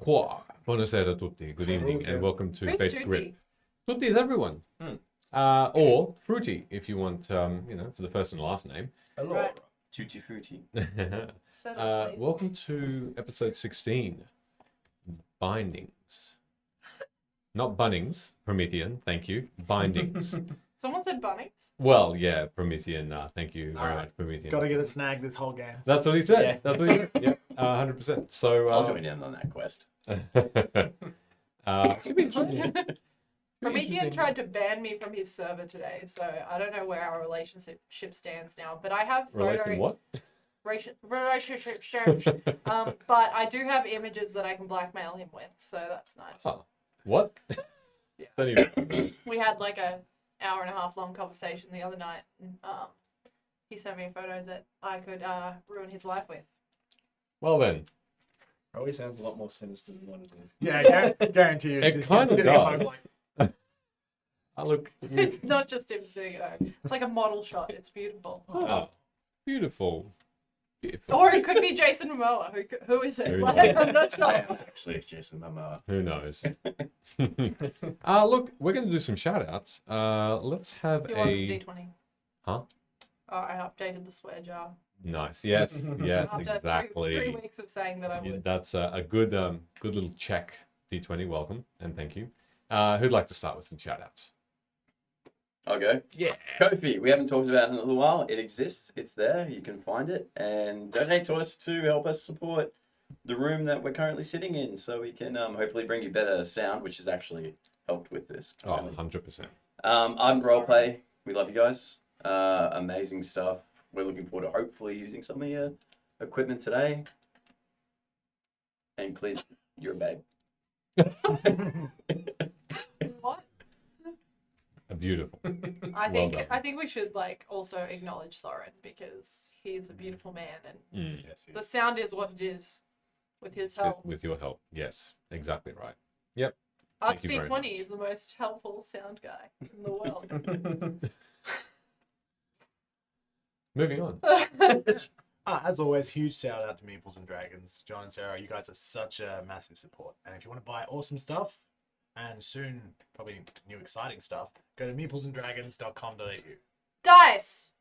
Qua. Buonasera a tutti. Good evening and welcome to Who's Face Tutti? Grip. Tutti is everyone. Or Fruity if you want, for the first and last name. Hello. Right. Tutti frutti. Set up, please. Welcome to episode 16. Bindings. Not Bunnings, Promethean, thank you. Bindings. Someone said Bunnings. Well, yeah, Promethean. Thank you very much, Promethean. Got to get a snag this whole game. That's what he said. Yeah. That's what he said. Yep, 100%. So I'll join in on that quest. should be interesting. Promethean tried to ban me from his server today, so I don't know where our relationship stands now. But I have Relation what? relationship stands. But I do have images that I can blackmail him with, so that's nice. Huh. What? Yeah. Don't even. We had like a hour and a half long conversation the other night, and he sent me a photo that I could ruin his life with. Well then, Probably sounds a lot more sinister than what it is. Yeah, guarantee you. It she's kinda sitting at home does. like, look. It's not just him sitting at home. It's like a model shot. It's beautiful. Oh, beautiful. Beautiful. Or it could be Jason Momoa. Who is it? Who Like, knows? I'm not I sure. am actually Jason Momoa. Who knows? Look, we're going to do some shout outs. Let's have You want a. D20? Huh? Oh, I updated the swear jar. Nice. Yes. Yes. After Exactly. three weeks of saying that I Yeah, would. that's a good little check. D20, welcome and thank you. Who'd like to start with some shout outs? I'll go. Yeah. Ko-fi, we haven't talked about it in a little while. It exists. It's there. You can find it and donate to us to help us support the room that we're currently sitting in, so we can hopefully bring you better sound, which has actually helped with this. Oh, currently. 100%. Ardent Roleplay, we love you guys. Amazing stuff. We're looking forward to hopefully using some of your equipment today. And Clint, you're a babe. What? Beautiful. I Well think done. I think we should like also acknowledge Thorin because he's a beautiful man and Mm. the sound is what it is with his help. With your help. Yes, exactly right. Yep. Arts thank you very D20 is the most helpful sound guy in the world. Moving on. as always, huge shout out to Meeples and Dragons. John and Sarah, you guys are such a massive support. And if you want to buy awesome stuff, and soon probably new exciting stuff, go to meeplesanddragons.com.au. Dice!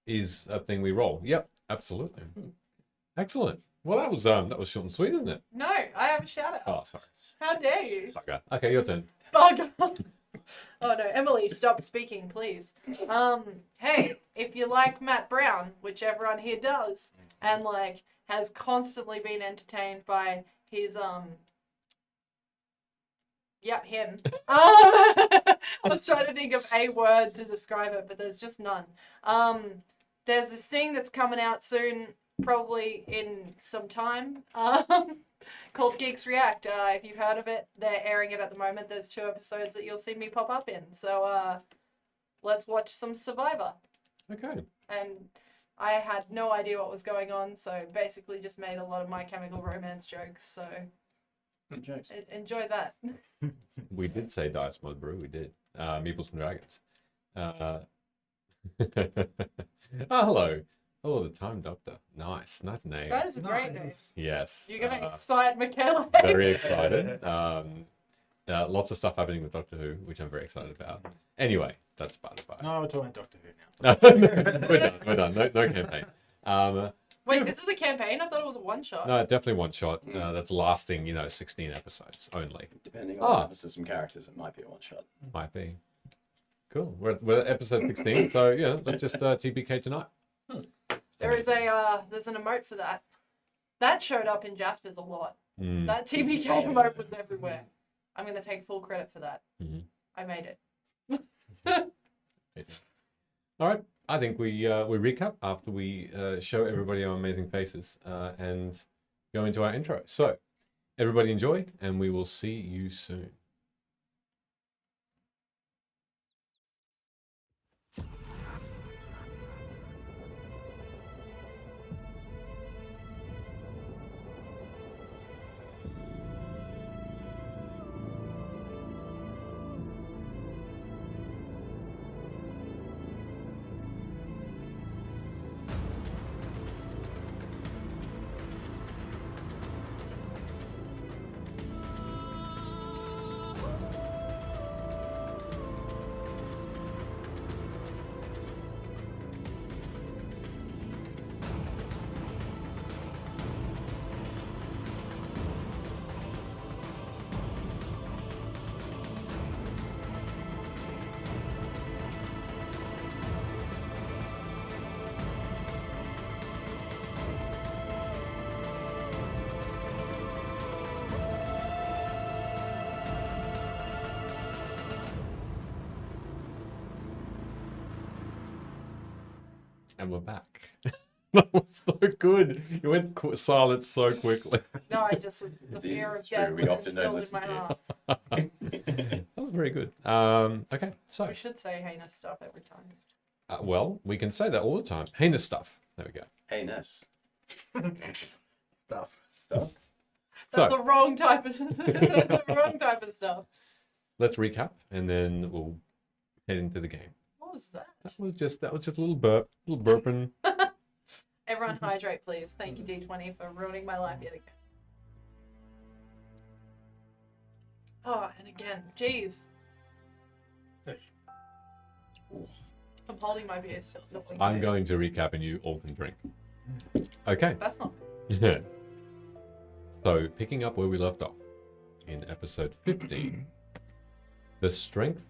Is a thing we roll. Yep, absolutely. Excellent. Well, that was short and sweet, isn't it? No, I have a shout out. Oh, sorry. How dare you? Bugger. Okay, your turn. Bugger. Oh no, Emily, stop speaking, please. Hey, if you like Matt Brown, which everyone here does, and like has constantly been entertained by his yep, him. I was trying to think of a word to describe it, but there's just none. There's this thing that's coming out soon, probably in some time, called Geeks React. If you've heard of it, they're airing it at the moment. There's 2 episodes that you'll see me pop up in. So let's watch some Survivor. Okay. And I had no idea what was going on, so basically just made a lot of My Chemical Romance jokes. So Good jokes. enjoy that. We did say Dice Mod Brew. We did. Meeples and Dragons. Oh, hello. Oh, the Time Doctor. Nice. Nice name. That is a great name. Nice. Yes. You're gonna excite Michaela. Very excited. Lots of stuff happening with Doctor Who, which I'm very excited about. Anyway, that's by the by. No, we're talking Doctor Who now. We're done. No campaign. Wait, this is a campaign? I thought it was a one shot. No, definitely one shot. That's lasting, 16 episodes only. Depending on what happens to some characters, it might be a one shot. Might be. Cool. We're at episode 16, so yeah, let's just TPK tonight. There is there's an emote for that. That showed up in Jasper's a lot. Mm. That TBK emote was everywhere. I'm gonna take full credit for that. Mhm. I made it. Amazing. All right. I think we recap after we show everybody our amazing faces and go into our intro. So, everybody enjoy, and we will see you soon. And we're back. That was so good. You went silent so quickly. No, I just the It fear is of death true, we was often don't instilled in my listen heart. That was very good. Okay, so We should say heinous stuff every time. well, we can say that all the time. Heinous stuff. There we go. Heinous. Stuff. Stuff. So That's the wrong type of the wrong type of stuff. let's recap, and then we'll head into the game. What was that? That was just a little burping. Everyone hydrate, please. Thank you, D20, for ruining my life yet again. Oh, and again, jeez. I'm holding my beer still. just in I'm case. going to recap, and you all can drink. Okay. That's not. Yeah. So, picking up where we left off in episode 15, the strength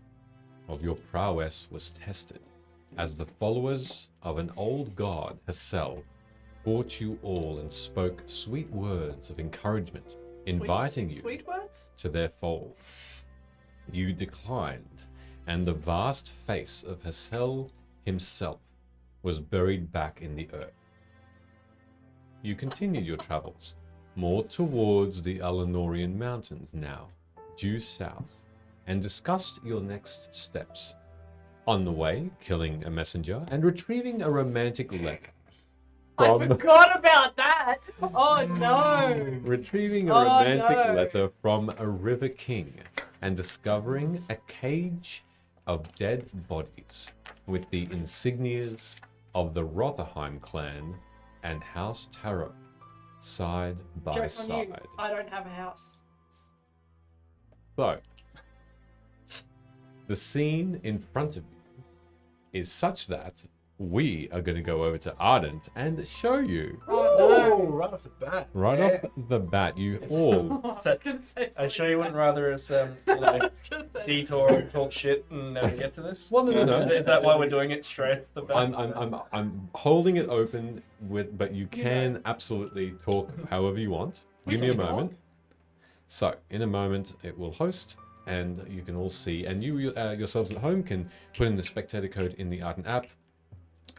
of your prowess was tested as the followers of an old god, Hassel, fought you all and spoke sweet words of encouragement, inviting you Sweet words? to their fold. You declined, and the vast face of Hassel himself was buried back in the earth. You continued your travels, more towards the Alanorian mountains now, due south, and discussed your next steps. On the way, killing a messenger and retrieving a romantic letter. I From forgot about that. Oh no. retrieving a Oh, romantic no. letter from a river king and discovering a cage of dead bodies with the insignias of the Rotherheim clan and House Tarot side by Joke's on you. side. I don't have a house. So, the scene in front of you is such that we are going to go over to Ardent and show you. Oh Right off the bat. Right Yeah. off the bat, you all. no. I was So- gonna say I'm sure something you wouldn't bad. rather us, Just say- detour and talk shit and never get to this. Well, no. Is that why we're doing it straight off the bat? I'm holding it open with, but you can absolutely talk however you want. We Give me a can talk. moment. So, in a moment, it will host, and you can all see. And you yourselves at home can put in the spectator code in the Ardent app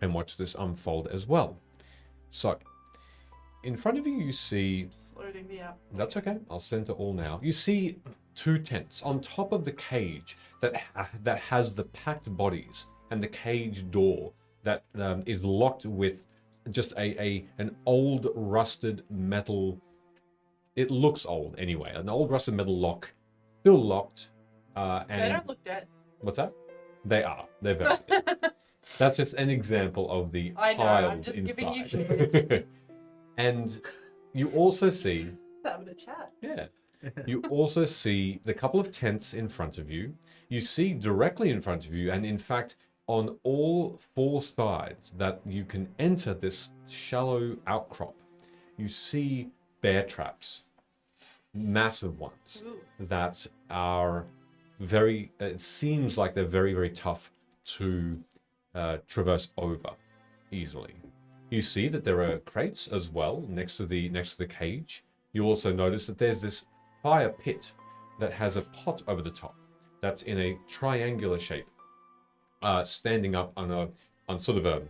and watch this unfold as well. So, in front of you, you see. Just loading the app. That's okay. I'll send it all now. You see two tents on top of the cage that has the packed bodies and the cage door that is locked with just an old rusted metal. It looks old anyway. An old rusted metal lock, still locked. And They don't look dead. what's that? They are. They're very. Good. That's just an example of the I know, I'm piles just inside. giving you shit. And you also see. Having a chat. Yeah. You also see the couple of tents in front of you. You see directly in front of you, and in fact, on all four sides that you can enter this shallow outcrop, you see bear traps, massive ones, Ooh. that are very, it seems like they're very, very tough to traverse over easily. You see that there are crates as well next to the cage. You also notice that there's this fire pit that has a pot over the top that's in a triangular shape, standing up on sort of a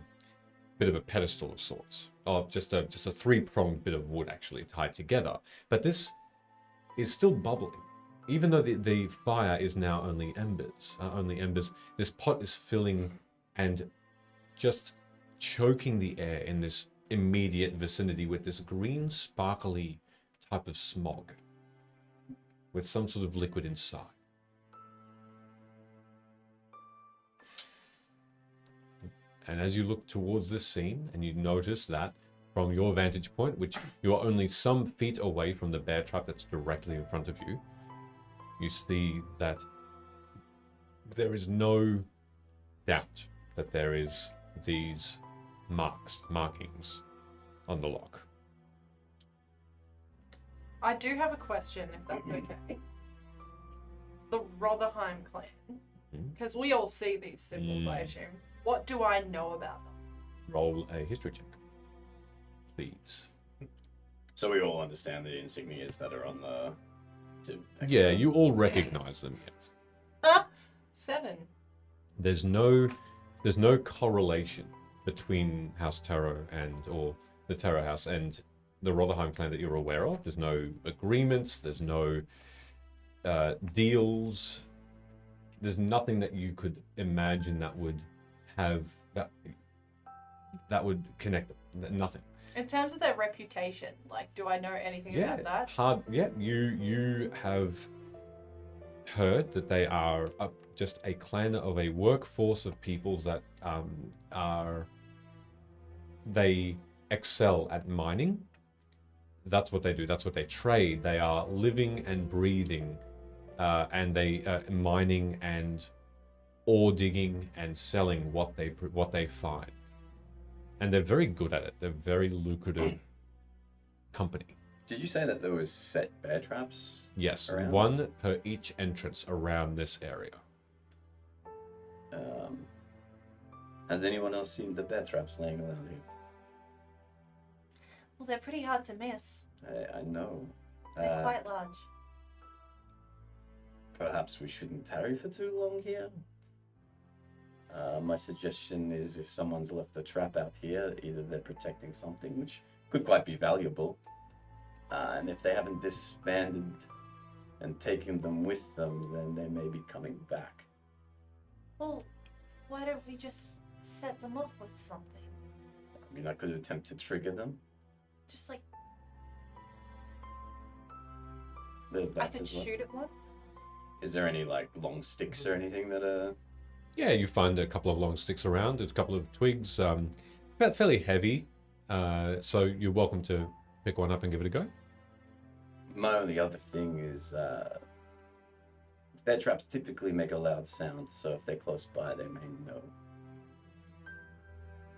bit of a pedestal of sorts, or just a three-pronged bit of wood actually tied together. But this is still bubbling, even though the fire is now only embers. This pot is filling and just choking the air in this immediate vicinity with this green, sparkly type of smog with some sort of liquid inside. And as you look towards this scene, and you notice that from your vantage point, which you are only some feet away from the bear trap that's directly in front of you, you see that there is no doubt that there is these markings on the lock. I do have a question, if that's okay. The Rotherheim clan, Mhm. because we all see these symbols, I assume. What do I know about them? Roll a history check, please. So we all understand the insignias that are on the. Yeah, you all recognize them. Yes. 7. There's no correlation between House Taro or the Taro House and the Rotherheim clan that you're aware of. There's no agreements. There's no deals. There's nothing that you could imagine that would have that would connect them. Nothing. In terms of their reputation, like, do I know anything about that? You have heard that they are just a clan of a workforce of peoples that they excel at mining. That's what they do. That's what they trade. They are living and breathing, and they mining and ore digging and selling what they find. And they're very good at it. They're very lucrative company. Did you say that there was set bear traps? Yes, around? one per each entrance around this area. Has anyone else seen the bear traps laying around here? Well, they're pretty hard to miss. I know. They're quite large. Perhaps we shouldn't tarry for too long here. My suggestion is if someone's left a trap out here, either they're protecting something, which could quite be valuable, and if they haven't disbanded and taken them with them, then they may be coming back. Well, why don't we just set them off with something? I mean, I could attempt to trigger them. Just like, There's I that could as well. shoot at one? Is there any, like, long sticks or anything that Yeah, you find a couple of long sticks around. There's a couple of twigs, fairly heavy. So you're welcome to pick one up and give it a go. My only other thing is, bear traps typically make a loud sound, so if they're close by, they may know.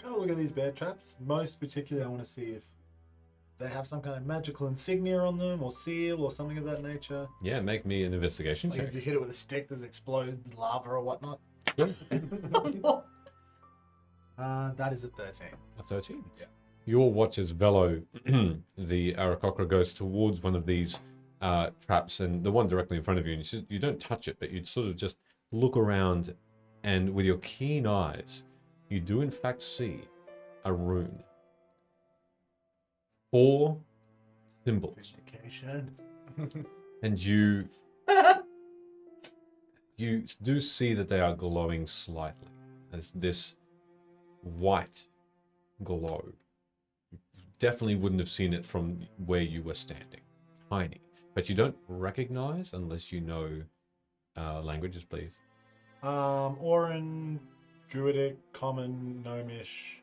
Go look at these bear traps. Most particularly, I want to see if they have some kind of magical insignia on them, or seal, or something of that nature. Yeah, make me an investigation Like check. if you hit it with a stick, does it explode lava or whatnot? That is a 13. A 13. Yeah. Your watch as Velo, the Aarakocra, goes towards one of these traps, and the one directly in front of you. And you don't touch it, but you sort of just look around, and with your keen eyes, you do in fact see a rune. 4 symbols, Sophistication. and you do see that they are glowing slightly. There's this white glow. You definitely wouldn't have seen it from where you were standing. Tiny. But you don't recognize unless you know languages, please. Orin, Druidic, Common, Gnomish.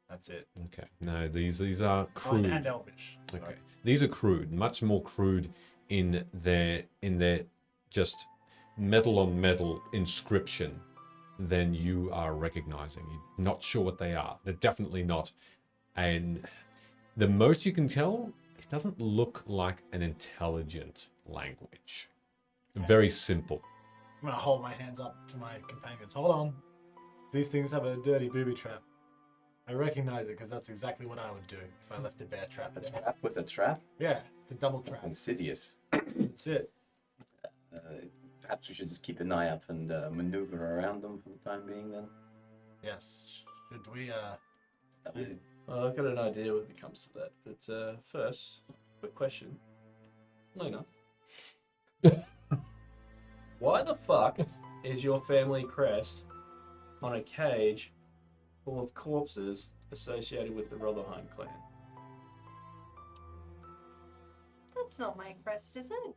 That's it. Okay. No, these are crude. And Elvish. Sorry. Okay. These are crude, much more crude in their just metal on metal inscription than you are recognizing. You're not sure what they are. They're definitely not. And the most you can tell, it doesn't look like an intelligent language. Very simple. I'm going to hold my hands up to my companions. Hold on. These things have a dirty booby trap. I recognize it because that's exactly what I would do if I left a bear trap A there. trap with a trap? Yeah, it's a double trap. Insidious. That's it. Perhaps we should just keep an eye out and maneuver around them for the time being then. Yes. Should we, That would- Well, I've got an idea when it comes to that. But first, quick question. Luna. Why the fuck is your family crest on a cage full of corpses associated with the Rotherheim clan? That's not my crest, is it?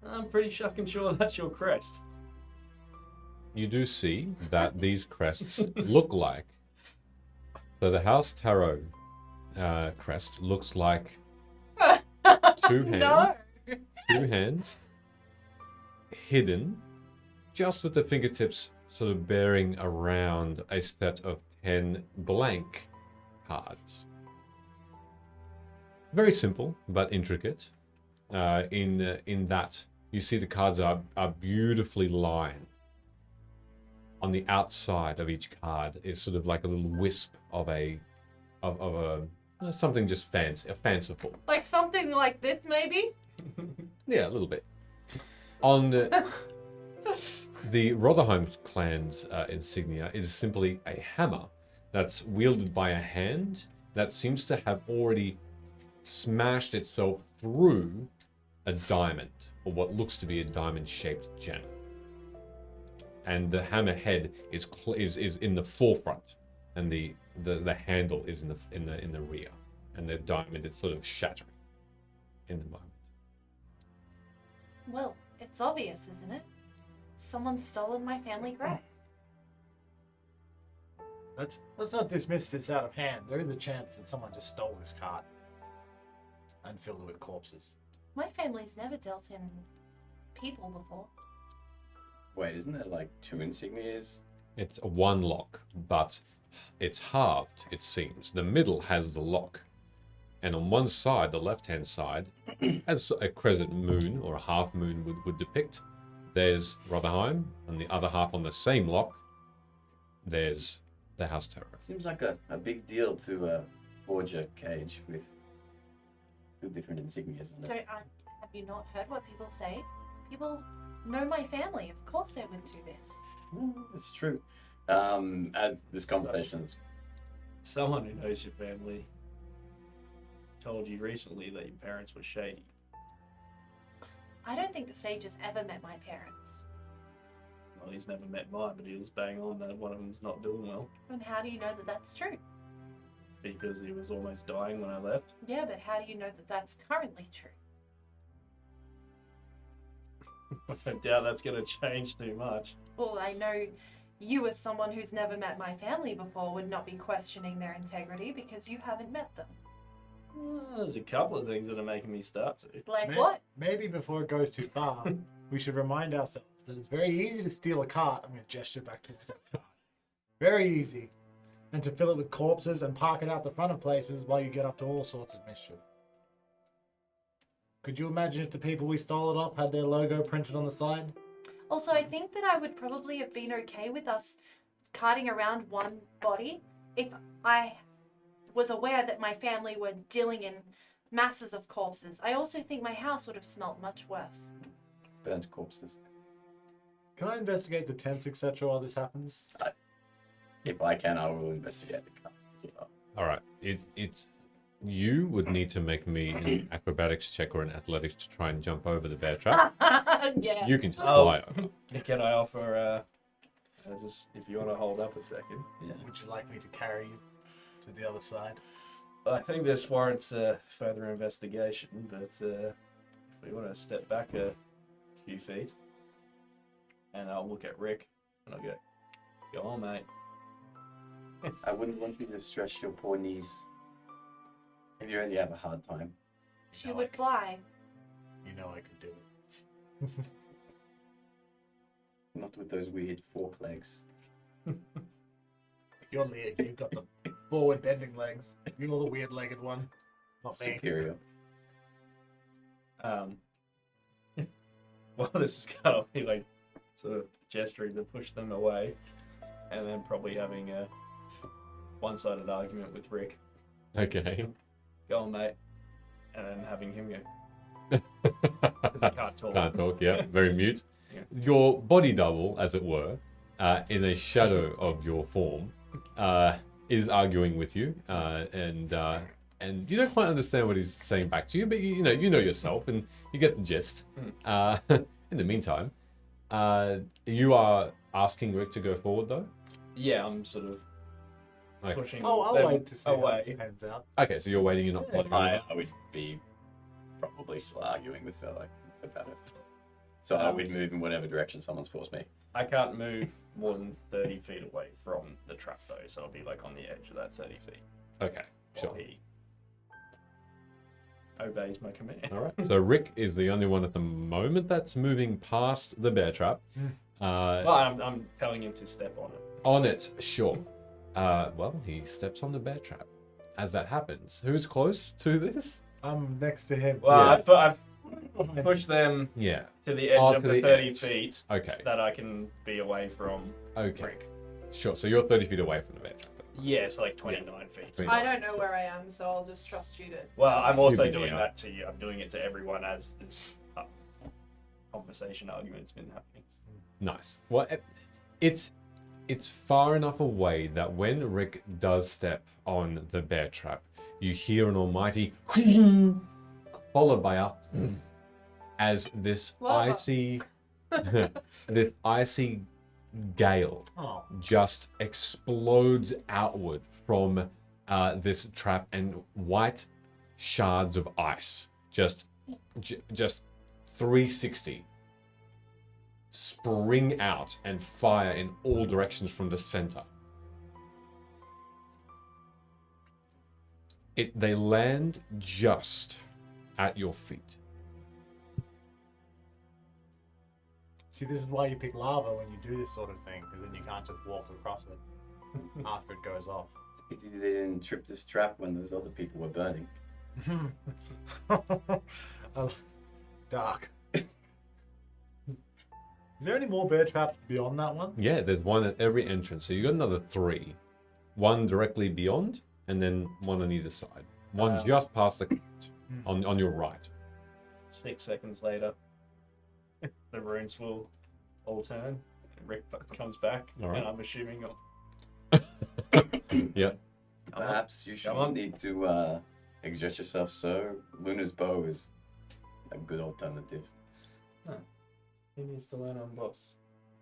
I'm pretty fucking sure that's your crest. You do see that these crests look like. So the House Taro crest looks like 2 hands. No. 2 hands hidden just with the fingertips sort of bearing around a set of 10 blank cards. Very simple but intricate. In that you see the cards are beautifully lined. On the outside of each card is sort of like a little wisp of a something just fanciful. Like something like this, maybe? Yeah, a little bit. On the The Rotherham clan's insignia is simply a hammer that's wielded by a hand that seems to have already smashed itself through a diamond, or what looks to be a diamond-shaped gem. And the hammer head is in the forefront, and the handle is in the rear, and the diamond is sort of shattering in the moment. Well, it's obvious, isn't it? Someone's stolen my family crest. Let's not dismiss this out of hand. There is a chance that someone just stole this cart and filled it with corpses. My family's never dealt in people before. Wait, isn't there like 2 insignias? It's a one lock, but it's halved, it seems. The middle has the lock. And on one side, the left-hand side, as a crescent moon or a half moon would depict, there's Rotherheim, and the other half on the same lock, there's the House Terror. Seems like a big deal to forge a cage with 2 different insignias on it. Have you not heard what people say? People know my family. Of course they would do this. No, it's true. As this conversation is... Someone who knows your family told you recently that your parents were shady. I don't think the sage has ever met my parents. Well, he's never met mine, but he was bang on that one of them's not doing well. And how do you know that that's true? Because he was almost dying when I left. Yeah, but how do you know that that's currently true? I doubt that's going to change too much. Well, I know you as someone who's never met my family before would not be questioning their integrity because you haven't met them. There's a couple of things that are making me start to. Like what? Maybe before it goes too far, we should remind ourselves that it's very easy to steal a cart. I'm going to gesture back towards that cart. Very easy. And to fill it with corpses and park it out the front of places while you get up to all sorts of mischief. Could you imagine if the people we stole it off had their logo printed on the side? Also, I think that I would probably have been okay with us carting around one body if I was aware that my family were dealing in masses of corpses. I also think my house would have smelt much worse. Burnt corpses. Can I investigate the tents, etc., while this happens? If I can, I will investigate the car as well. All right. It's you would need to make me an acrobatics check or an athletics to try and jump over the bear trap. Yeah. You can just Oh. fly over. Can I offer, just if you want to hold up a second? Yeah. Would you like me to carry you to the other side? I think this warrants further investigation, but if we want to step back a few feet, and I'll look at Rick, and I'll go on, mate. I wouldn't want you to stress your poor knees. If you already have a hard time. She would fly. You know I could do it. Not with those weird fork legs. You're weird. You've got the forward bending legs. You're the weird-legged one. Not me. Superior. Well, this is kind of me like sort of gesturing to push them away, and then probably having a one-sided argument with Rick. Okay. Go on, mate, and then having him go because I can't talk. Can't talk, yeah. Very mute. Yeah. Your body double, as it were, in a shadow of your form, is arguing with you, and you don't quite understand what he's saying back to you, but you know yourself, and you get the gist. In the meantime, you are asking Rick to go forward, though. Yeah, I'm sort of Okay. pushing Oh, I'll them wait to see how away. it pans out. Okay, so you're waiting. You're not floating over. I would be probably still arguing with Phil about it. So I would move in whatever direction someone's forced me. I can't move more than 30 feet away from the trap, though, so I'll be like on the edge of that 30 feet. Okay, sure. While he obeys my command. All right. So Rick is the only one at the moment that's moving past the bear trap. Well, I'm telling him to step on it. On it, sure. Well, he steps on the bear trap. As that happens, who's close to this? I'm next to him. Well, I've pushed them Yeah. to the edge Oh, of to the the 30 edge. feet Okay. that I can be away from Okay. Rick. Sure. So you're 30 feet away from the bear trap. Yeah, so like 29 feet. 29. I don't know where I am, so I'll just trust you to. Well, I'm also You've been doing doing that to you. I'm doing it to everyone as this conversation argument's been happening. Nice. Well, it's far enough away that when Rick does step on the bear trap, you hear an almighty followed by a as this Lava. icy this icy gale Oh, just explodes outward from this trap, and white shards of ice just 360 spring out and fire in all directions from the center. They land just at your feet. see, this is why you pick lava when you do this sort of thing, because then you can't just walk across it after it goes off. It's a pity they didn't trip this trap when those other people were burning. Oh, dark. Is there any more bear traps beyond that one? Yeah, there's one at every entrance. So you got another 3. One directly beyond, and then one on either side. One just past the on your right. 6 seconds later, the runes will all turn. And Rick comes back, All right. and I'm assuming Yep. Perhaps you Come on. shouldn't need to exert yourself so. Luna's bow is a good alternative. he needs to learn on boss.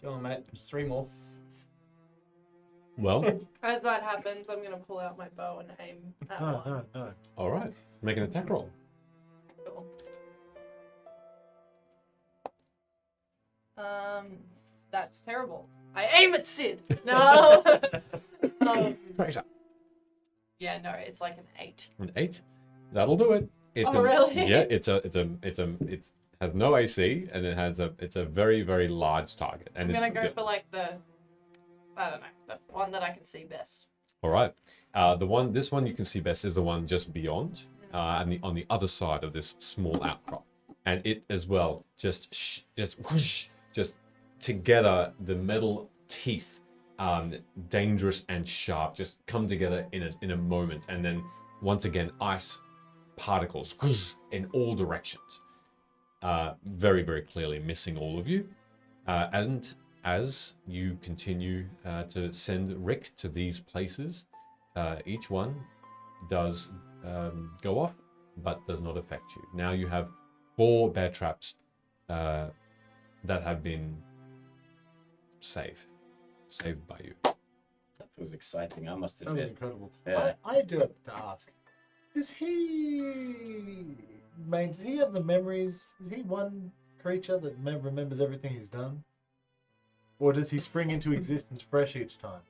Go on, mate. Just 3 more. Well, As that happens, I'm gonna pull out my bow and aim at No, one. no, no. all right. Make an attack roll. Cool. That's terrible. I aim at Sid. No. Yeah, no, it's like an 8. An 8. That'll do it. It's Oh, really? Yeah, it has no AC, and it's a very, very large target. And I'm gonna it's go for like the, I don't know, the one that I can see best. all right. This one you can see best is the one just beyond, and on the other side of this small outcrop, and it as well just whoosh, just together the metal teeth, dangerous and sharp, just come together in a moment, and then once again ice particles whoosh, in all directions, very, very clearly missing all of you, and as you continue to send Rick to these places, each one does go off, but does not affect you. Now you have 4 bear traps that have been saved by you. That was exciting, I must That was admit. incredible. Yeah. I do have to ask. Does he have the memories? Is he one creature that remembers everything he's done? Or does he spring into existence fresh each time?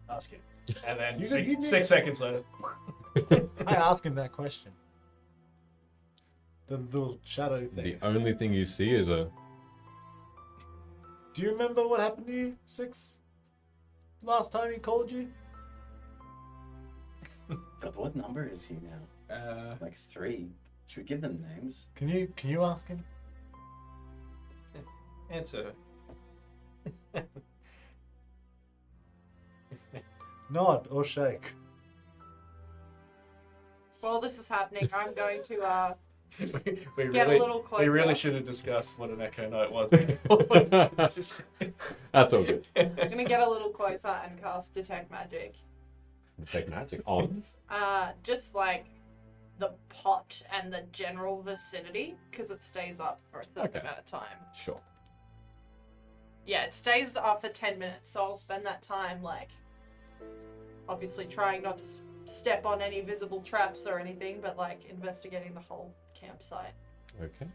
Ask him. And then You- 6, you need- 6 seconds later. I ask him that question. The little shadow thing. The only thing you see is a Do you remember what happened to you, Six? Last time he called you? God, what number is he now? Like 3. Should we give them names? Can you ask him? Answer. Nod or shake. While this is happening, I'm going to we get really, a little closer. we really should have discussed what an Echo Knight was before. Just- that's all good. I'm gonna get a little closer and cast Detect Magic. Take magic on. Just like the pot and the general vicinity, because it stays up for a certain Okay. amount of time. Sure. Yeah, it stays up for 10 minutes, so I'll spend that time, like, obviously trying not to step on any visible traps or anything, but, like, investigating the whole campsite. Okay.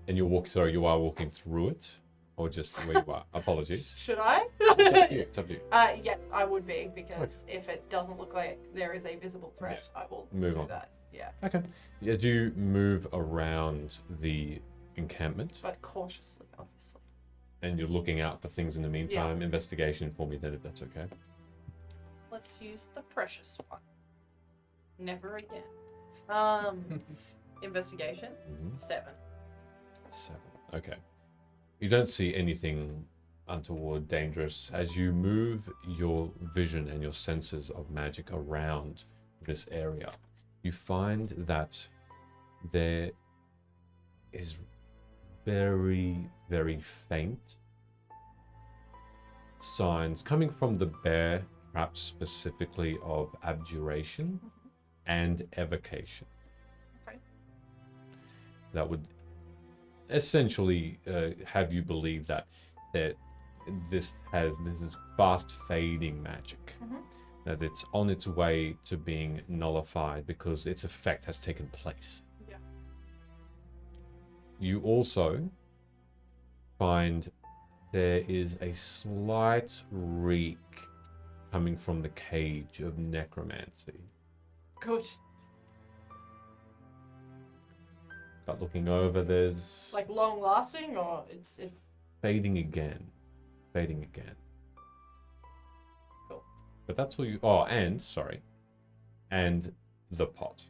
And you are walking through it, or just where you are? Apologies. Should I? It's up to you. It's up to you. Yes, I would be, because if it doesn't look like there is a visible threat, I will Move do on. that. Yeah, Okay. As you move around the encampment, but cautiously, obviously. and you're looking out for things in the meantime, investigation for me then, if that's okay. Let's use the precious one. Never again. Investigation, Mhm. 7. 7. Okay. You don't see anything untoward, dangerous. As you move your vision and your senses of magic around this area, you find that there is very, very faint signs coming from the bear, perhaps specifically of abjuration and evocation. Okay. That would essentially have you believe that this is fast fading magic, that it's on its way to being nullified because its effect has taken place. Yeah. You also find there is a slight reek coming from the cage of necromancy. Good. But looking over, there's Like long lasting, or it's fading again. Fading again. Cool. But that's all you... Oh, and, sorry. And the pot.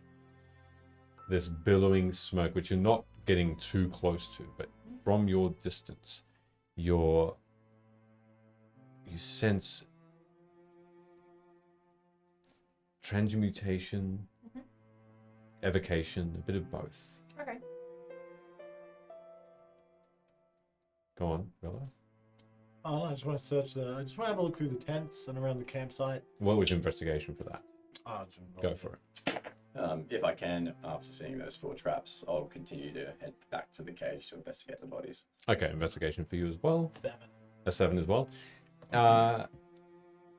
This billowing smoke, which you're not getting too close to, but from your distance, you sense transmutation, evocation, a bit of both. okay. Go on, Bella. Oh, no, I just want to search I just want to have a look through the tents and around the campsite. What was your investigation for that? Oh, Go for it. If I can, after seeing those 4 traps, I'll continue to head back to the cage to investigate the bodies. Okay, investigation for you as well. 7. A 7 as well.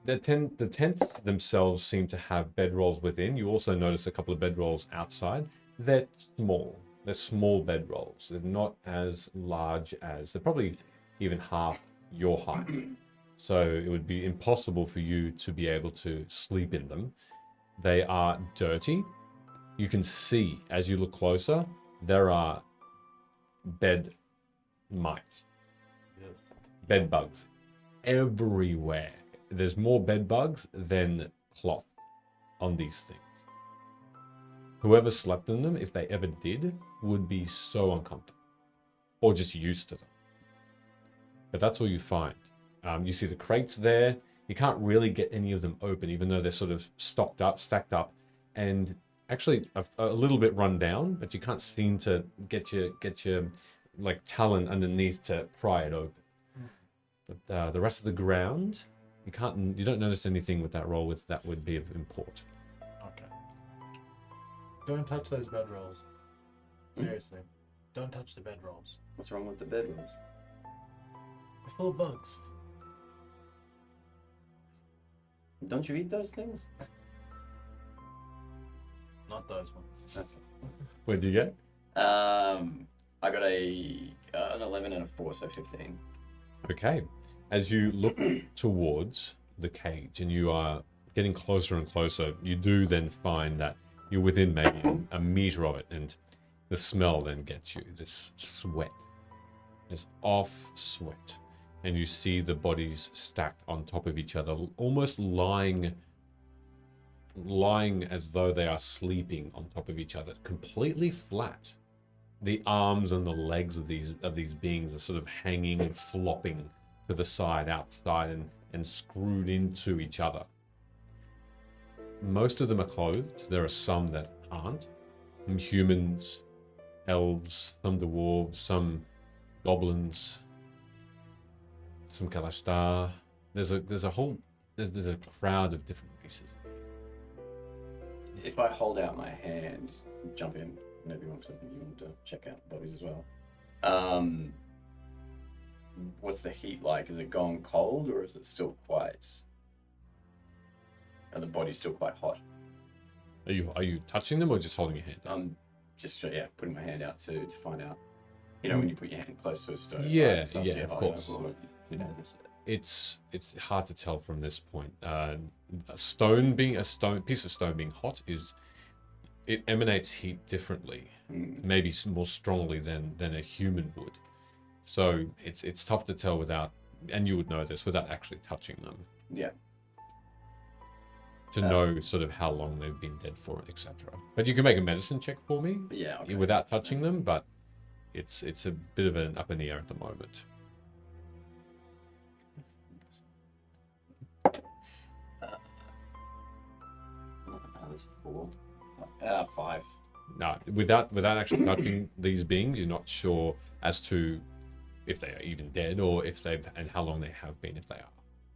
The tents themselves seem to have bedrolls within. You also notice a couple of bedrolls outside. They're small. They're small bedrolls. They're not as large as... They're probably even half your height. So it would be impossible for you to be able to sleep in them. They are dirty. You can see, as you look closer, there are bed mites. Yes. Bed bugs everywhere. There's more bed bugs than cloth on these things. Whoever slept in them, if they ever did, would be so uncomfortable. Or just used to them. But that's all you find. You see the crates there. You can't really get any of them open, even though they're sort of stacked up, and actually a little bit run down, but you can't seem to get your like talon underneath to pry it open. But the rest of the ground, you don't notice anything with that roll that would be of import. Okay. Don't touch those bedrolls. Seriously. Don't touch the bedrolls. What's wrong with the bedrooms? They're full of bugs. Don't you eat those things? Not those ones. Okay. What'd you get? I got an 11 and a 4, so 15. Okay. As you look towards the cage and you are getting closer and closer, you do then find that you're within maybe a meter of it, and the smell then gets you. This sweat. This off sweat. And you see the bodies stacked on top of each other, almost lying as though they are sleeping on top of each other, completely flat. The arms and the legs of these beings are sort of hanging and flopping to the side, outside, and screwed into each other. Most of them are clothed. There are some that aren't. Some humans, elves, some dwarves, some goblins, some Kalashtar. There's a crowd of different races. If I hold out my hand, jump in, maybe you want to check out the bodies as well. What's the heat like? Is it gone cold, or is it still quite... Are the bodies still quite hot? Are you touching them or just holding your hand up? Just putting my hand out to find out. You know, when you put your hand close to a stove. Yeah, right, it starts to yeah, get of hot, course. or, you know, It's hard to tell from this point. A piece of stone being hot it emanates heat differently, maybe more strongly than a human would. So it's tough to tell without, and you would know this without actually touching them. Yeah. To know sort of how long they've been dead for, etc. But you can make a medicine check for me Yeah. Okay. without touching them, but it's a bit of an up in the air at the moment. That's 4. 5. No, without actually touching these beings, you're not sure as to if they are even dead or if they've and how long they have been if they are.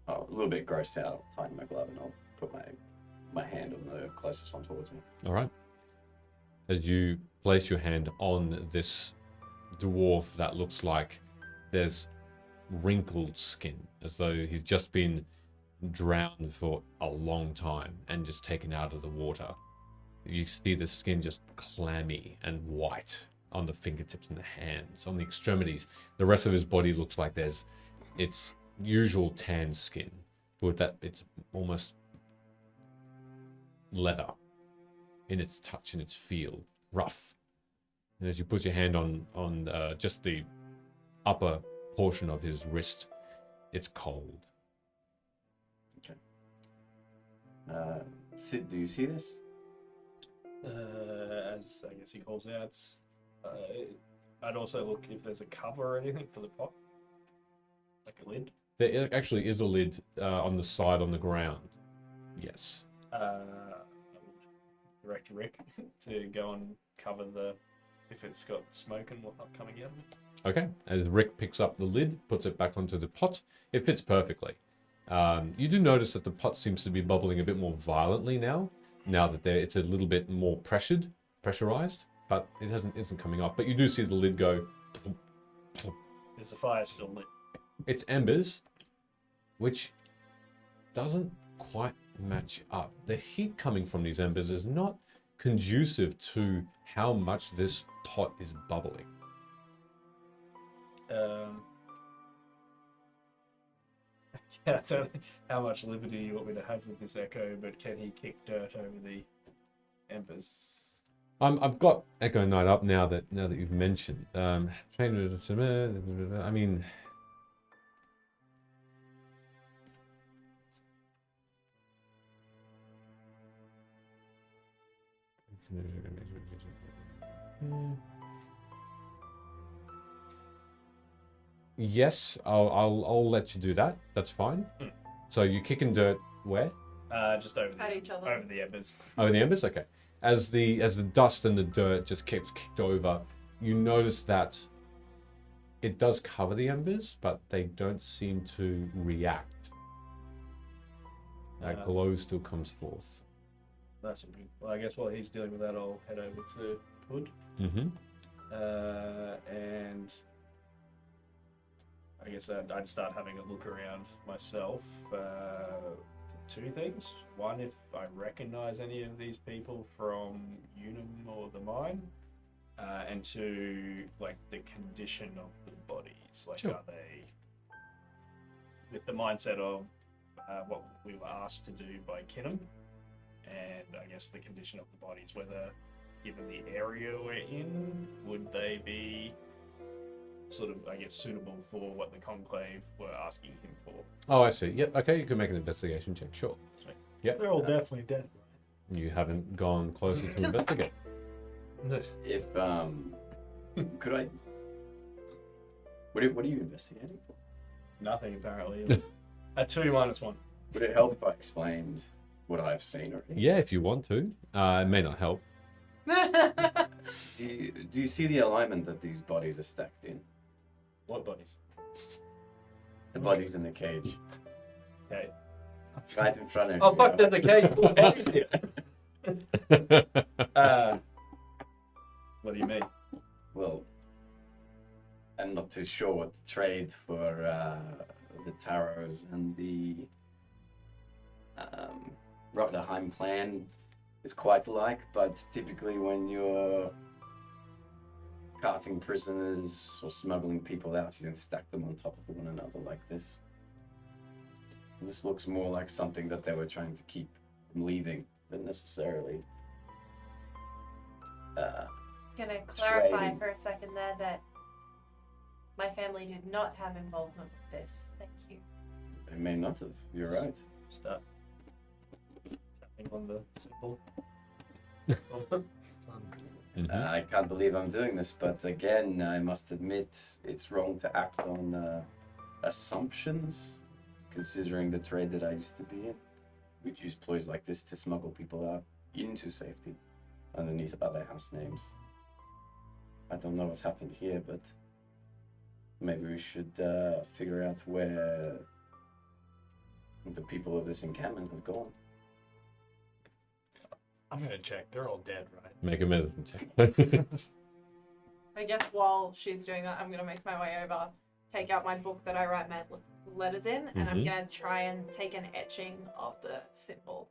Oh, a little bit grossed out. I'll tighten my glove and I'll put my hand on the closest one towards me. All right. As you place your hand on this dwarf that looks like there's wrinkled skin, as though he's just been drowned for a long time and just taken out of the water. You see the skin just clammy and white on the fingertips and the hands, on the extremities. The rest of his body looks like there's its usual tan skin, but with that it's almost leather in its touch and its feel, rough. And as you put your hand on just the upper portion of his wrist, it's cold. Sid, do you see this? As I guess he calls out, I'd also look if there's a cover or anything for the pot, like a lid. There actually is a lid on the side on the ground. Yes. I would direct Rick to go and cover if it's got smoke and whatnot coming out of it. Okay. As Rick picks up the lid, puts it back onto the pot, it fits perfectly. You do notice that the pot seems to be bubbling a bit more violently now that it's a little bit more pressurized, but it isn't coming off. But you do see the lid go. Is the fire still lit? It's embers, which doesn't quite match up. The heat coming from these embers is not conducive to how much this pot is bubbling. Yeah, I don't know how much liberty you want me to have with this echo, but can he kick dirt over the embers? I've got Echo Knight up now that you've mentioned. I mean, yes, I'll let you do that. That's fine. So you're kicking dirt where? Just over At each other. over the embers. Oh, in the embers? Okay. As the dust and the dirt just gets kicked over, you notice that it does cover the embers, but they don't seem to react. That glow still comes forth. That's all good. Well, I guess while he's dealing with that, I'll head over to Hood. Mm-hmm. And I guess I'd start having a look around myself. Two things. One, if I recognize any of these people from Unum or the mine. And two, like the condition of the bodies. Like, Sure. are they with the mindset of what we were asked to do by Kinham? And I guess the condition of the bodies, whether given the area we're in, would they be sort of, I guess, suitable for what the Conclave were asking him for? Oh, I see. Yep. Okay, you can make an investigation check. Sure. They're all definitely dead. You haven't gone closer to investigate. If could I? What are you investigating for? Nothing, apparently. A 2 minus 1. Would it help if I explained what I've seen already? Yeah, if you want to. It may not help. Do you see the alignment that these bodies are stacked in? What bodies? The bodies in the cage. Okay. Right in front of you. Oh, fuck, there's a cage full of bodies here. What do you mean? Well, I'm not too sure what the trade for the tarots and the Rocknerheim clan is quite alike, but typically when you're carting prisoners or smuggling people out, you don't stack them on top of one another like this. This looks more like something that they were trying to keep from leaving than necessarily. Gonna clarify Trading. for a second there that my family did not have involvement with this. Thank you. They may not have. You're right. Start tapping on the symbol. Mhm. I can't believe I'm doing this, but again, I must admit it's wrong to act on assumptions, considering the trade that I used to be in. We'd use ploys like this to smuggle people out into safety. underneath other house names. I don't know what's happened here, but maybe we should figure out where the people of this encampment have gone. I'm gonna check. They're all dead, right? Make a medicine check. I guess while she's doing that, I'm gonna make my way over, take out my book that I write my letters in, and I'm Mhm. gonna try and take an etching of the symbol.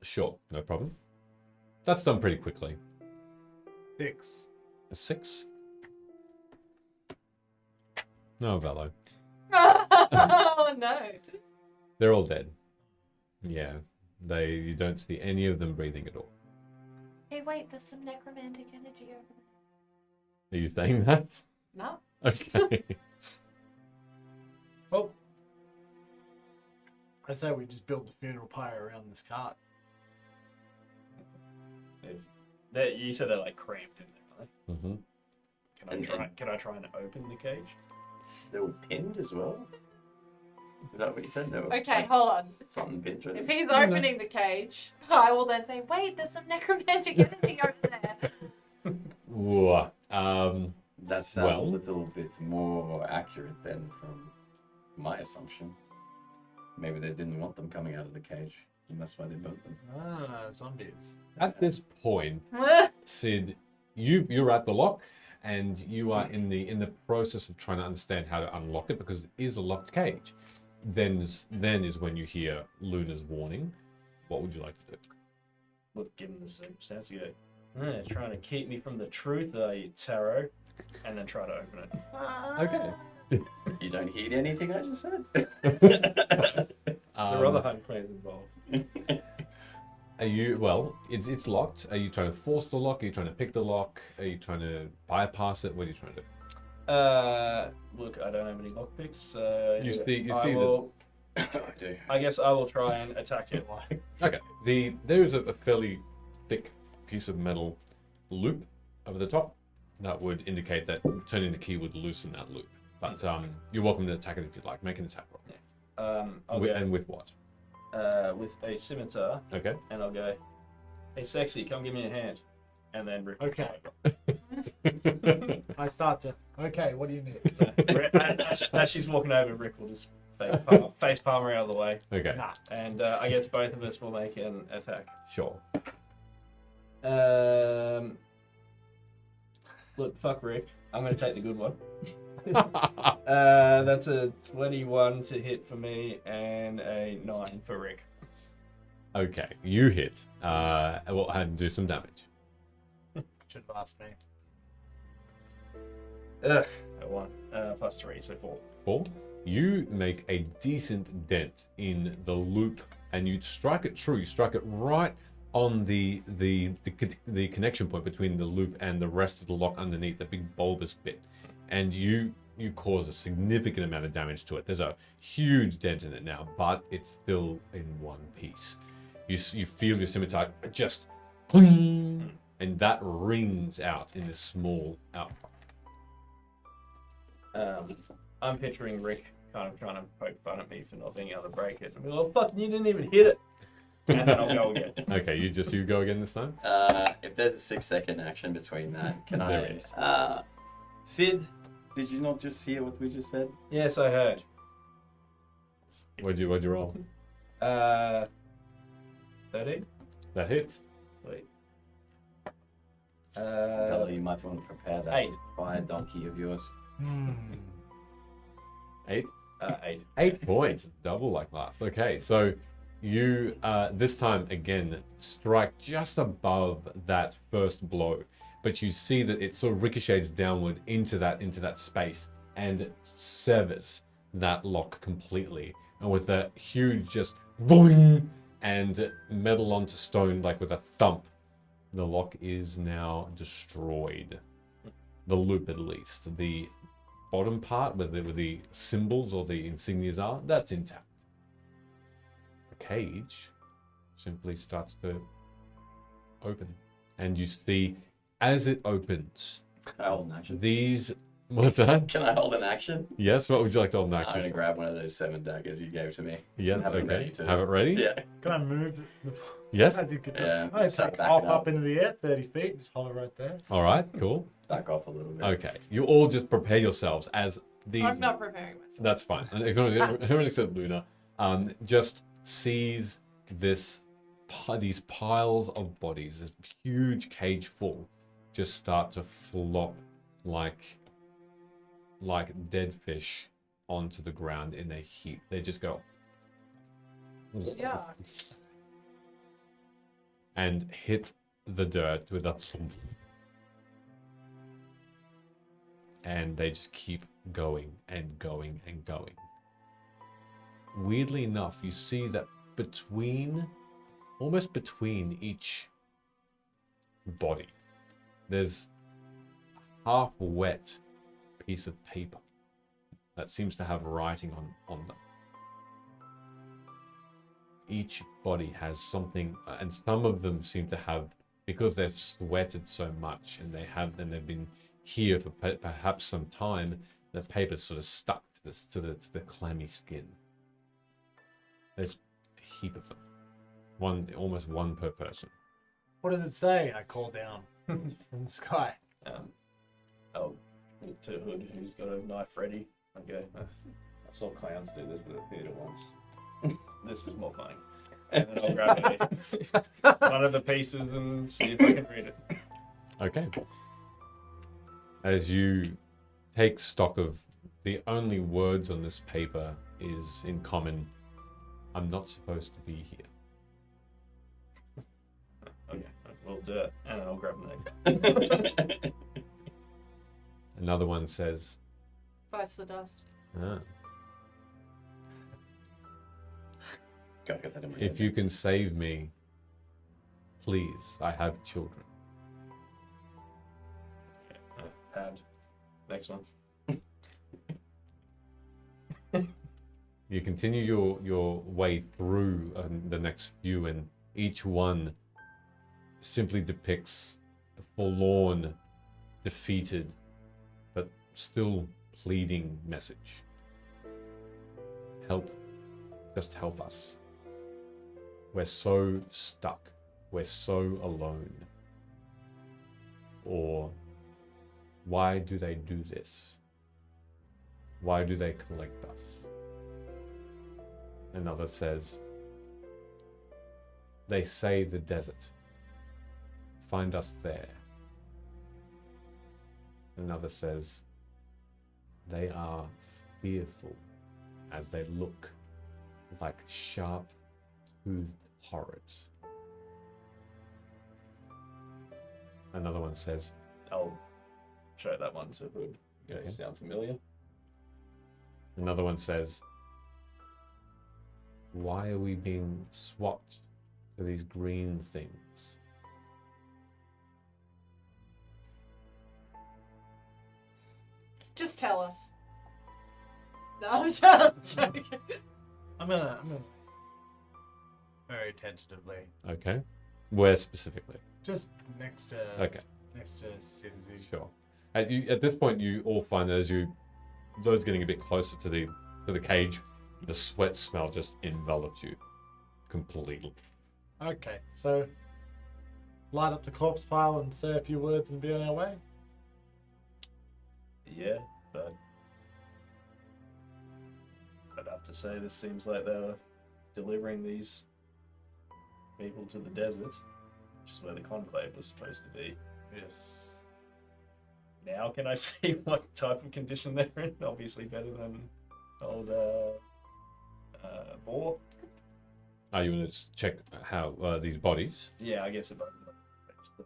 Sure, no problem. That's done pretty quickly. 6. A 6. No, Velo. Oh no! They're all dead. Yeah, you don't see any of them breathing at all. Hey, wait, there's some necromantic energy over there. Are you saying that? No? Okay. Well, I say we just build the funeral pyre around this cart. you said they're like cramped in there, right? hmm Can I try and open the cage? They were pinned as well? Is that what you said? They were, Okay, like, hold on. something pinned through If them? he's opening the cage, I will then say, wait, there's some necromantic energy over there. Whoa. That sounds Well- a little bit more accurate than from my assumption. Maybe they didn't want them coming out of the cage, and that's why they built them. Ah, zombies. At this point, Sid, you're at the lock, and you are in the process of trying to understand how to unlock it because it is a locked cage. Then is when you hear Luna's warning. What would you like to do? Look, give him the sense. You go, trying to keep me from the truth, you tarot, and then try to open it. Okay. You don't heed anything I just said? There are other hiding plans involved. Are you, well, it's locked. Are you trying to force the lock? Are you trying to pick the lock? Are you trying to bypass it? What are you trying to do? Look, I don't have any lockpicks, so You see I the- will. I do. I guess I will try and attack him. Okay. There is a fairly thick piece of metal loop over the top that would indicate that turning the key would loosen that loop. But you're welcome to attack it if you'd like. Make an attack roll. I'll go And with what? with a scimitar, Okay. and I'll go, "Hey, sexy, come give me a hand," and then rip. Okay. I start to. Okay, what do you need? As she's walking over, Rick will just face palm her out of the way, Okay. Nah. and I guess both of us will make an attack. Sure. Look, fuck Rick. I'm gonna take the good one. That's a 21 to hit for me and a 9 for Rick. Okay. You hit. Well, and do some damage. Should have asked me. Ugh, a 1 plus 3, so 4. 4. You make a decent dent in the loop, and you strike it true. You strike it right on the connection point between the loop and the rest of the lock underneath, the big bulbous bit, and you cause a significant amount of damage to it. There's a huge dent in it now, but it's still in one piece. You feel your scimitar just cling, and that rings out in this small outcry. I'm picturing Rick kind of trying to poke fun at me for not being able to break it. And be like, fuck, you didn't even hit it. And then I'll go again. Okay, you go again this time. If there's a 6-second action between that, can There I? is. Sid, did you not just hear what we just said? Yes, I heard. What'd you roll? 13? That hits. Wait. Bella, you might want to prepare that 8. fire donkey of yours. 8. 8. 8 points, double like last. Okay, so you this time again strike just above that first blow, but you see that it sort of ricochets downward into that space and severs that lock completely. And with a huge just boing and metal onto stone, like with a thump, the lock is now destroyed. The loop, at least. The bottom part where the symbols or the insignias are, that's intact. The cage simply starts to open. And you see, as it opens, I'll nudge it. these What's that? Can I hold an action? Yes, what would you like to hold an I'm gonna action? grab one of those 7 daggers you gave to me. Yes, Have it okay. ready to- Have it ready? Yeah. Can I move? Yes. As you get to, Yeah, I start take backing off up. up into the air, 30 feet. Just hover right there. All right, cool. Back off a little bit. Okay, you all just prepare yourselves as these. I'm not preparing myself. That's fine. Everyone except Luna just sees these piles of bodies, this huge cage full, just start to flop like dead fish onto the ground in a heap. They just go Yeah. and hit the dirt with a thump. And they just keep going and going and going. Weirdly enough, you see that almost between each body, there's a half wet piece of paper that seems to have writing on them. Each body has something, and some of them seem to have, because they've sweated so much and they've been here for perhaps some time, the paper's sort of stuck to the clammy skin. There's a heap of them. Almost one per person. What does it say? I call down from the sky. I'll look to Hood, who's got a knife ready. I go, I saw clowns do this to the theatre once. This is more funny. And then I'll grab one of the pieces and see if I can read it. Okay. As you take stock of the only words on this paper is in common, I'm not supposed to be here. Okay, we'll do it. And I'll grab an egg. Another one says, Bites the dust. ah, Gotta get that in my if head. you can save me, please, I have children. Pad. Next one. You continue your way through the next few, and each one simply depicts a forlorn, defeated, but still pleading message. Help. Just help us. We're so stuck. We're so alone. Or, why do they do this? Why do they collect us? Another says, they say the desert. Find us there. Another says, they are fearful as they look like sharp-toothed horrors. Another one says, I'll show that one to Hood. Go, Okay. sound familiar? Another one says, why are we being swapped to these green things? Just tell us. No, I'm joking. I'm gonna very tentatively, Okay. Where specifically? just next to Okay, Citizen. sure. At this point, you all find that as those getting a bit closer to the cage, the sweat smell just envelops you completely. Okay, so light up the corpse pile and say a few words and be on our way. Yeah, but I'd have to say this seems like they were delivering these people to the desert, which is where the conclave was supposed to be. Yes. Now can I see what type of condition they're in? Obviously better than old boar. Are you going to check how these bodies? Yeah, I guess if I've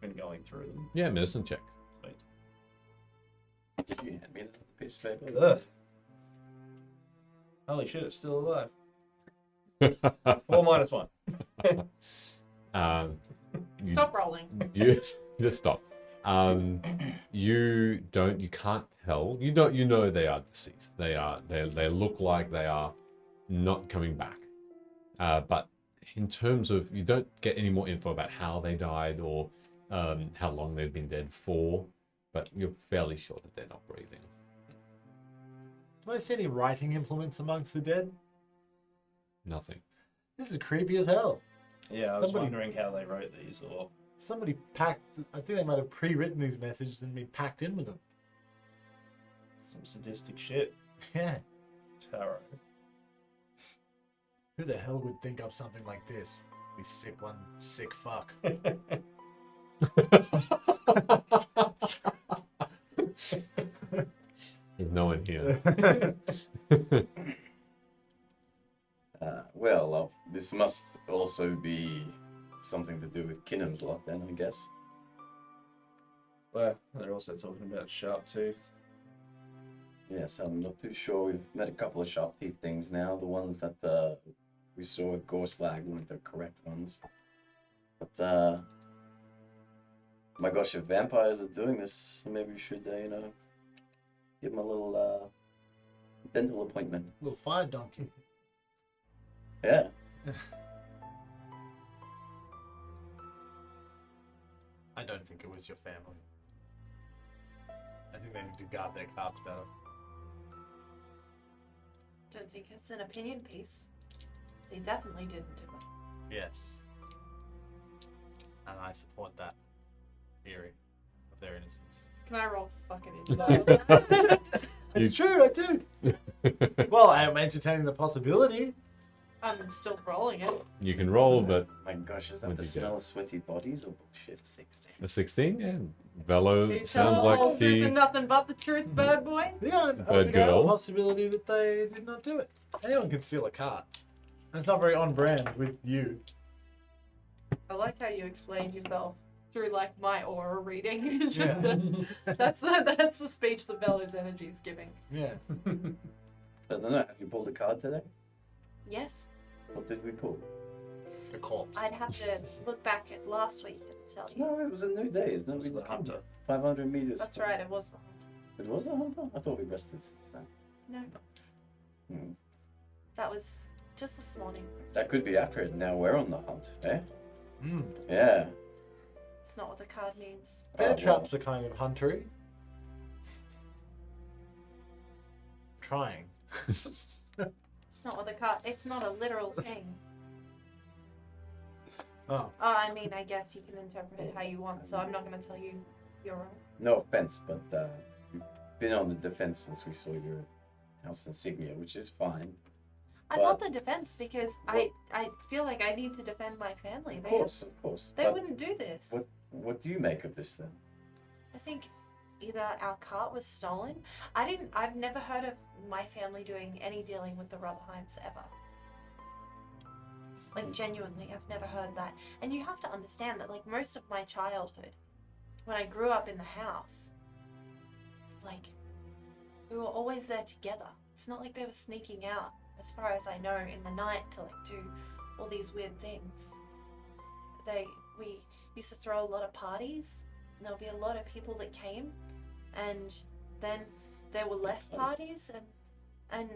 been going through them. Yeah, medicine check. Sweet. Did you hand me that piece of paper? Ugh. Holy shit, it's still alive. 4 minus 1. You- Stop rolling. You just stop. You can't tell. You know they are deceased. They look like they are not coming back. But in terms of, you don't get any more info about how they died or how long they've been dead for. but you're fairly sure that they're not breathing. Do I see any writing implements amongst the dead? Nothing. This is creepy as hell. Yeah, I was Somebody- wondering how they wrote these, or Somebody packed. I think they might have pre-written these messages and been packed in with them. some sadistic shit. Yeah. Tarot. Who the hell would think up something like this? We sick fuck. There's no one here. Well, this must also be something to do with Kinnam's lot, then, I guess. Well, they're also talking about sharp tooth. Yes, I'm not too sure. We've met a couple of sharp teeth things now. The ones that we saw with Gorslag weren't the correct ones. But, my gosh, if vampires are doing this, maybe we should, give them a little, dental appointment. Little fire donkey. Yeah. I don't think it was your family. I think they need to guard their cards better. Don't think it's an opinion piece. They definitely didn't do it. Yes. And I support that theory of their innocence. Can I roll fucking insight? It's true, I do. Well, I am entertaining the possibility. I'm still rolling it. You can roll, but My gosh, is that What'd the you get? smell of sweaty bodies or bullshit? 16. a 16, yeah. Velo You sounds tell like all truth he. and nothing but the truth, bird boy. Yeah, Bird girl. a possibility that they did not do it. Anyone can steal a card. That's not very on brand with you. I like how you explained yourself through like my aura reading. It's just Yeah. that's the speech that Bella's energy is giving. Yeah. I don't know. Have you pulled a card today? Yes, What did we pull? The corpse. I'd have to look back at last week and tell you. No, it was a new day. Isn't it? It's the hunter. 500 meters. That's right, it was the hunt. It was the hunter? I thought we rested since then. No, Hmm. that was just this morning. That could be accurate. Now we're on the hunt, eh? Mm. Yeah. It's not what the card means. Bear Oh, traps are kind of huntery. Trying. It's not what the card. It's not a literal thing. Oh. Oh, I mean, I guess you can interpret it how you want. So I'm not going to tell you you're wrong. No offense, but you've been on the defense since we saw your house insignia, which is fine. I'm on the defense because I feel like I need to defend my family. Of course, of course. They But wouldn't do this. what do you make of this then? I think either our cart was stolen. I've never heard of my family doing any dealing with the Rotherheims ever. Like genuinely, I've never heard that. And you have to understand that like most of my childhood, when I grew up in the house, like we were always there together. It's not like they were sneaking out, as far as I know, in the night to like do all these weird things. We used to throw a lot of parties, and there would be a lot of people that came, and then there were less parties, and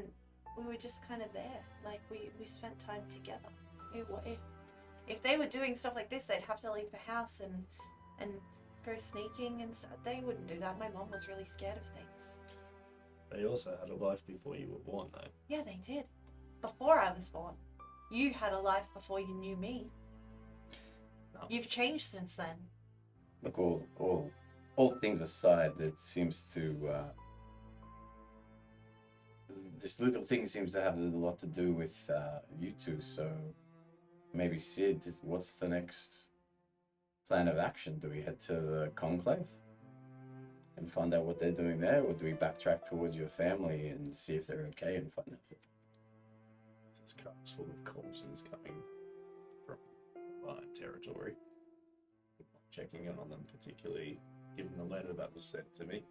we were just kind of there. Like we spent time together. If they were doing stuff like this, they'd have to leave the house and go sneaking and stuff. They wouldn't do that. My mom was really scared of things. They also had a life before you were born, though. Yeah, they did. Before I was born. You had a life before you knew me. No. You've changed since then. Look, all things aside, it seems to this little thing seems to have a lot to do with you two. So maybe Sid, what's the next plan of action? Do we head to the conclave and find out what they're doing there, or do we backtrack towards your family and see if they're okay and find out? This cart's full of corpses coming from mine territory. I'm not checking in on them, particularly given the letter that was sent to me.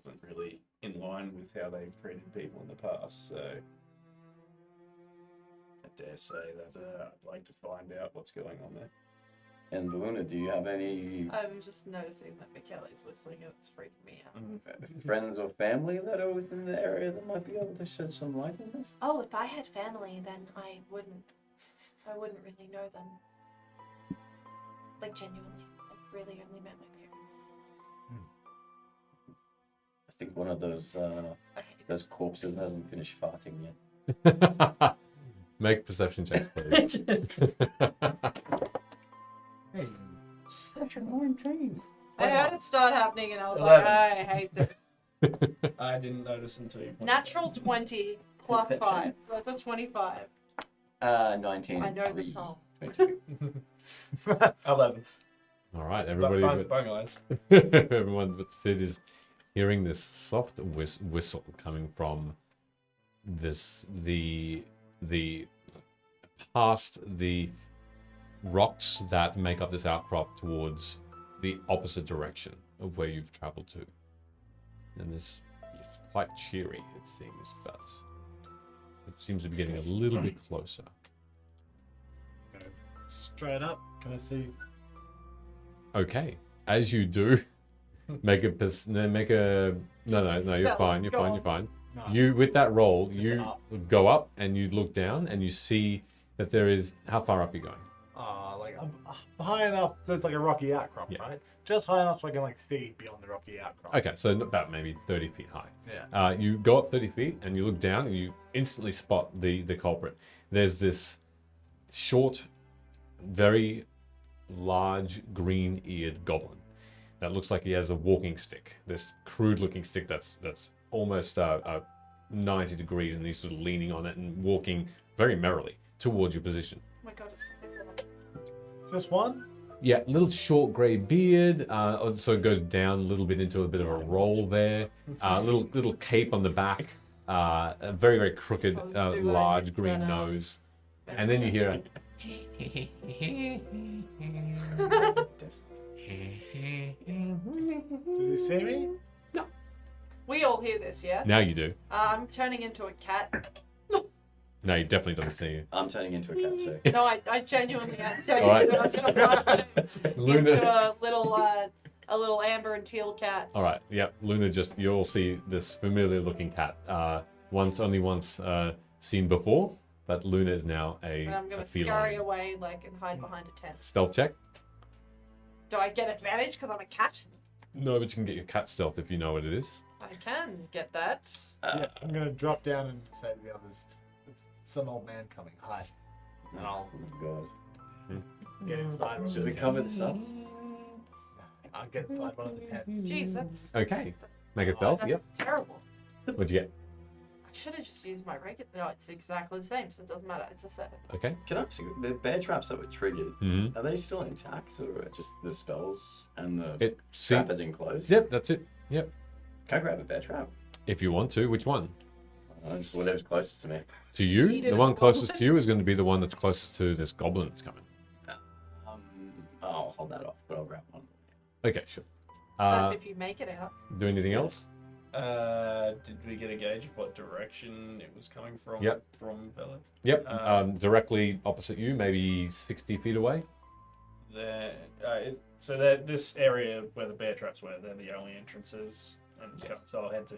Wasn't really in line with how they've treated people in the past, so I dare say that I'd like to find out what's going on there. And Luna, do you have any I'm just noticing that Michele's whistling and it's freaking me out. friends or family that are within the area that might be able to shed some light on this? Oh, if I had family, then I wouldn't really know them. Like genuinely, I really only met my parents. think one of those corpses hasn't finished farting yet. Make perception checks, please. Hey, Such a long dream. I heard it start happening and I was 11. like, I hate this. I didn't notice until you. pointed Natural 20 plus Perception. 5. That's a 25. 19. I know the 3, song. 22. out. 11. All right, everybody. Bung eyes. Everyone but Sid is hearing this soft whistle coming from the past the rocks that make up this outcrop towards the opposite direction of where you've traveled to. And it's quite cheery, it seems, but it seems to be getting a little bit closer. straight up. Can I see? Okay, as you do, make a no. You're fine. You're Go fine. on. You're fine. No. You with that roll, Just you up. go up and you look down and you see that there is how far up are you going? Like I'm high enough. So it's like a rocky outcrop, Yeah. right? Just high enough so I can like see beyond the rocky outcrop. Okay, so about maybe 30 feet high. Yeah. You go up 30 feet and you look down and you instantly spot the culprit. There's this short, very large green-eared goblin that looks like he has a walking stick. This crude-looking stick that's almost 90 degrees, and he's sort of leaning on it and walking very merrily towards your position. Oh my god, it's Just one. Yeah, little short grey beard. So it goes down a little bit into a bit of a roll there. Little cape on the back. A very very crooked, large green nose. And then you hear a Does he see me? We all hear this, yeah? now you do. I'm turning into a cat. No, he definitely doesn't see you. I'm turning into a cat too. No, I genuinely am turning All right. into a little amber and teal cat. All right. Yep. Luna you all see this familiar looking cat. Only once seen before, but Luna is now And I'm a gonna feline. scurry away and hide behind a tent. Stealth check. Do I get advantage because I'm a cat? No, but you can get your cat stealth if you know what it is. I can get that. Yeah. I'm gonna drop down and say to the others, "It's some old man coming. Hi." And I'll Oh my god. get inside. one Should of we the cover tents. this up? I'll get inside one of the tents. Jeez, that's Okay. Make a stealth. that's Yep. terrible. What'd you get? I should have just used my regular. No, it's exactly the same, so it doesn't matter. It's a 7. Okay. Can I ask you, the bear traps that were triggered, Mm-hmm. are they still intact or just the spells and the It trap is enclosed? Yep. That's it. Yep. Can I grab a bear trap? If you want to, which one? It's whatever's closest to me. To you, Eat it the one all. closest to you is going to be the one that's closest to this goblin that's coming. I'll hold that off, but I'll grab one. Okay, sure. That's if you make it out. Do anything else? Did we get a gauge of what direction it was coming from? Yep. From Vela. Yep. Um, Directly opposite you, maybe 60 feet away. There, so that this area where the bear traps were, they're the only entrances, and Yes. so I'll head to,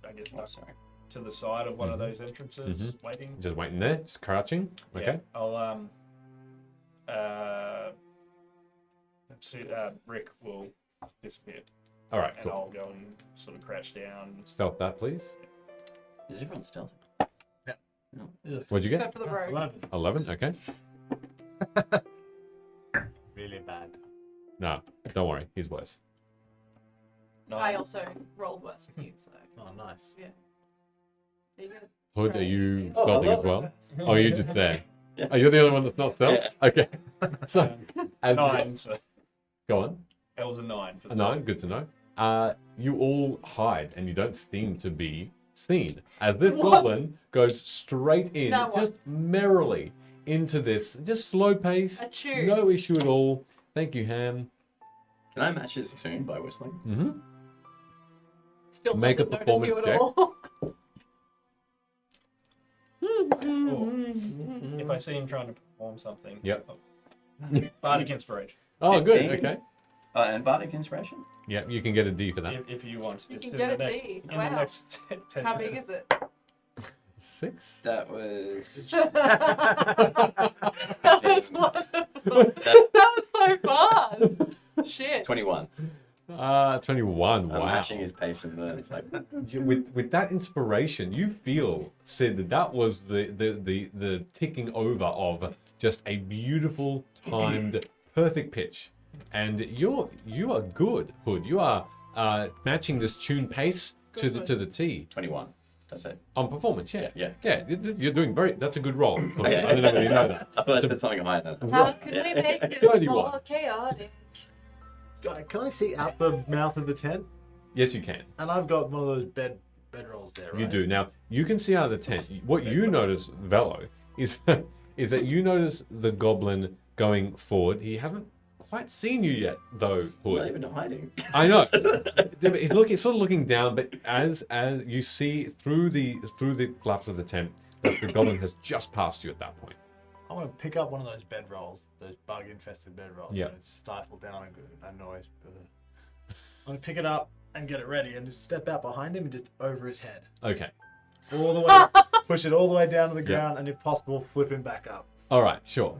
I guess, Oh, sorry. to the side of one of Mhm. those entrances, waiting. Just waiting there, just crouching. Okay. Yeah, I'll see, Rick will disappear, All right. and Cool. I'll go and sort of crouch down. Stealth that, please. Is everyone stealthy? What'd you get? Except for the rogue. 11. 11. Okay. Really bad. No, don't worry. He's worse. I also rolled worse than you, so Oh, nice. there you go. Hood, are you Oh, I stealthing love as well? Reverse. Oh, you're just there. Yeah. Oh, you're the only one that's not stealth? Yeah. Okay. So, as 9, so go on. that was a 9. For A 9, good to know. You all hide and you don't seem to be seen. As this What? goblin goes straight in, Now what? just merrily into this, just slow pace, A chew. no issue at all. Thank you, Ham. Can I match his tune by whistling? Mm-hmm. Still Make a doesn't notice you performance at check. all. Oh, if I see him trying to perform something. Yep. Oh. Bardic Inspiration. Oh, good. 15. Okay. And Bardic Inspiration? Yeah, you can get a D for that. If you want. You It's can in get the a next, D. In Wow. the next 10 How big minutes. is it? 6. That was. That was wonderful. That was so fast. Shit. 21. 21. I'm Wow. matching his pace in there. It's like, With that inspiration, you feel, Sid, that was the ticking over of just a beautiful, timed, perfect pitch. And you are good, Hood. You are matching this tune pace to the T 21. That's it. on performance. Yeah, Yeah. You're doing very. That's a good roll. Hood. Okay. I don't know if you know that. I thought I said something higher than that. How can we make this 31. more chaotic? Can I see out the mouth of the tent? Yes, you can. And I've got one of those bed rolls there, right? You do. Now, you can see out of the tent. What you notice, Velo, is that you notice the goblin going forward. He hasn't quite seen you yet, though, I'm not Hood. even hiding. I know. It's sort of looking down, but as you see through the flaps of the tent, that the goblin has just passed you at that point. I want to pick up one of those bed rolls, those bug-infested bed rolls. Yeah. And it's stifled down and a noise. I'm going to pick it up and get it ready and just step out behind him and just over his head. Okay. All the way, push it all the way down to the Yeah. ground, and if possible, flip him back up. All right. Sure.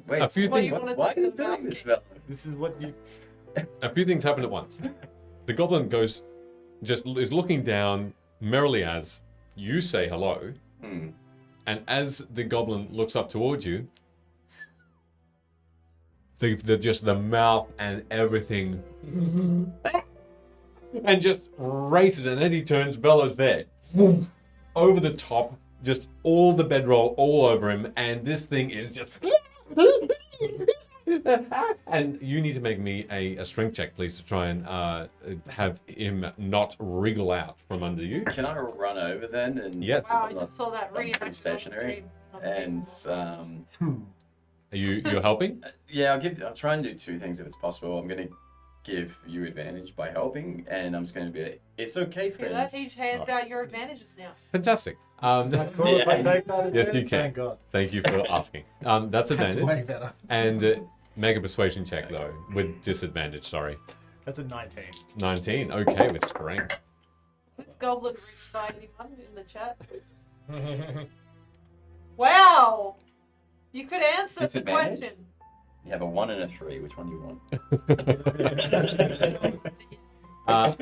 Wait, A few What do you things. want to why are do you with the doing this, basket? Velo? This is what you... A few things happen at once. The goblin is looking down merrily as you say hello, and as the goblin looks up towards you, the mouth and everything, and just races, and as he turns, Bella's there, over the top, just all the bedroll all over him, and this thing is just. And you need to make me a strength check, please, to try and have him not wriggle out from under you. Can I run over then? And Yes. Wow, I just saw that I'm pretty reaction on the stationary. stream. And Are you're helping? yeah, I'll try and do two things if it's possible. I'm gonna give you advantage by helping, and I'm just gonna be like, it's okay, Okay, friend. that each hands out your advantages now. Fantastic. Is that cool if I take that? Yes, you advantage? can. Thank God. Thank you for asking. That's Way advantage. better. And make a persuasion check, though, with disadvantage, sorry. That's a 19. 19, okay, with strength. Is this goblin reached by anyone in the chat? Wow! You could answer the Disadvantage? question. You have a 1 and a 3. Which one do you want?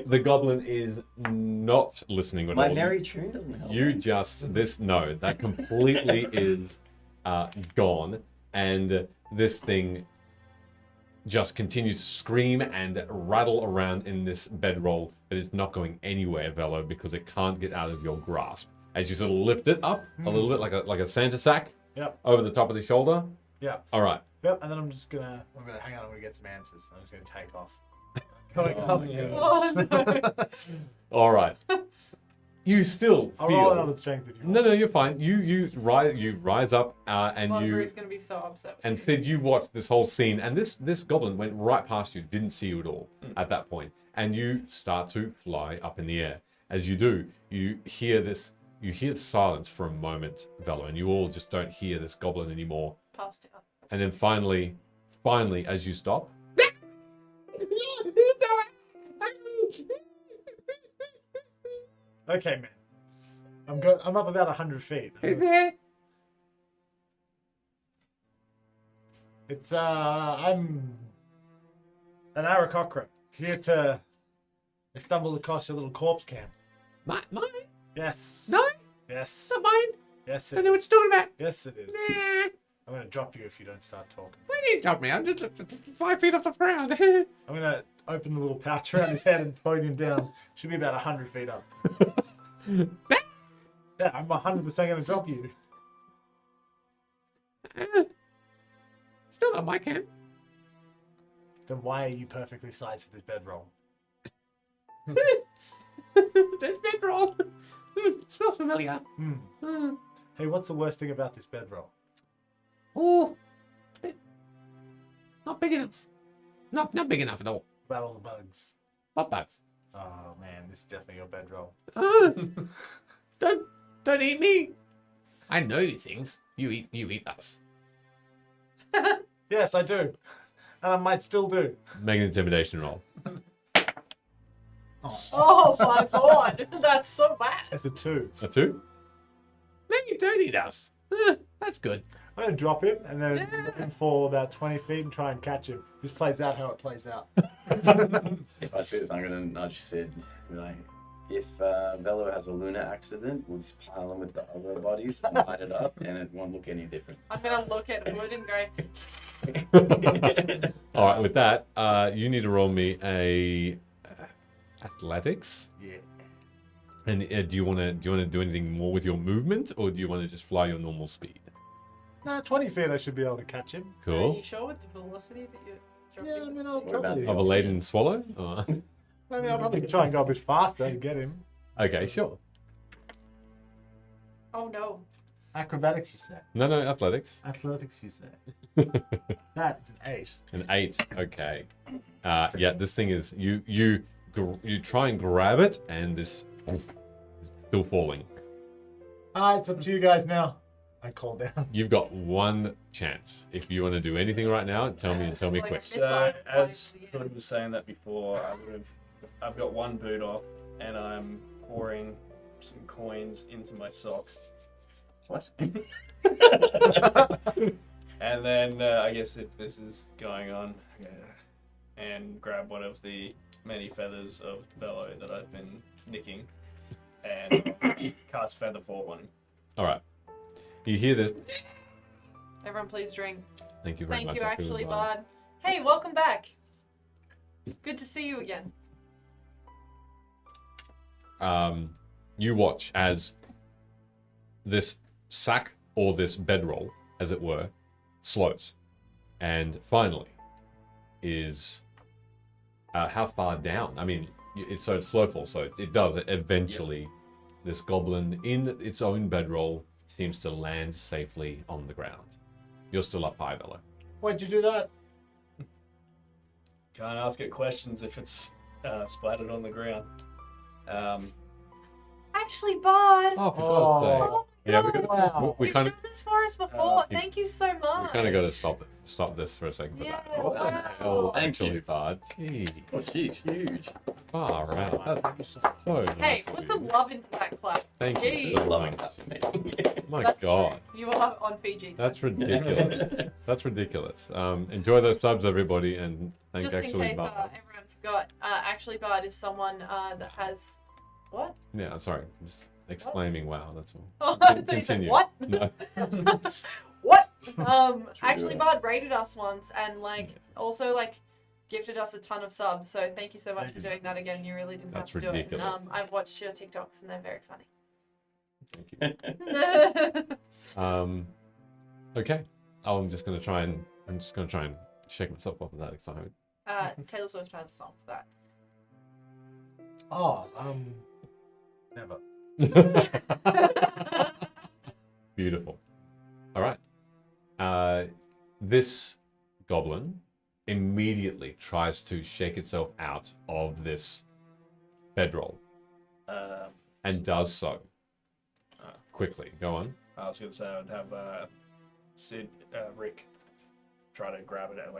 The goblin is not listening at My all. merry tune doesn't help. That completely is gone, and this thing just continues to scream and rattle around in this bedroll, but it's not going anywhere, Velo, because it can't get out of your grasp. As you sort of lift it up a little bit, like a Santa sack, Yep. over the top of the shoulder. Yep. All right. Yep. And then I'm gonna hang on. I'm gonna get some answers. I'm just gonna take off. Going Oh, up my here. Oh no! All right. You still I'll roll feel. another strength if you want. No, you're fine. You rise up and you. Monroe's gonna be so upset. With And you. Sid, you watched this whole scene, and this goblin went right past you, didn't see you at all at that point, and you start to fly up in the air. As you do, you hear the silence for a moment, Velo, and you all just don't hear this goblin anymore. Passed it up. And then finally, as you stop, Okay, man. I'm up about 100 feet. It's I'm an Aarakocra here to. I stumbled across your little corpse camp. mine? Yes. No, Yes. not mine. Yes. I It know what is. you're talking about. Yes, it is. Nah, I'm gonna drop you if you don't start talking. why didn't you tell me? I'm just 5 feet off the ground. I'm gonna open the little pouch around his head and point him down. Should be about 100 feet up. Yeah, I'm 100% gonna drop you. Still not my camp. Then why are you perfectly sized for this bedroll? There's bedroll. Smells familiar. Hey, what's the worst thing about this bedroll? Oh, not big enough. Not big enough at all. About all the bugs. What bugs? Oh man, this is definitely your bedroll. Don't eat me. I know you things. You eat us. Yes, I do. And I might still do. Make an intimidation roll. Oh my god, that's so bad. It's a 2. A 2? No, you don't eat us. That's good. I'm gonna drop him and then let him fall about 20 feet and try and catch him. This plays out how it plays out. If I see this, I'm gonna nudge Sid. Be like, if Velo has a lunar accident, we'll just pile him with the other bodies, line it up, and it won't look any different. I'm gonna look at Wood and go, All right, with that, you need to roll me a athletics. Yeah. And do you want to do anything more with your movement, or do you want to just fly your normal speed? Nah, 20 feet I should be able to catch him. Are Cool. you sure with the velocity that you're dropping? Yeah, I mean, this I'll thing? probably... Of a laden swallow? Or- I'll probably try and go a bit faster to get him. okay, sure. Oh no. Acrobatics, you say? No, athletics. Athletics, you say? That is an 8. An 8. Okay. Yeah, this thing is you try and grab it, and this is still falling. It's up to you guys now. I call down. You've got one chance. If you want to do anything right now, tell me Like quick. a So, Missile as flies, Hood was saying that before, I've got one boot off, and I'm pouring some coins into my sock. What? And then, I guess if this is going on, and grab one of the many feathers of Bellow that I've been nicking, and cast Feather Fall on him. All right. You hear this? Everyone please drink. Thank you very Thank much. you, Dr. actually, Bard. Bard. Hey, welcome back. Good to see you again. You watch as this sack, or this bedroll, as it were, slows, and finally is how far down? I mean, it's slow fall, so it does. Eventually, this goblin in its own bedroll seems to land safely on the ground. You're still up high, Velo. Why'd you do that? Can't ask it questions if it's splattered on the ground. Actually, Bard. Oh, for God's sake. Oh my Yeah, God. Wow. we You've kind done of this for us before. you- Thank you so much. got to stop this for a second. For Yeah, that. wow. Oh, Thank actually, you. Bard. Gee, It's huge. far out. That's so nice. Hey, of put you. some love into that clap. Thank Jeez. you. Just So loving much. that for me. My That's God. true. You are on Fiji. That's ridiculous. That's ridiculous. Enjoy those subs, everybody, and thank Just in actually case Bard. everyone forgot, actually, Bard is someone that has. What? Yeah, sorry. Just exclaiming wow, that's all. Oh, I thought you said Continue. what? No. What? Should we Actually, do it? Bard rated us once and also gifted us a ton of subs. So thank you so much Thank for you so doing that again. You really didn't That's have to do ridiculous. it. I've watched your TikToks and they're very funny. Thank you. Okay. I'm just gonna try and shake myself off of that excitement. Taylor Swift has a song for that. Oh, never. Beautiful. All right. This goblin immediately tries to shake itself out of this bedroll and does so quickly. Go on. I was going to say I'd have Rick try to grab it out,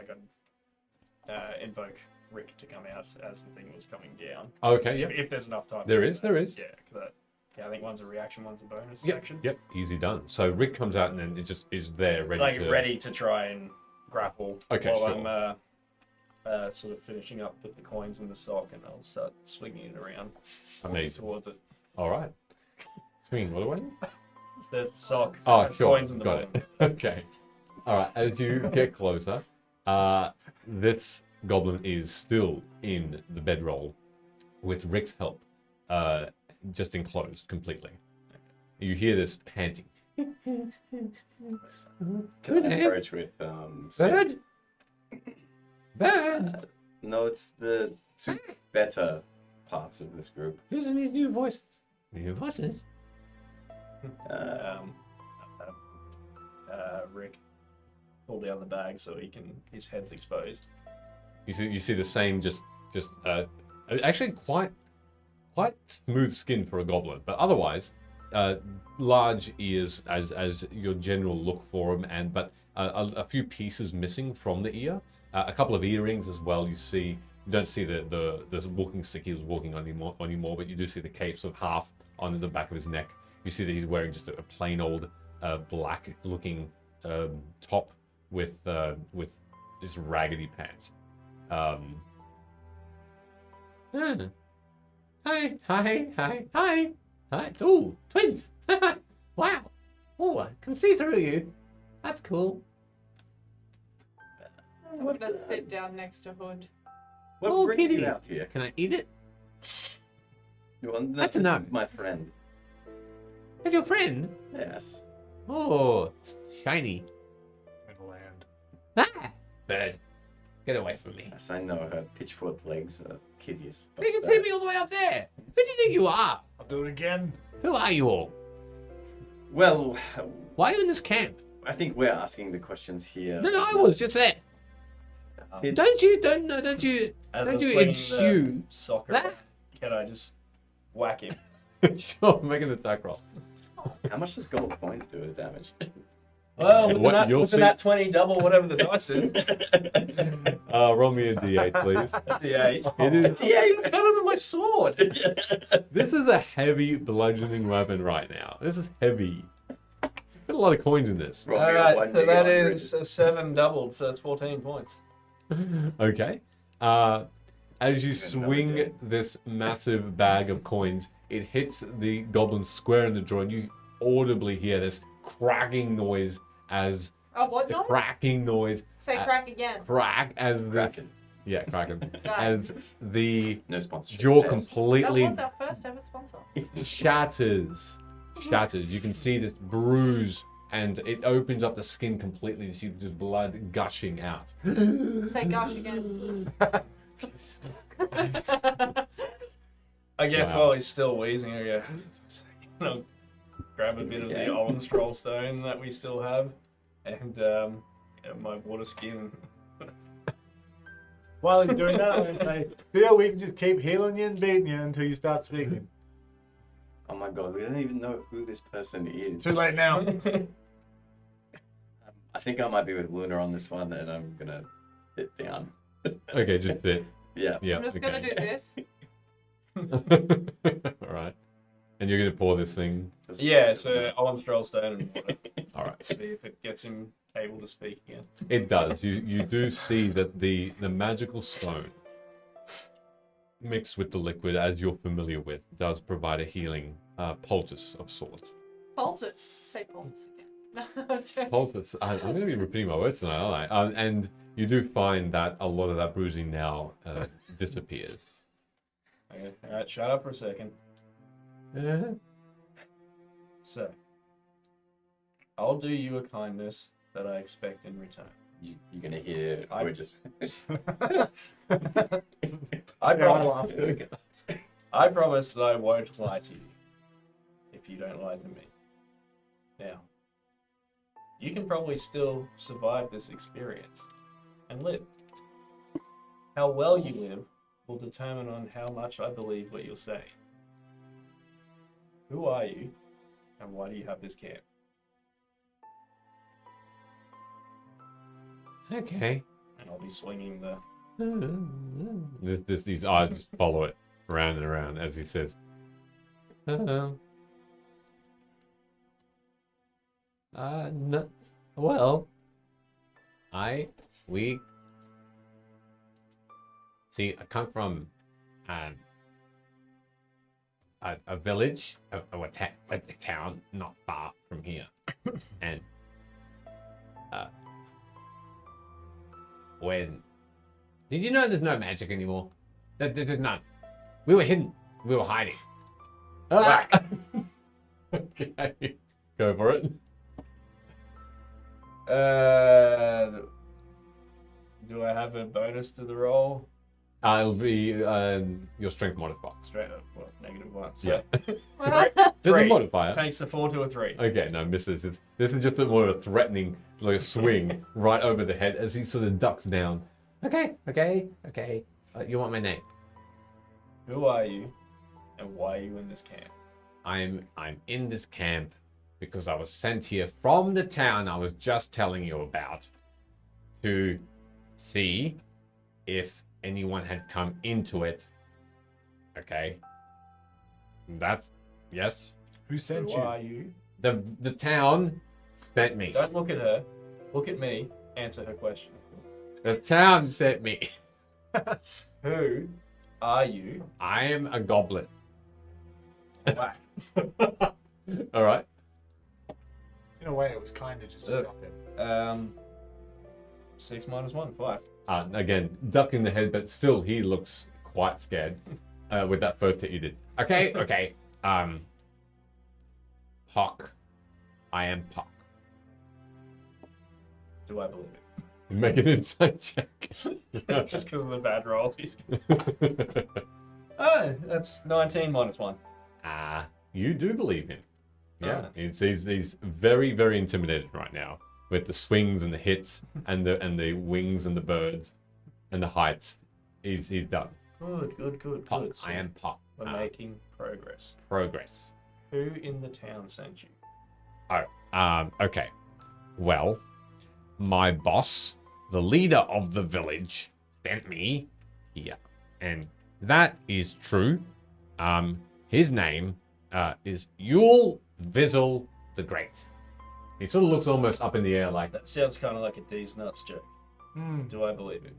invoke Rick to come out as the thing was coming down. Okay. Yep. If there's enough time. There to do is, that. there is. Yeah, because I think one's a reaction, one's a bonus Yep. action. Yep. Easy done. So Rick comes out and then it just is there ready Ready to try and grapple Okay, while sure. I'm sort of finishing up with the coins in the sock, and I'll start swinging it around Amazing. towards it. All right. Swing what away? The sock, Oh, the sure. coins in the Got bottom. it. Okay. All right. As you get closer, this goblin is still in the bedroll with Rick's help, just enclosed completely. You hear this panting. Can I approach with Bird? Bird? No, it's the two better parts of this group. Who's in these new voices? New voices? Rick pull down the bag so his head's exposed. You see the same actually quite smooth skin for a goblin, but otherwise large ears as your general look for him, but a few pieces missing from the ear, a couple of earrings as well. You don't see the walking stick he was walking on anymore, but you do see the capes of half on the back of his neck. You see that he's wearing just a plain old black looking top with this raggedy pants. Hi. Ooh, twins. Wow. Oh, I can see through you. That's cool. I'm gonna sit down next to Hood. What Oh, brings kitty. you out here? Can I eat it? Well, That's this enough. is my friend. That's your friend? Yes. Oh, shiny. In land. Ah, bird. Get away from me. Yes, I know her pitchfork legs are hideous. but, You can see me all the way up there. Who do you think you are? I'll do it again. Who are you all? Well, Why are you in this camp? I think we're asking the questions here. No, I was just there. Sid, Don't you As don't I'm you swinging ensue? the soccer, that? can I just whack him? Sure, make an attack roll. how much does gold coins do as damage? Well, with What, you'll with see- that 20 double whatever the dice is. Roll me a d8, please. D8. It is- It's better than my sword. This is a heavy bludgeoning weapon right now. This is heavy. Put a lot of coins in this. Roll me a Alright, 1d100. so that is a 7 doubled, so it's 14 points. Okay. As you Good, swing another this massive bag of coins, it hits the goblin square in the jaw, and you audibly hear this cracking noise as Oh, what the noise? cracking noise Say crack again. crack as the Kraken. yeah cracking Guys. as the No sponsorship. jaw Yes. That completely was our first ever sponsor. shatters. You can see this bruise, and it opens up the skin completely. You see just blood gushing out. Say gosh again. I guess Wow. while he's still wheezing, I go, I'll grab a bit of the Okay. old scroll stone that we still have, and my water skin. While he's doing that, I'm going to say, Theo, we can just keep healing you and beating you until you start speaking. Oh my god, we don't even know who this person is. Too late now. I think I might be with Luna on this one, and I'm gonna sit down. Okay, just sit. Yeah. Yeah. I'm just gonna do this. All right. And you're gonna pour this thing. Yeah, so I'll scroll stone and water. All right. See if it gets him able to speak again. It does. You do see that the magical stone mixed with the liquid, as you're familiar with, does provide a healing poultice of sorts. Poultice. Say poultice again. No, Poultice. I'm going to be repeating my words tonight, aren't I? And you do find that a lot of that bruising now disappears. Okay, alright, shut up for a second. So, I'll do you a kindness that I expect in return. You're gonna hear. I- We're just. I promise, laughed too. I promise that I won't lie to you if you don't lie to me. Now, you can probably still survive this experience and live. How well you live will determine on how much I believe what you're saying. Who are you, and why do you have this camp? Okay. And I'll be swinging the. These eyes just follow it around and around as he says. No, well, we see. I come from a village, a town not far from here, and when did you know there's no magic anymore? There's just none. We were hidden. We were hiding. Okay, go for it. Do I have a bonus to the roll? It'll be your strength modifier. Straight up, what, -1. So Yeah. Well, There's a Three. modifier. takes the 4 to a 3. Okay, no, misses. This is just a more threatening, like a swing right over the head as he sort of ducks down. Okay. You want my name? Who are you, and why are you in this camp? I'm in this camp because I was sent here from the town I was just telling you about to see if anyone had come into it. Okay. That's yes. Who sent Who you? are you? The town sent me. Don't look at her. Look at me. Answer her question. The town sent me. Who are you? I am a goblin. Whack. All right. In a way, it was kind of just to Look. drop him. 6 minus 1, 5. Again, ducking the head, but still he looks quite scared with that first hit you did. Okay, okay. Puck. I am Puck. Do I believe it? Make an insight check. Just because of the bad rolls. Oh, that's 19 minus 1. You do believe him. Yeah, Ah. he's very, very intimidated right now with the swings and the hits and the wings and the birds and the heights. He's done. Good. Puck. So I am Puck. we're making progress. Progress. Who in the town sent you? Okay. Well, my boss, the leader of the village, sent me here. And that is true. His name is Yule Vizzle the Great. He sort of looks almost up in the air like that. That sounds kind of like a D's nuts joke. Hmm. Do I believe him?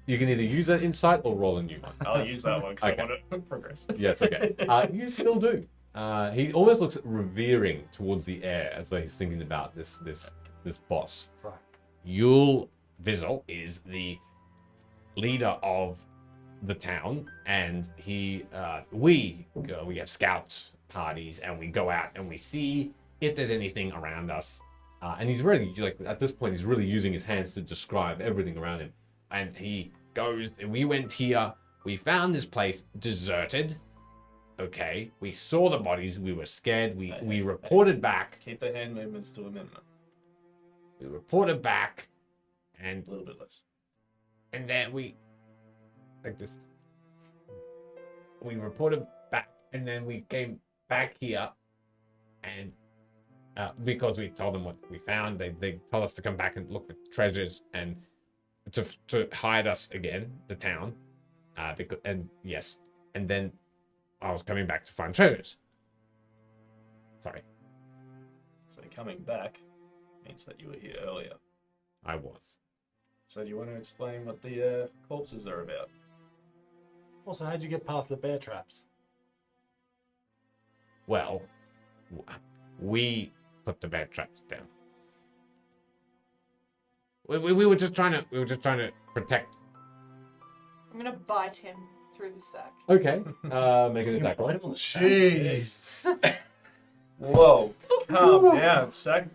You can either use that insight or roll a new one. I'll use that one because Okay. I want to progress. Yes, okay. You still do. He almost looks revering towards the air as though he's thinking about this boss. Right. Yule Vizzle is the leader of the town, and we have scouts parties, and we go out and we see if there's anything around us. And he's really at this point, he's really using his hands to describe everything around him. And he goes, we went here, we found this place deserted. Okay, we saw the bodies, we were scared, we reported back. Keep the hand movements to a minimum. We reported back, and A little bit less. then we reported back, and then we came back here, and because we told them what we found, they told us to come back and look for treasures and to hide us again, the town, and then I was coming back to find treasures. Sorry, So coming back means that you were here earlier. I was. So do you want to explain what the corpses are about? Also, how'd you get past the bear traps? Well, we put the bear traps down. We were just trying to protect. I'm gonna bite him through the sack. Okay. Make an attack roll. Jeez. Whoa, calm down, sack.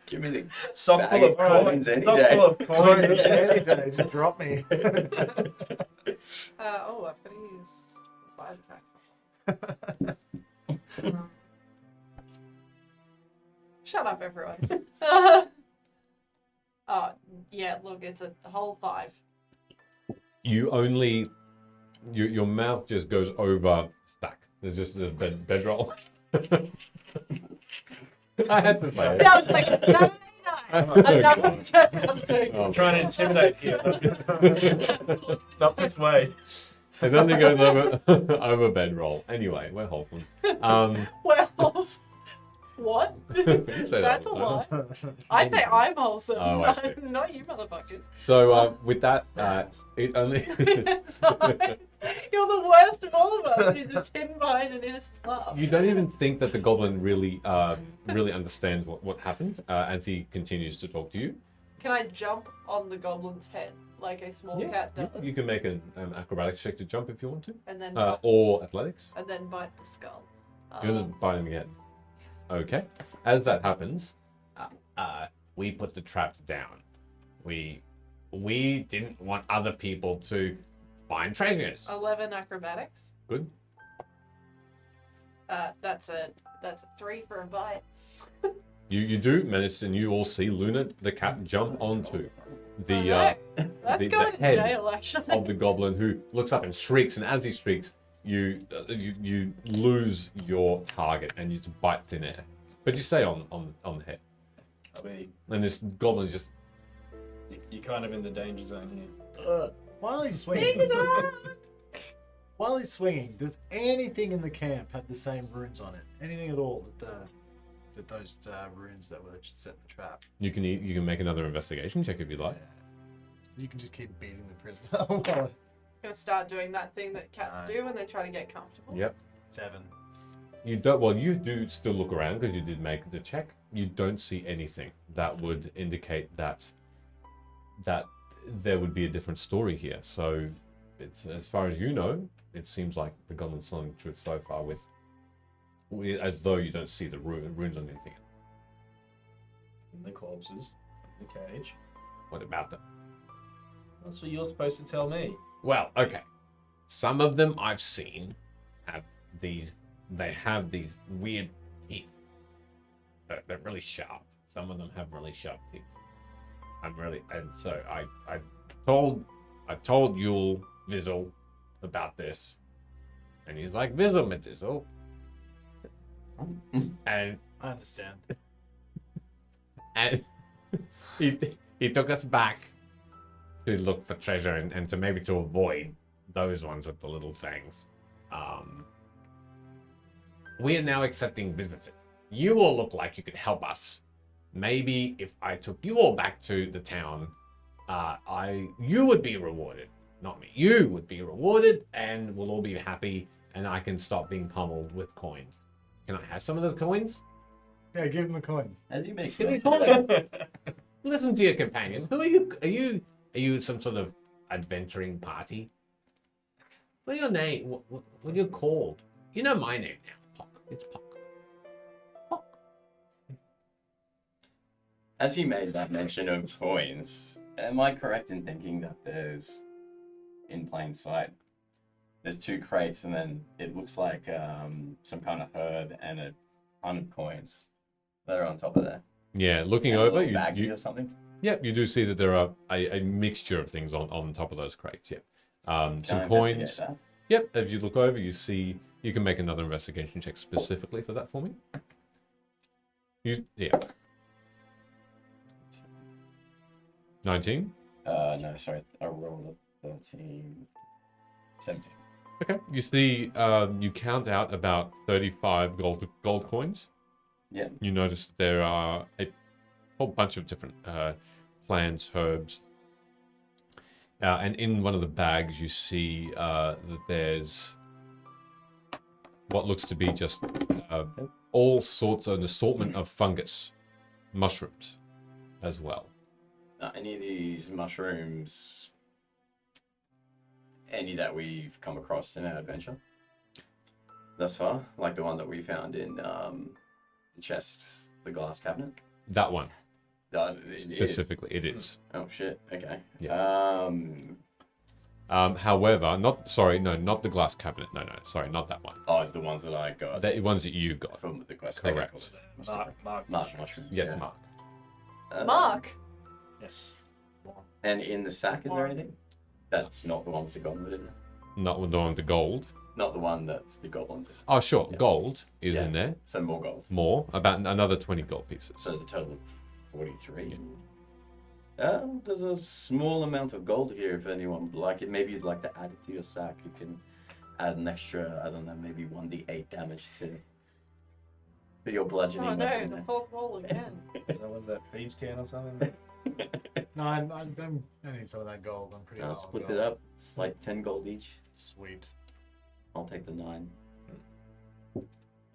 Give me the Sock bag full of of coins. coins any Sock day. full of coins. Just drop me. Oh, I've got to use the 5 attack. Shut up, everyone. Yeah, look, it's a whole 5. You only, your mouth just goes over stack. There's just this bedroll. I had to say it. Sounds like a Saturday night. I'm joking. Oh, I'm trying to intimidate you. Not this way. it only goes over bedroll. Anyway, we're wholesome. Wells. What? say that That's a all lie. the I say I'm wholesome, Oh, I see. not you motherfuckers. So with that, it only. You're the worst of all of us. You're just hidden behind an innocent laugh. You don't even think that the goblin really understands what happened as he continues to talk to you. Can I jump on the goblin's head like a small cat does? You can make an acrobatics check to jump if you want to, And then or athletics. bite the skull. You're gonna bite him again. Okay. As that happens, we put the traps down. We didn't want other people to find treasures. 11 acrobatics. Good. That's a 3 for a bite. You do manage, and you all see Luna the cat jump onto the That's the going to head jail, actually. of the goblin, who looks up and shrieks, and as he shrieks, you lose your target and you just bite thin air, but you stay on the head. I mean, And this goblin is just you're kind of in the danger zone here. While he's swinging, does anything in the camp have the same runes on it? Anything at all that Did those runes that were set in the trap? You can make another investigation check if you'd like. You can just keep beating the prisoner. Gonna start doing that thing that cats Nine. do when they try to get comfortable. Yep. 7. You don't. Well, you do still look around because you did make the check. You don't see anything that would indicate that there would be a different story here. So, it's as far as you know, it seems like the goblin's telling the truth so far. With as though you don't see the runes on anything. The corpses, the cage. What about them? That's what you're supposed to tell me. Well, okay. Some of them I've seen have these. They have these weird teeth. They're really sharp. Some of them have really sharp teeth. And so I told Yule Vizzle about this, and he's like, Vizzle Madizzle. And I understand. and he took us back to look for treasure and to maybe to avoid those ones with the little fangs. We are now accepting visitors. You all look like you could help us. Maybe if I took you all back to the town, you would be rewarded, not me. You would be rewarded, and we'll all be happy, and I can stop being pummeled with coins. Can I have some of those coins? Yeah, give him the coins. As you make Give me coins. Listen to your companion. Who are you? Are you some sort of adventuring party? What are your name? What are you called? You know my name now. Pock. It's Pock. Pock. As he made that mention of coins, am I correct in thinking that there's, in plain sight, there's 2 crates and then it looks like some kind of herb and a ton of coins that are on top of there? Yeah, looking And a over, little baggie you or something? yep, you do see that there are a mixture of things on top of those crates. Yeah, Can I some coins. investigate that? Yep, if you look over, you see you can make another investigation check specifically for that for me. Yeah. 19. No, sorry. I rolled a 13. 17. Okay. You see, you count out about 35 gold coins. Yeah. You notice there are a whole bunch of different plants, herbs. And in one of the bags, you see that there's what looks to be just all sorts of an assortment of fungus, mushrooms as well. Any of these mushrooms, any that we've come across in our adventure thus far? Like the one that we found in the chest, the glass cabinet? That one, It specifically, it is. Oh shit, okay. Yes. Um, However, not the glass cabinet. No, sorry, not that one. oh, the ones that I got The ones that you got. from the quest. Correct. Okay, cool. Much Mark, different. Mark, Mark mushrooms. Yes, yeah. Mark. Mark. Yes. And in the sack, is there Mark. anything? That's not the one with the goblin, is it? Not the one with the gold. Not the one that's the goblins. Oh, sure. Yeah. Gold is Yeah. in there. So more gold. More, about another 20 gold pieces. So there's a total of 43. There's a small amount of gold here if anyone would like it. Maybe you'd like to add it to your sack. You can add an extra, I don't know, maybe 1d8 damage to your bludgeoning. Oh no, weapon the there. fourth wall again. So was that thieves' can or something? No, I need some of that gold. I'm pretty I'll low on split gold. it up. It's like 10 gold each. Sweet. I'll take the 9.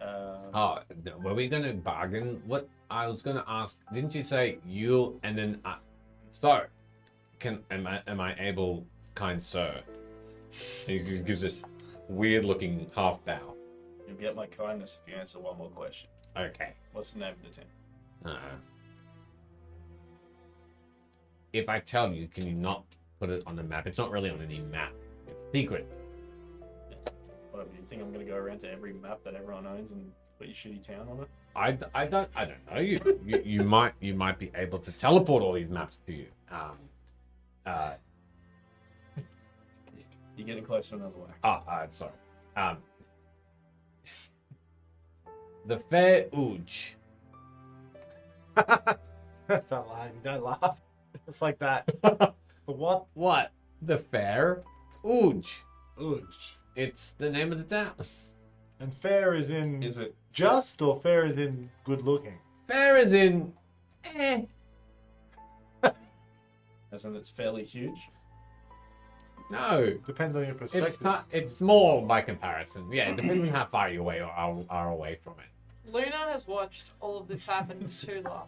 Oh, were we going to bargain? What I was going to ask, didn't you say you and then so am I able, kind sir? And he gives this weird looking half bow. You'll get my kindness if you answer one more question. Okay. What's the name of the town? If I tell you, can you not put it on the map? It's not really on any map. It's secret. What, do you think I'm going to go around to every map that everyone owns and put your shitty town on it? I don't know. You might be able to teleport all these maps to you. You're getting close to another way. Sorry. The Fair Ooge. That's not lying. Don't laugh. It's like that. The what? What? The Fair Ooge. Ooge. It's the name of the town. And fair is in Is it? just, or fair is in good looking? Fair as in, As in, it's fairly huge. no. Depends on your perspective. It's small by comparison. Yeah, it depends on how far you away or are away from it. Luna has watched all of this happen for too long.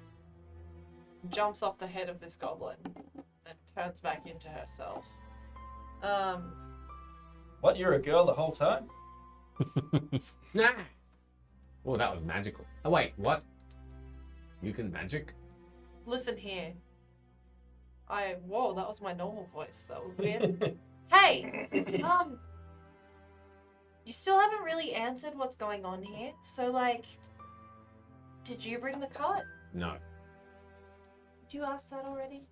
Jumps off the head of this goblin and turns back into herself. What? You're a girl the whole time? Nah. Oh, that was magical. Oh wait, what? You can magic? Listen here. Whoa, that was my normal voice. That was weird. Hey, you still haven't really answered what's going on here. So, like, did you bring the cart? No. Did you ask that already?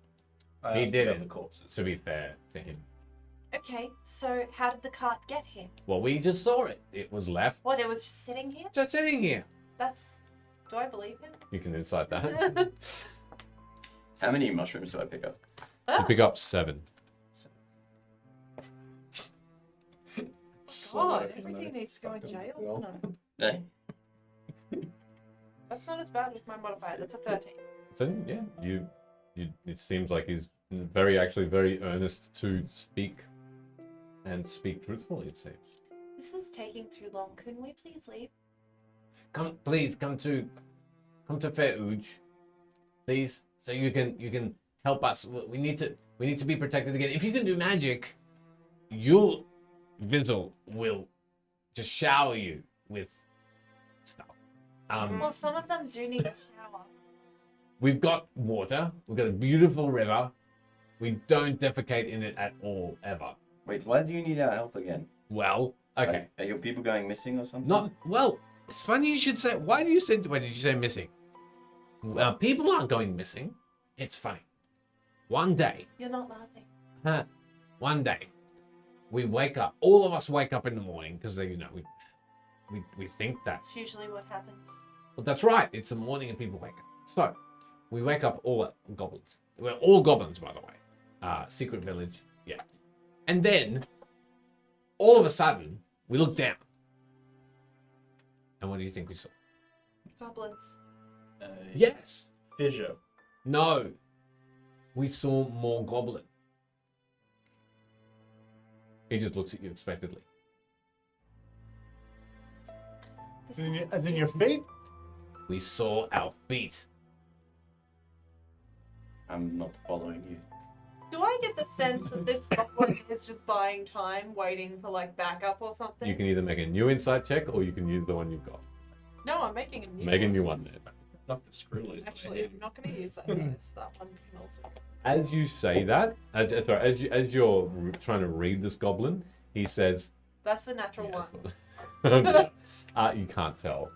I He asked did about it. the corpses. To be fair to him. Okay, so how did the cart get here? Well, we just saw it. It was left What, it was just sitting here? just sitting here. Do I believe him? You can incite that. How many mushrooms do I pick up? You pick up 7. God, everything needs to go in jail. No. Eh? That's not as bad with my modifier. That's a 13. So yeah, you. It seems like he's actually very earnest to speak, and speak truthfully. It seems. This is taking too long. Can we please leave? Please come to Fair Uj, please, so you can help us. We need to be protected again. If you can do magic, Vizzle will just shower you with stuff. Well, some of them do need a shower. We've got water. We've got a beautiful river. We don't defecate in it at all, ever. Wait, why do you need our help again? Well, okay. Are your people going missing or something? Not well. It's funny you should say. Why did you say missing? People aren't going missing. It's funny. One day, You're not laughing. one day, we wake up. All of us wake up in the morning because we think that. That's usually what happens. Well, that's right. It's the morning and people wake up. So we wake up all goblins. We're all goblins, by the way. Secret village. Yeah. And then all of a sudden we look down. And what do you think we saw? Goblins. Yes. Fissure. No. We saw more goblin. He just looks at you expectantly. This As in your feet? We saw our feet. I'm not following you. Do I get the sense that this goblin is just buying time, waiting for like backup or something? You can either make a new insight check or you can use the one you've got. No, I'm making a new Make a one. new one then. Not the screw loose. Actually, I'm not going to use that. Yes, that one can also. As you say that, as you're trying to read this goblin, he says, That's a natural Yeah, one. so- you can't tell.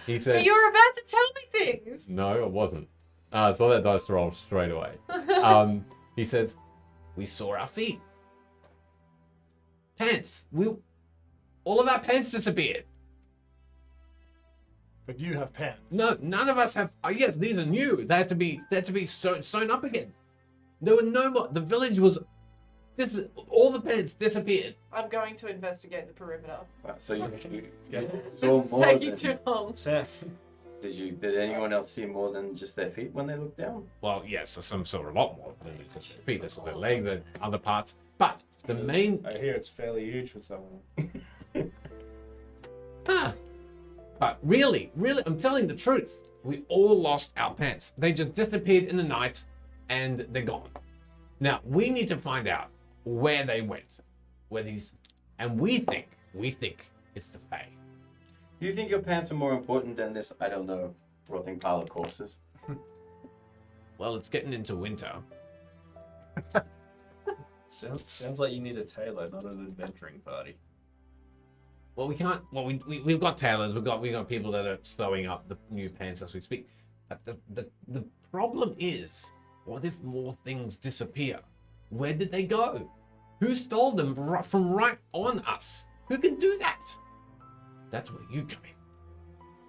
He says, But you're about to tell me things. no, it wasn't. So that dice roll straight away. He says, we saw our feet. Pants. All of our pants disappeared. But you have pants. No, none of us have. Oh, yes, these are new. They had to be sewn up again. There were no more. The village was. All the pants disappeared. I'm going to investigate the perimeter. Wow, so you Okay. saw It's more taking than... too long. Sam. Did anyone else see more than just their feet when they looked down? Well, yes, some saw a lot more than just their feet. They saw their legs, their other parts. But the main. I hear it's fairly huge for someone. But really, I'm telling the truth. We all lost our pants. They just disappeared in the night, and they're gone. Now we need to find out where they went, and we think it's the Fae. Do you think your pants are more important than this, I don't know, rotting pile of corpses? Well, it's getting into winter. Sounds like you need a tailor, not an adventuring party. Well, we can't. Well, we've got tailors. We've got people that are sewing up the new pants as we speak. But the problem is, what if more things disappear? Where did they go? Who stole them from right on us? Who can do that? That's where you come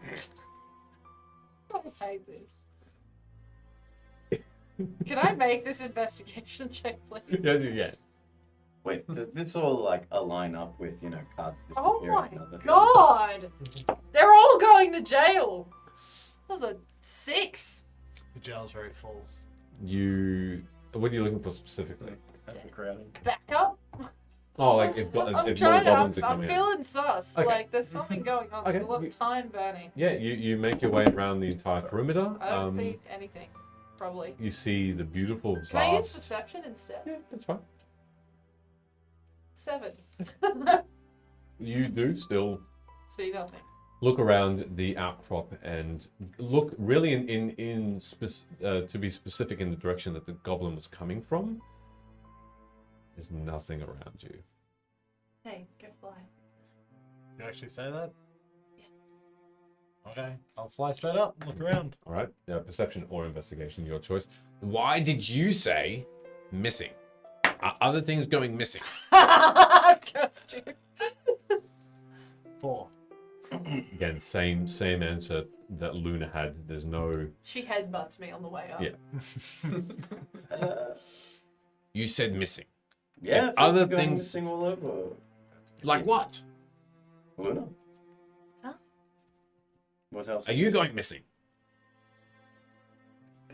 in. I hate this. Can I make this investigation check, please? Yes, you get. Wait, does this all like align up with cards Oh disappearing my and other things? god! They're all going to jail. That was a 6. The jail's very full. What are you looking for specifically? Overcrowding. Back up. Oh, like if I'm more trying to. goblins are I'm coming in. feeling sus. Okay. Like there's something going on. Okay, There's a lot you- of time burning. Yeah, you make your way around the entire perimeter. I don't see anything. Probably. You see the beautiful Can I use vast. deception instead? Yeah, that's fine. 7. You do still See nothing. look around the outcrop and look really to be specific in the direction that the goblin was coming from. There's nothing around you. Hey, go fly. You actually say that? Yeah. Okay, I'll fly straight up. Look around. All right, perception or investigation, your choice. Why did you say missing? Are other things going missing? I've cursed you. 4. Again, same answer that Luna had. There's no. She headbutts me on the way up. Yeah. You said missing. Yeah, If other going things- missing all over. Like what? Luna. Huh? What else? Are you going missing?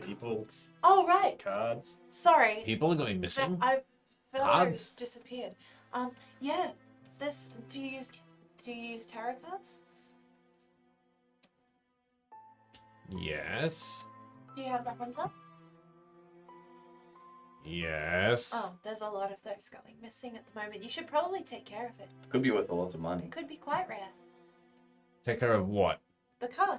People, Oh right. cards. Sorry. People are going missing. I Cards? disappeared. Yeah. This. Do you use tarot cards? Yes. Do you have that one top? Yes. Oh, there's a lot of those going missing at the moment. You should probably take care of it. Could be worth a lot of money. Could be quite rare. Take care of what? The card.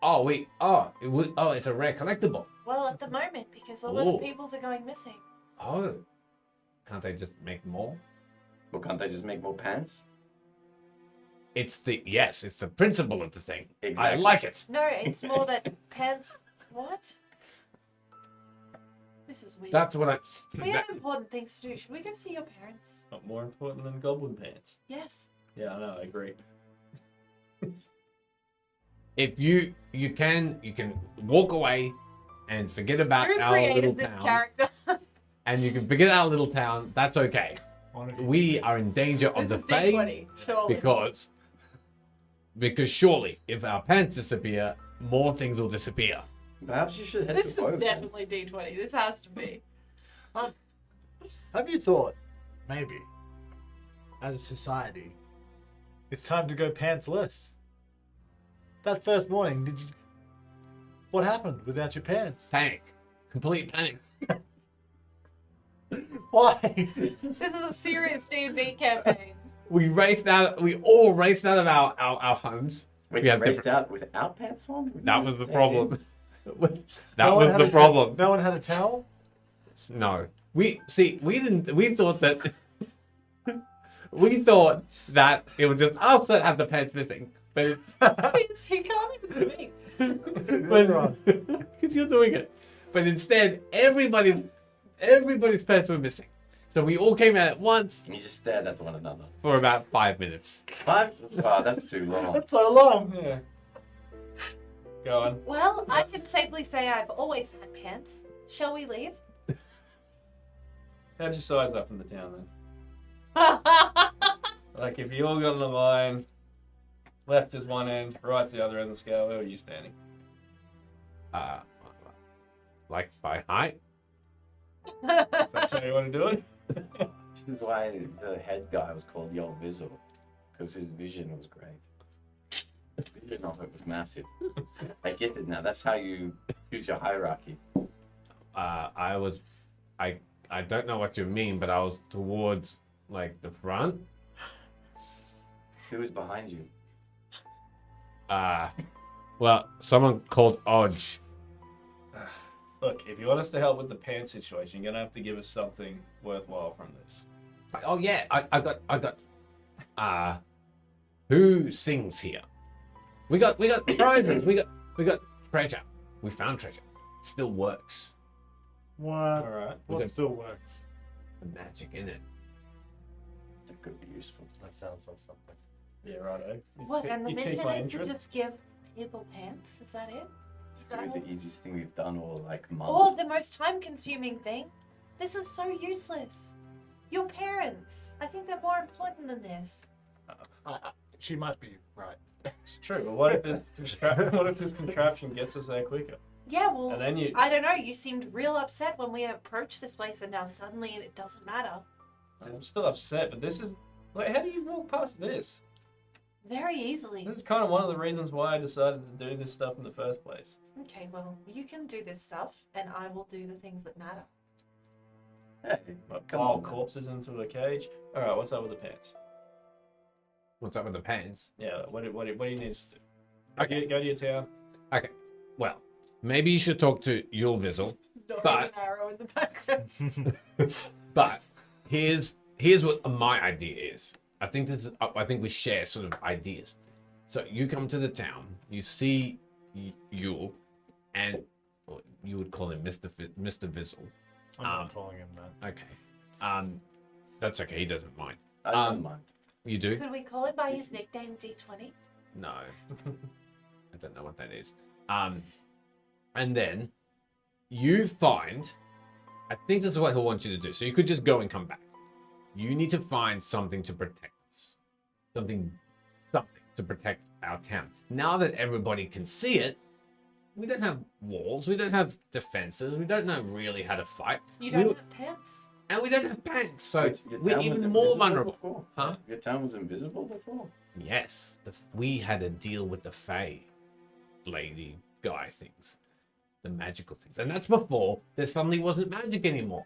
Oh wait. Oh, it's a rare collectible. Well, at the moment, because a lot Ooh. of people's are going missing. Oh. Can't they just make more? Well, can't they just make more pants? It's the principle of the thing. I Exactly. like it. No, it's more that pants. What? This is weird. That's what I. We have important things to do. Should we go see your parents? Not more important than goblin pants. Yes. Yeah, I know. I agree. If you can walk away and forget about Who our little created this town, character? and you can forget our little town. That's okay. One of you We please. are in danger of This the is Fae D20, surely. because surely if our pants disappear, more things will disappear. Perhaps you should head This to is Woven. definitely D20. This has to be. Have you thought, maybe, as a society, it's time to go pantsless? That first morning, what happened without your pants? Panic, complete panic. Why? This is a serious D&D campaign. We all raced out of our homes. Wait, We you have raced different- out without pants on? That was the Damn. problem. That No one was had the a problem. No one had a towel? No. We thought that we thought that it was just us that had the pants missing. But He can't even speak. because you're doing it. But instead everybody's pants were missing. So we all came out at once You just stared at one another. for about 5 minutes. 5? Oh, that's too long. That's so long. Yeah. Go on. Well, I can safely say I've always had pants. Shall we leave? How'd you size up in the town then? Like, if you all got on the line, left is one end, right's the other end of the scale, where are you standing? Like by height. If that's how you want to do it. This is why the head guy was called Yo Vizzle, because his vision was great. The vision of it was massive. I get it now. That's how you choose your hierarchy. I don't know what you mean, but I was towards like the front. Who was behind you? Well, someone called Odge. Look, if you want us to help with the pants situation, you're gonna have to give us something worthwhile from this. Oh yeah, I got. Who sings here? We got prizes. We got treasure. We found treasure. It still works. What? Alright. We What got still works? the magic in it. That could be useful. That sounds like something. Yeah, righto. What, and the You piqued mission my is to interest. just give people pants? Is that it? It's probably the easiest thing we've done all like month. Or the most time-consuming thing? This is so useless. Your parents. I think they're more important than this. She might be right. It's true, but what if this contraption gets us there quicker? Yeah, well, And then you. I don't know. You seemed real upset when we approached this place, and now suddenly it doesn't matter. I'm still upset, but this is. Like, how do you walk past this? Very easily. This is kind of one of the reasons why I decided to do this stuff in the first place. Okay, well, you can do this stuff, and I will do the things that matter. Hey, Like, come pile on. corpses into a cage. All right, what's up with the pants? What's up with the pants? Yeah, what do you need us to do? Okay. Go to your town. Okay. Well, maybe you should talk to Yul Vizzle. But- an arrow in the background. But here's what my idea is. I think we share sort of ideas. So you come to the town, you see Yul, and well, you would call him Mr. Vizzle. I'm not calling him that. Okay. That's okay. He doesn't mind. I don't mind. You do? Could we call him by his nickname, D20? No. I don't know what that is. And then you find, I think this is what he'll want you to do. So you could just go and come back. You need to find something to protect us. Something to protect our town. Now that everybody can see it, we don't have walls, we don't have defenses, we don't know really how to fight. You don't have pants? And we don't have pants, so Wait, your we're town was even more invisible vulnerable. before? Huh? Your town was invisible before? Yes, we had a deal with the Fae lady guy things, the magical things, and that's before there suddenly wasn't magic anymore.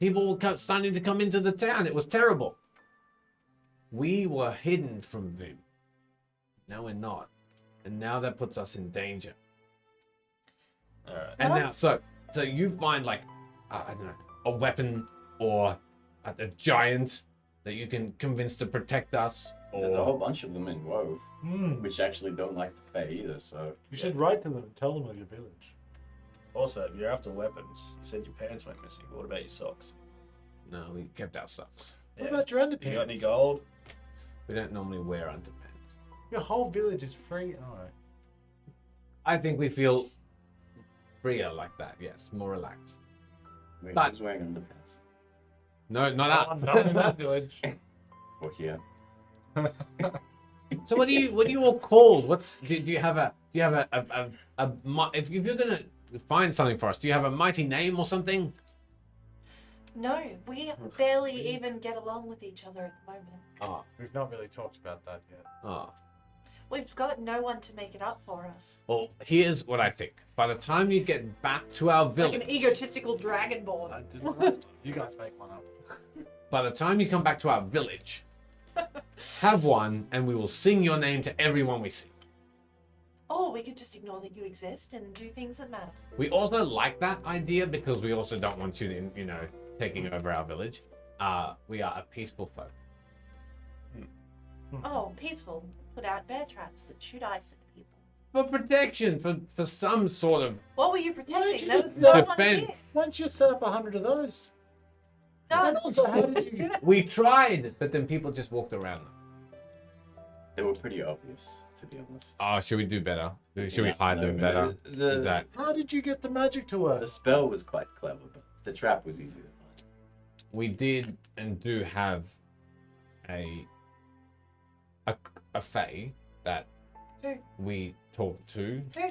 People were starting to come into the town. It was terrible. We were hidden from Vim. Now we're not, and now that puts us in danger. All right. And Well- now, so you find like I don't know, a weapon or a giant that you can convince to protect us, There's a or whole bunch of them in Wove, Hmm. which actually don't like the Fae either, so... You should write to them and tell them of your village. Also, if you're after weapons, you said your pants went missing. What about your socks? no, we kept our socks. What about your underpants? You got any gold? We don't normally wear underpants. Your whole village is free. Alright. I think we feel freer like that. Yes, more relaxed. Wait, But- who's wearing underpants? No, not us. Not in that village. Or here? So what do you all called? Do you have a if you're gonna find something for us? Do you have a mighty name or something? No, we barely even get along with each other at the moment. Oh, We've not really talked about that yet. oh. We've got no one to make it up for us. Well, here's what I think. By the time you get back to our Like village, an egotistical dragonborn. I didn't last time. You guys make one up. by the time you come back to our village, have one, and we will sing your name to everyone we see. Or we could just ignore that you exist and do things that matter. We also like that idea because we also don't want you to, taking over our village. We are a peaceful folk. Oh, peaceful. Put out bear traps that shoot ice at people. For protection, for some sort of What were you don't protecting? you There just was no one defense. here. Why don't you set up 100 of those? Done. And also, how did you... We tried, but then people just walked around them. They were pretty obvious, to be honest. Oh, should we do better? Should we Yeah, hide no, them no, better? the- Is that How did you get the magic to work? The spell was quite clever, but the trap was easy to find. we did and do have a fae that Who? we talked to. Who?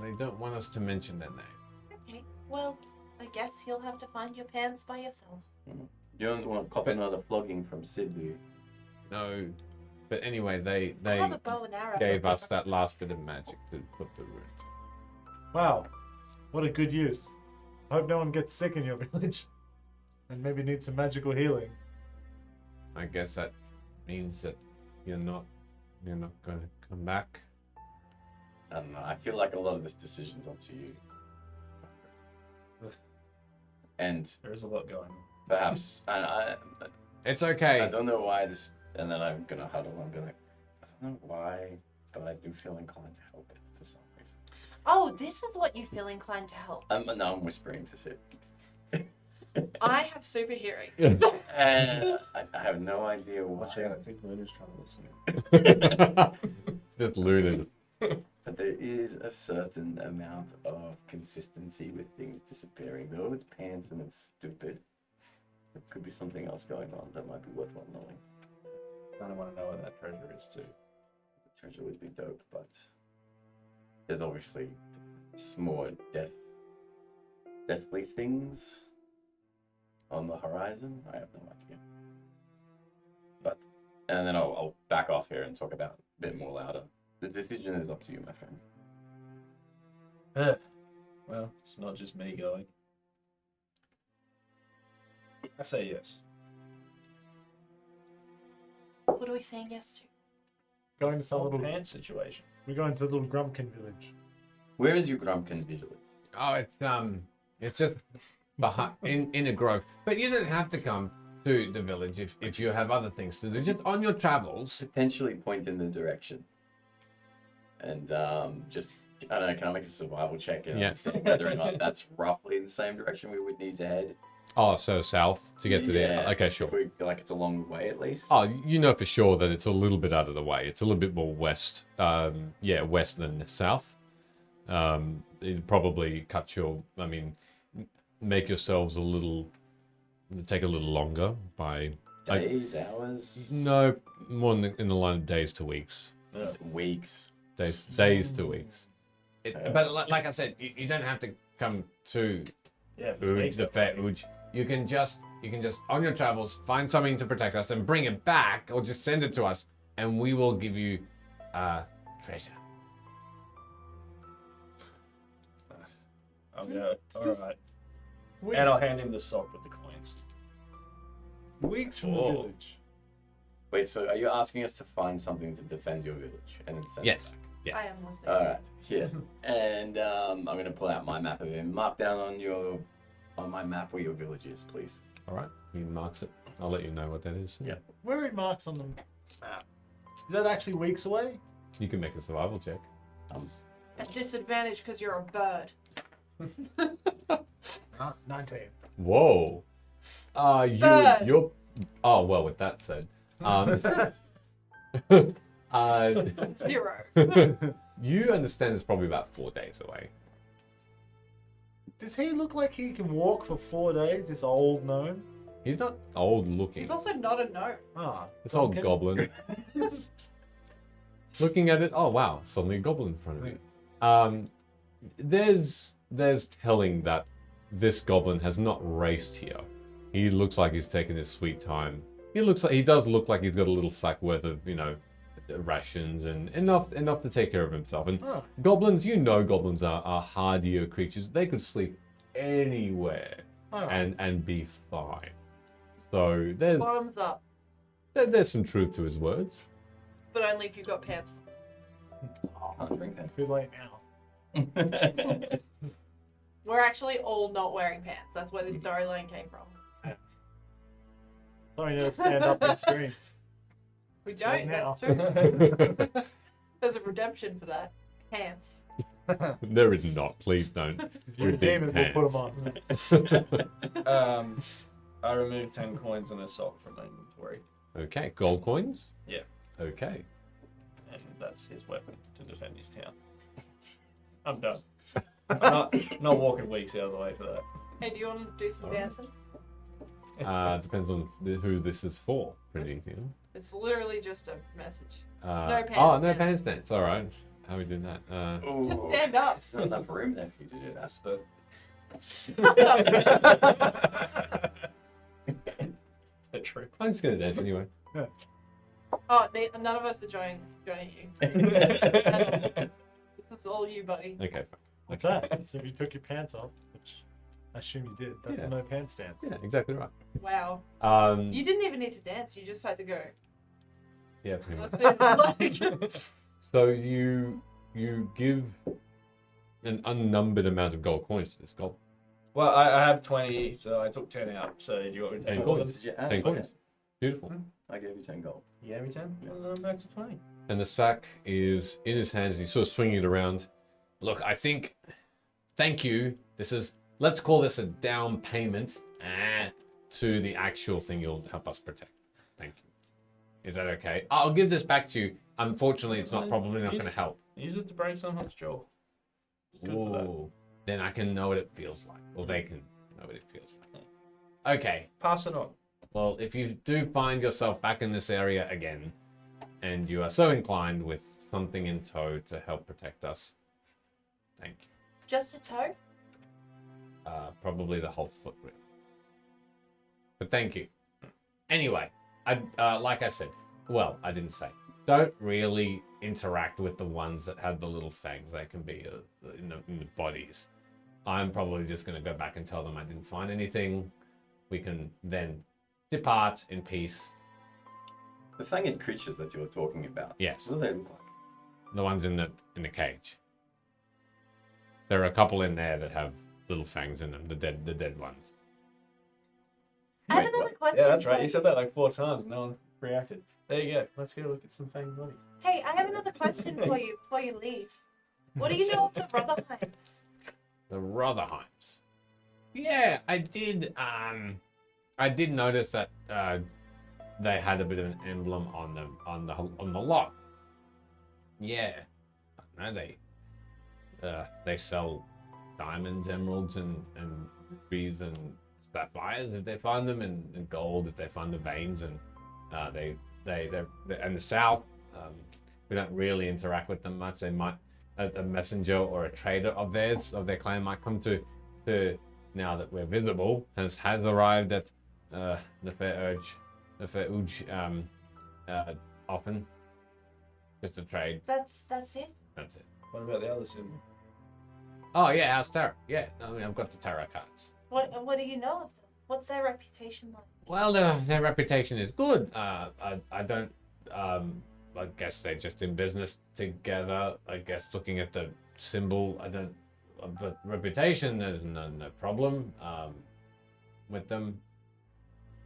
They don't want us to mention their name. Okay, well, I guess you'll have to find your pants by yourself. You don't want to cop But- another flogging from Sid, do you? No, but anyway, I they have a bow and arrow. gave us that last bit of magic to put the root. Wow. What a good use. I hope no one gets sick in your village. And maybe needs some magical healing. I guess that means that you're not going to come back. I don't know. I feel like a lot of this decision's up to you. And There is a lot going on. perhaps, and It's I okay. don't know why this, and then I'm gonna huddle and be like, I don't know why, but I do feel inclined to help it for some reason. Oh, this is what you feel inclined to help. Now I'm whispering to Sid. I have super hearing. And I have no idea why. Watch out, I think Luna's trying to listen. Just looted. But there is a certain amount of consistency with things disappearing. Though it's pants and it's stupid, There could be something else going on that might be worthwhile knowing. Kind of want to know where that treasure is too. The treasure would be dope, but there's obviously some more deathly things on the horizon. I have no idea. But, and then I'll back off here and talk about it a bit more louder. The decision is up to you, my friend. Well, it's not just me going. I say yes. What are we saying yes to? Going to some Whole little. pants situation. We're going to the little Grumpkin village. Where is your Grumpkin village? Oh, it's just behind in a grove. But you don't have to come to the village if you have other things to do. Just on your travels. Potentially point in the direction. And just, I don't know, can I make a survival check and Yeah. understand whether or not that's roughly in the same direction we would need to head? Oh, so south to get to there. Okay, sure. If we feel like it's a long way at least. Oh, you know for sure that it's a little bit out of the way. It's a little bit more west. West than south. It probably cut make yourselves take a little longer by... Days, hours, No, more in the line of days to weeks. weeks. Days to weeks. Yeah. But like I said, you don't have to come to Yeah, if it's weeks, the fair Uj. You can just on your travels find something to protect us and bring it back, or just send it to us, and we will give you treasure. I'll go. All This- right. Weeks, And I'll hand him the sock with the coins. weeks from the Oh. village. Wait, so are you asking us to find something to defend your village and then send Yes. it back? Yes. I am listening. Alright, here. And I'm gonna pull out my map of him. Mark down on my map where your village is, please. All right. He marks it. I'll let you know what that is. Yeah. Where are marks on the map? Is that actually weeks away? You can make a survival check. At disadvantage because you're a bird. 19. Whoa. Bird. You're. Oh well. With that said, 0. you understand it's probably about 4 days away. Does he look like he can walk for 4 days, this old gnome? He's not old looking. He's also not a gnome. Ah, This old Grumpkin? goblin. Looking at it, oh wow, suddenly a goblin in front of you. There's telling that this goblin has not raced here. He looks like he's taken his sweet time. He does look like he's got a little sack worth of, rations and enough to take care of himself. And Oh. goblins, goblins are hardier creatures. They could sleep anywhere Alright. and be fine. So there's Bottoms up. there's some truth to his words. But only if you've got pants. Can't drink that. Too late now. We're actually all not wearing pants. That's where the storyline came from. Sorry, no, stand up and stream. We right don't, now. that's true. There's a redemption for that. Pants. There is not. Please don't. You're With demons, big we'll put them on. I removed 10 coins and a sock from my inventory, Okay, gold coins? Yeah. Okay. and that's his weapon to defend his town. I'm done. I'm not walking weeks out of the way for that. Hey, do you want to do some Alright. dancing? Depends on who this is for. Pretty easy. It's literally just a message. Huh? No pants Oh, no dance. pants dance. All right. How are we doing that? Just stand up. There's not enough room there for you to do that. Is that true? I'm just gonna dance anyway. Oh, none of us are joining you. This is all you, buddy. Okay, fine. What's that? So if you took your pants off, which I assume you did, that's Yeah. a no pants dance. Yeah, exactly right. Wow. Um, You didn't even need to dance. You just had to go. yeah, pretty much. That's it. Like, So you give an unnumbered amount of gold coins to this goblin. Well, I have 20, so I took 10 out. So do you want me to 10 take all of coins. them? Did you add 10 10? coins. Beautiful. I gave you 10 gold. You gave me 10? Well, then I'm back to 20. And the sack is in his hands. He's sort of swinging it around. Look, thank you. Let's call this a down payment to the actual thing you'll help us protect. Thank you. Is that okay? I'll give this back to you. Unfortunately, it's probably not going to help. Use it to break someone's jaw. It's good for that. Ooh. Then I can know what it feels like. Or they can know what it feels like. Okay. Pass it on. Well, if you do find yourself back in this area again, and you are so inclined with something in tow to help protect us, thank you. Just a toe? Probably the whole foot, really. But thank you. Anyway, like I said, well, I didn't say. Don't really interact with the ones that have the little fangs. They can be in the bodies. I'm probably just going to go back and tell them I didn't find anything. We can then depart in peace. The fanged creatures that you were talking about. Yes. What do they look like? The ones in the cage. There are a couple in there that have little fangs in them. The dead ones. I have Wait, another what? question. Yeah, that's right. for You said that like 4 times. No one reacted. There you go. Let's go look at some fanged bodies. Hey, I have another question for you before you leave. What do you know of the Rotherheims? The Rotherheims. Yeah, I did. I did notice that they had a bit of an emblem on them on the lock. Yeah, I know they sell diamonds, emeralds, and rubies and sapphires if they find them, and gold if they find the veins, and they're in the south. We don't really interact with them much. They might a messenger or a trader of their clan might come to now that we're visible has arrived at the Fair Urge often just to trade. That's it. That's it. What about the other symbol? Oh yeah, how's tarot? Yeah, I mean, I've got the tarot cards. What do you know of them? What's their reputation like? Well, their reputation is good. I don't. I guess they're just in business together. I guess looking at the symbol, I don't. But reputation, there's no problem with them.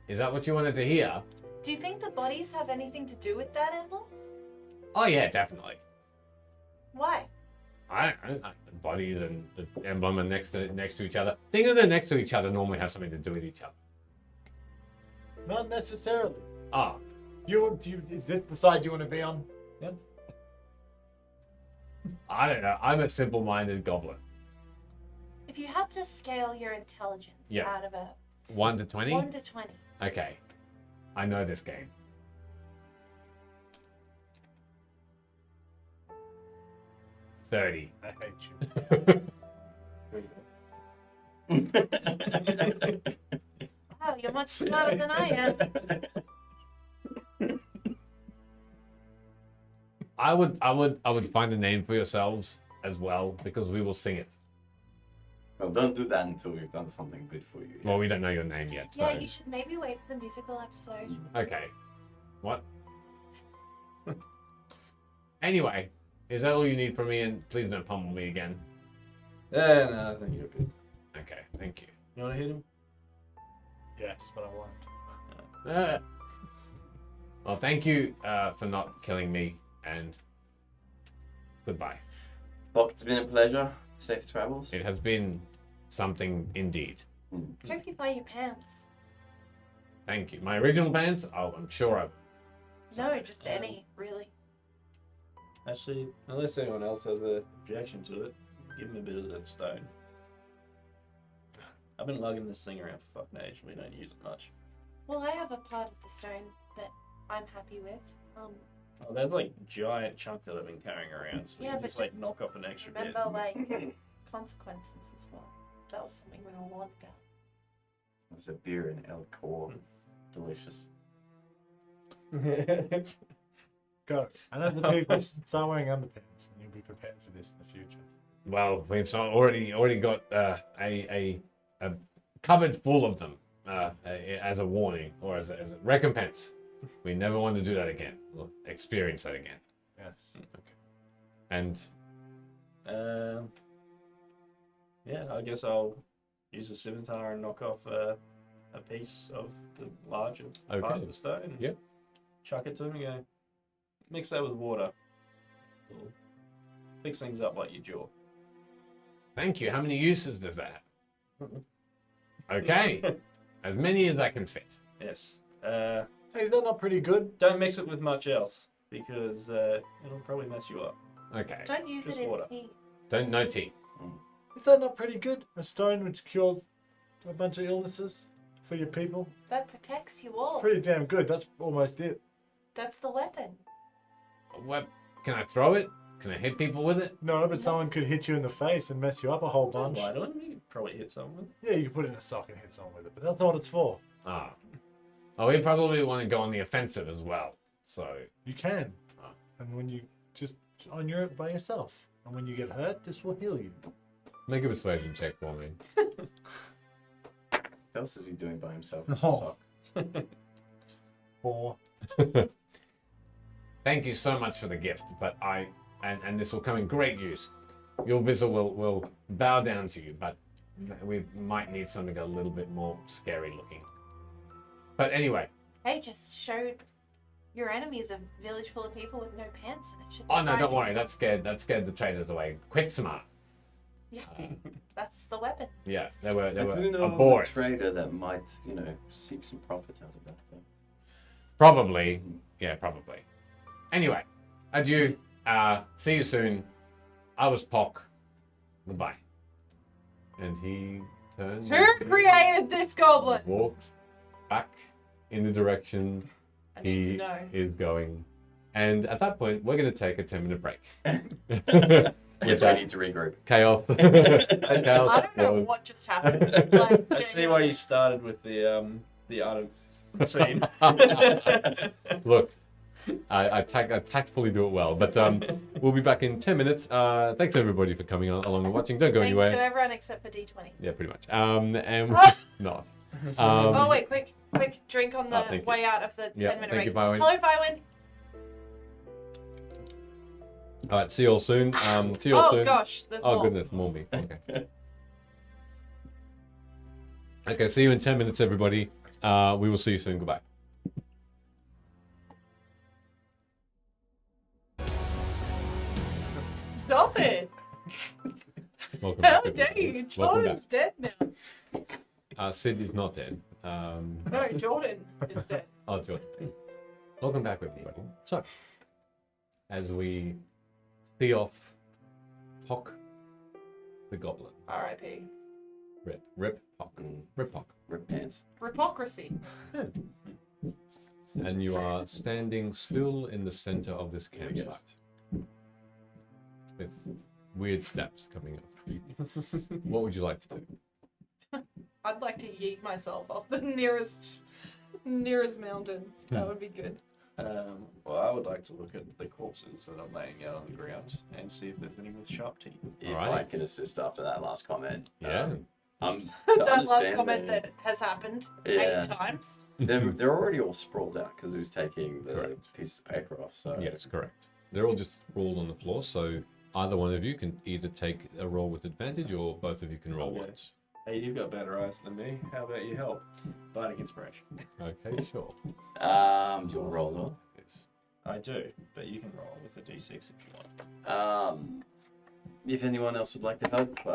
Is that what you wanted to hear? Do you think the bodies have anything to do with that emblem? Oh yeah, definitely. Why? The bodies and the emblem are next to each other. Things that are next to each other normally have something to do with each other. Not necessarily. Ah, Is this the side you want to be on? Yep. I don't know. I'm a simple-minded goblin. If you had to scale your intelligence Yeah. out of a 1 to 20? 1 to 20, Okay. I know this game. 30. I hate you. wow, you're much smarter than I am. I would find a name for yourselves as well because we will sing it. Well, don't do that until we've done something good for you. Well, we don't know your name yet, so. Yeah, you should maybe wait for the musical episode. Okay. What? Anyway, is that all you need from me? And please don't pummel me again. No, I think you're good. Okay, thank you. You want to hit him? Yes, but I won't. Well, thank you for not killing me, and goodbye. Look, it's been a pleasure. Safe travels. It has been something indeed. Hope you find your pants. Thank you. My original pants? Oh, I'm sure I. No, just any, really. Actually, unless anyone else has an objection to it, give him a bit of that stone. I've been lugging this thing around for fucking age. We don't use it much. Well, I have a part of the stone that I'm happy with. Oh, there's like giant chunk that I've been carrying around, so Yeah, you but just like just knock off an extra bit. remember, like, consequences as well. That was something we all warned about. There's a beer in El Cor. Delicious. Go. And as the people, start wearing underpants, and you'll be prepared for this in the future. Well, we've already got a cupboard full of them as a warning or as a recompense. We never want to do that again. We'll experience that again. Yes. Okay. And yeah, I guess I'll use a scimitar and knock off a piece of the larger part Okay. of the stone. Yep. Chuck it to him and go, mix that with water. It'll fix things up like your jaw. thank you. How many uses does that have? Okay. As many as I can fit. Yes. Hey, is that not pretty good? Don't mix it with much else because it'll probably mess you up. Okay. Don't use Just it in water. tea. No tea. Is that not pretty good? A stone which cures a bunch of illnesses? for your people. That protects you It's all. pretty damn good. That's almost it. That's the weapon. What? Can I throw it? Can I hit people with it? No, but someone could hit you in the face and mess you up a whole bunch. Why don't you probably hit someone? Yeah, you could put it in a sock and hit someone with it, but that's not what it's for. Ah. Oh, we probably want to go on the offensive as well. So, You can. Ah. And when you just on your by yourself. And when you get hurt, this will heal you. make a persuasion check for me. What else is he doing by himself? Oh. 4. Thank you so much for the gift, but and this will come in great use. Your vessel will bow down to you, but we might need something a little bit more scary looking. But anyway, Hey, just showed your enemies a village full of people with no pants in it. Should oh they no, find don't you? worry, that scared the traders away. Quick smart. Yeah, that's the weapon. Yeah, they were I do know aboard. of a trader that might, seek some profit out of that, though. Probably, yeah, probably. Anyway, adieu. See you soon. I was Pock. Goodbye. And he turned. Who created this goblin? Walked back in the direction I need he to know. is going. And at that point, we're going to take a 10-minute break. Yes, I need to regroup. Chaos. Chaos. I don't know what just happened. Like, I see why you started with the art of scene. Look, I tactfully do it well. But we'll be back in 10 minutes. Thanks everybody for coming along and watching. Don't go Thanks anywhere. to everyone except for D20. Yeah, pretty much. And not. Oh wait, quick drink on the thank you. way out of the Yeah, 10-minute thank you, break. Firewind. Hello, Firewind. All right, see you all soon. See you all Oh soon. gosh, there's Oh more. goodness, more me. Okay. Okay, see you in 10 minutes, everybody. We will see you soon. Goodbye. Stop it! Welcome How back. dare everybody. you? Welcome Jordan's dead now. back. Sid is not dead. No, Jordan is dead. Oh, Jordan. Welcome back, everybody. So, as we see off Pock the Goblin. R.I.P. Rip Pock. Rip Pock. Rip pants. Hypocrisy. And you are standing still in the center of this There we go. campsite. With weird steps coming up. What would you like to do? I'd like to yeet myself off the nearest mountain. That would be good. Well, I would like to look at the corpses that are laying out on the ground and see if there's any with sharp teeth. If Alright. I can assist after that last comment. Yeah. To That last understand comment that has happened Yeah. 8 times. they're already all sprawled out because he was taking the Correct. piece of paper off. So Yes, correct. They're all just sprawled on the floor, so either one of you can either take a roll with advantage or both of you can roll Okay. once. Hey, you've got better eyes than me. How about you help? Bardic inspiration. Okay, sure. do you want to roll as well? Yes. I do, but you can roll with a d6 if you want. If anyone else would like to help,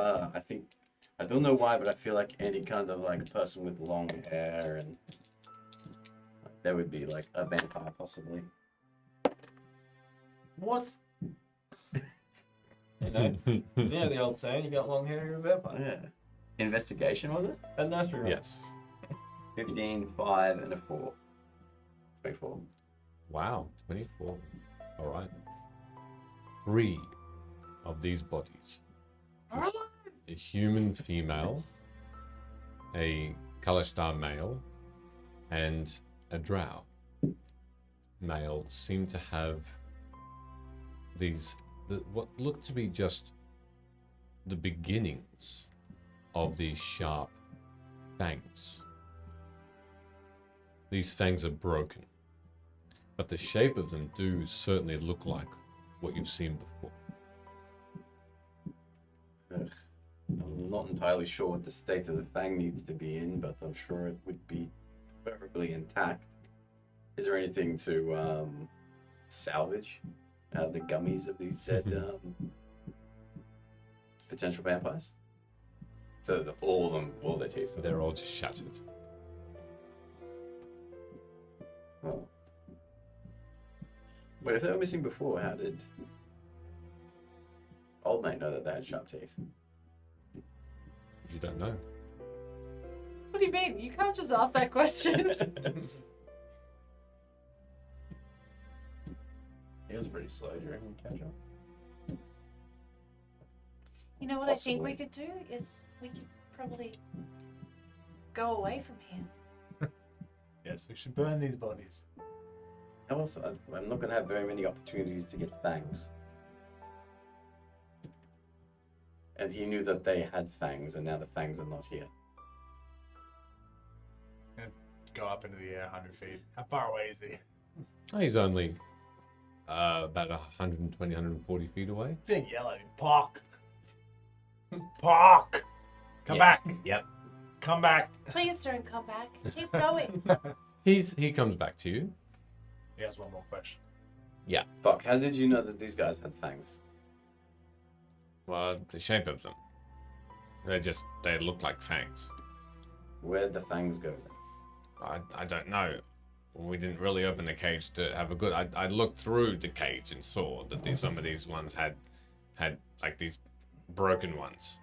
I don't know why, but I feel like any kind of like a person with long hair and there would be like a vampire possibly. What? You know, yeah, the old saying, you got long hair, you're a vampire. Yeah. Investigation was it? A nursery rhyme. Yes. 15, 5, and a 4. 24. Wow, 24. All right. 3 of these bodies. A human female, a Kalashtar male, and a drow male seem to have what look to be just the beginnings of these sharp fangs. These fangs are broken, but the shape of them do certainly look like what you've seen before. I'm not entirely sure what the state of the fang needs to be in, but I'm sure it would be preferably intact. Is there anything to salvage out of the gummies of these dead potential vampires? So that all of them, all their teeth. They're all just shattered. Oh. Wait, if they were missing before, how did Old Mate know that they had sharp teeth? You don't know. What do do you mean? You can't just ask that question. He was pretty slow. Do you reckon catch up? You know what I think we could do is we could probably go away from here. Yes, we should burn these bodies. Also, I'm not going to have very many opportunities to get fangs. And he knew that they had fangs, and now the fangs are not here. Go up into the air 100 feet. How far away is he? Oh, he's only about 120, 140 feet away. Big yell at him. Park! Park! Come Yeah. back! Yep. Come back! Please don't come back. Keep going. He comes back to you. He has one more question. Fuck, how did you know that these guys had fangs? Well, the shape of them. They look like fangs. Where'd the fangs go then? I don't know. We didn't really open the cage to have a good. I looked through the cage and saw that some of these ones had like these broken ones.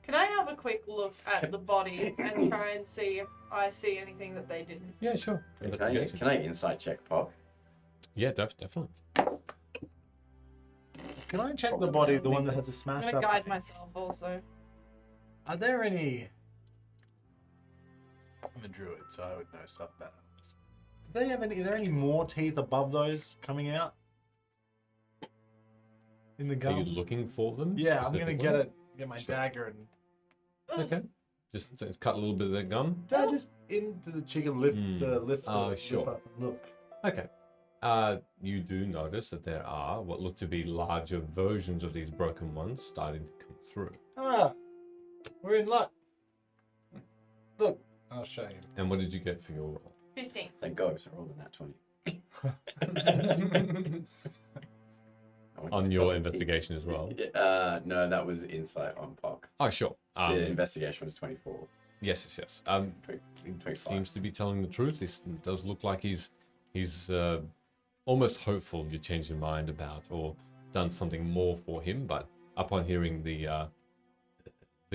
Can I have a quick look at the bodies and try and see if I see anything that they didn't? Yeah, sure. Can I insight check, Pop? Yeah, definitely. Can I check Probably the body, not. the one that has a I'm smashed gonna up guide face? myself also. Are there any... I'm a druid, so I would know stuff about animals. Do they have any... Are there any more teeth above those coming out? In the Are gums? you looking for them? Yeah, I'm gonna specifically? get my Sure. dagger and... Okay. Just cut a little bit of that gum. Just into the cheek and lift the lift. Oh, the sure. lip up and look. Okay. You do notice that there are what look to be larger versions of these broken ones starting to come through. Ah, we're in luck. Look, I'll show you. And what did you get for your roll? 15. Thank God, because I rolled a nat 20. I wanted On to your go investigation as well? No, that was insight on Pock. Oh, sure. The investigation was 24. Yes. It 25. seems to be telling the truth. This does look like he's almost hopeful you changed your mind about or done something more for him. But upon hearing the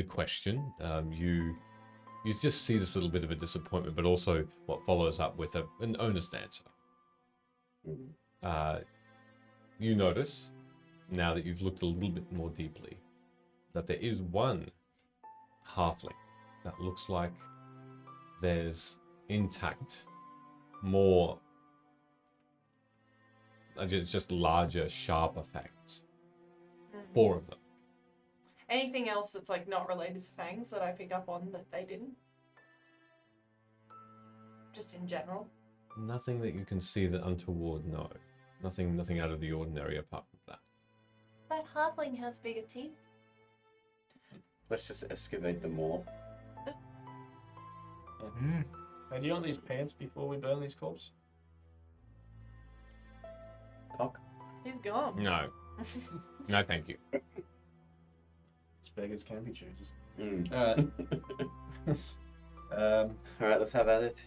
question, you just see this little bit of a disappointment, but also what follows up with an earnest answer. Mhm. You notice, now that you've looked a little bit more deeply, that there is one halfling that looks like there's intact, more, just larger, sharper fangs. 4 of them. Anything else that's like not related to fangs that I pick up on that they didn't? Just in general. Nothing that you can see that untoward, no. Nothing out of the ordinary apart from that. That halfling has bigger teeth. Let's just excavate them all. Hey, do you want these pants before we burn these corpses? Pock? He's gone. No. No, thank you. It's beggars can be choosers. Mm. Alright. Alright, let's have at it.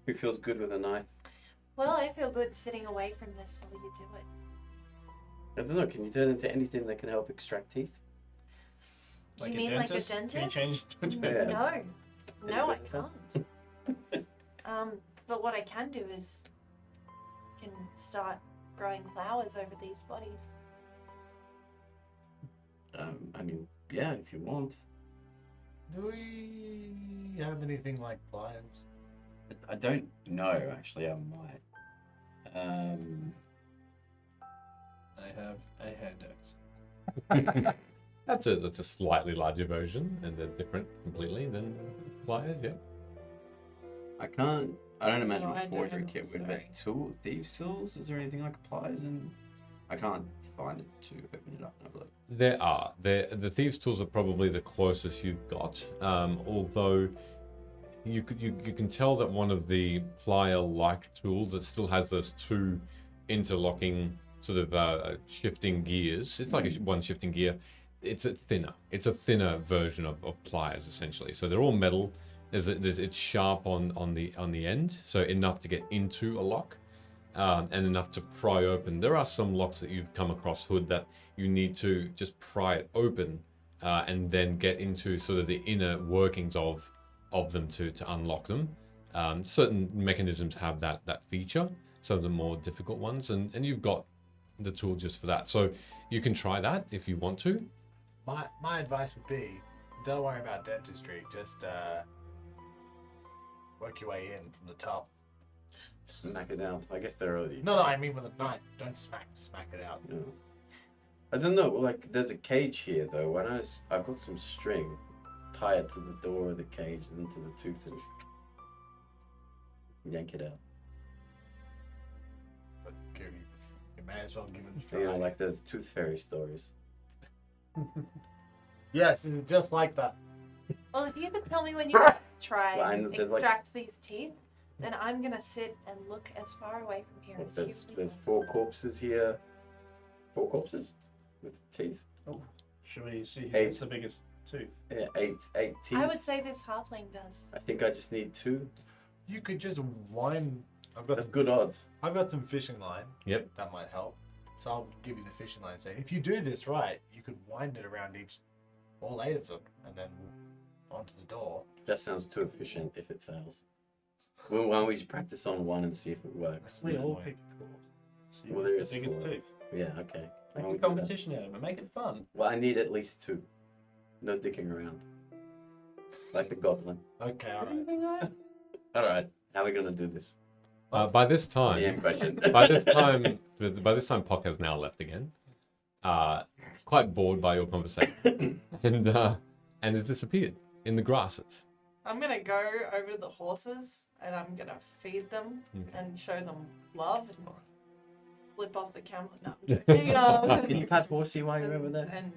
Who feels good with a knife? Well, I feel good sitting away from this while you do it. I don't know, can you turn into anything that can help extract teeth? Like You a mean like a dentist? Can you dentist? change to a Mm, dentist? Yeah. No, I can't. But what I can do is can start growing flowers over these bodies. I mean, yeah, if you want. Do we have anything like pliers? I don't know, actually, I might. I have a hand axe. That's a slightly larger version, and they're different completely than pliers, yeah. I don't imagine No, I a forgery don't, kit would sorry. be thieves' tools. Is there anything like pliers? And I can't find it to open it up and have a look. There are. The thieves' tools are probably the closest you've got. Although you can tell that one of the plier-like tools that still has those 2 interlocking sort of shifting gears. It's like one shifting gear. It's a thinner version of pliers essentially. So they're all metal. It's sharp on the end, so enough to get into a lock. And enough to pry open. There are some locks that you've come across, Hood, that you need to just pry it open and then get into sort of the inner workings of them to unlock them. Certain mechanisms have that feature, some of the more difficult ones, and you've got the tool just for that. So you can try that if you want to. My advice would be, don't worry about dentistry. Just work your way in from the top. Smack it out. I guess they're already. No, I mean with a knife. Don't smack it out. No. I don't know. Like, there's a cage here though. I've got some string, tie it to the door of the cage and then to the tooth and yank it out. But you may as well give it a try. You know, like those tooth fairy stories. Yes, it's just like that. Well, if you could tell me when you try Well, I and know there's, like- extract these teeth, then I'm gonna sit and look as far away from here as There's humanly 4 corpses here. 4 corpses with teeth. Should we see who 8. gets the biggest tooth? Yeah, 8 teeth. I would say this halfling does. I think I just need 2. You could just wind. That's good odds. I've got some fishing line. Yep. That might help. So I'll give you the fishing line. Say, if you do this right, you could wind it around all 8 of them, and then onto the door. That sounds too efficient if it fails. Well, why don't we just practice on one and see if it works? We Yeah. all pick a corpse. See Well, who's there is the biggest 4. tooth. Yeah, okay. Why Make don't a we do that? competition out of it. Make it fun. Well, I need at least 2. No dicking around. Like the goblin. Okay, alright. Alright, how are we gonna do this? By this time, DM question. by this time, Pock has now left again. Quite bored by your conversation, and has disappeared in the grasses. I'm gonna go over to the horses and I'm gonna feed them Okay. and show them love and flip off the camel. No, I'm joking. Can you pat Horsey while you're over there? And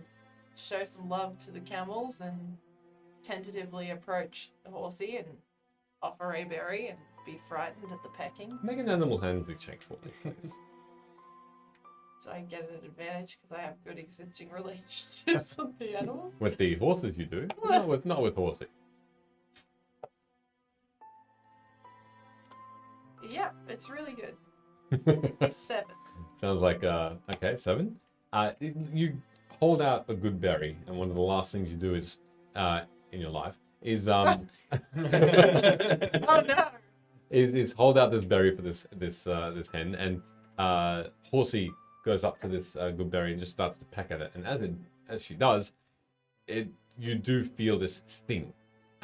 show some love to the camels and tentatively approach the horsey and offer a berry and be frightened at the pecking. Make an animal handling check for me, please. So I get an advantage because I have good existing relationships with the animals. With the horses, you do. Not with Horsey. Yeah, it's really good. 7. Sounds like okay, 7. You hold out a good berry, and one of the last things you do is in your life is Oh no! is hold out this berry for this hen, and Horsey goes up to this good berry and just starts to peck at it, and as she does, you do feel this sting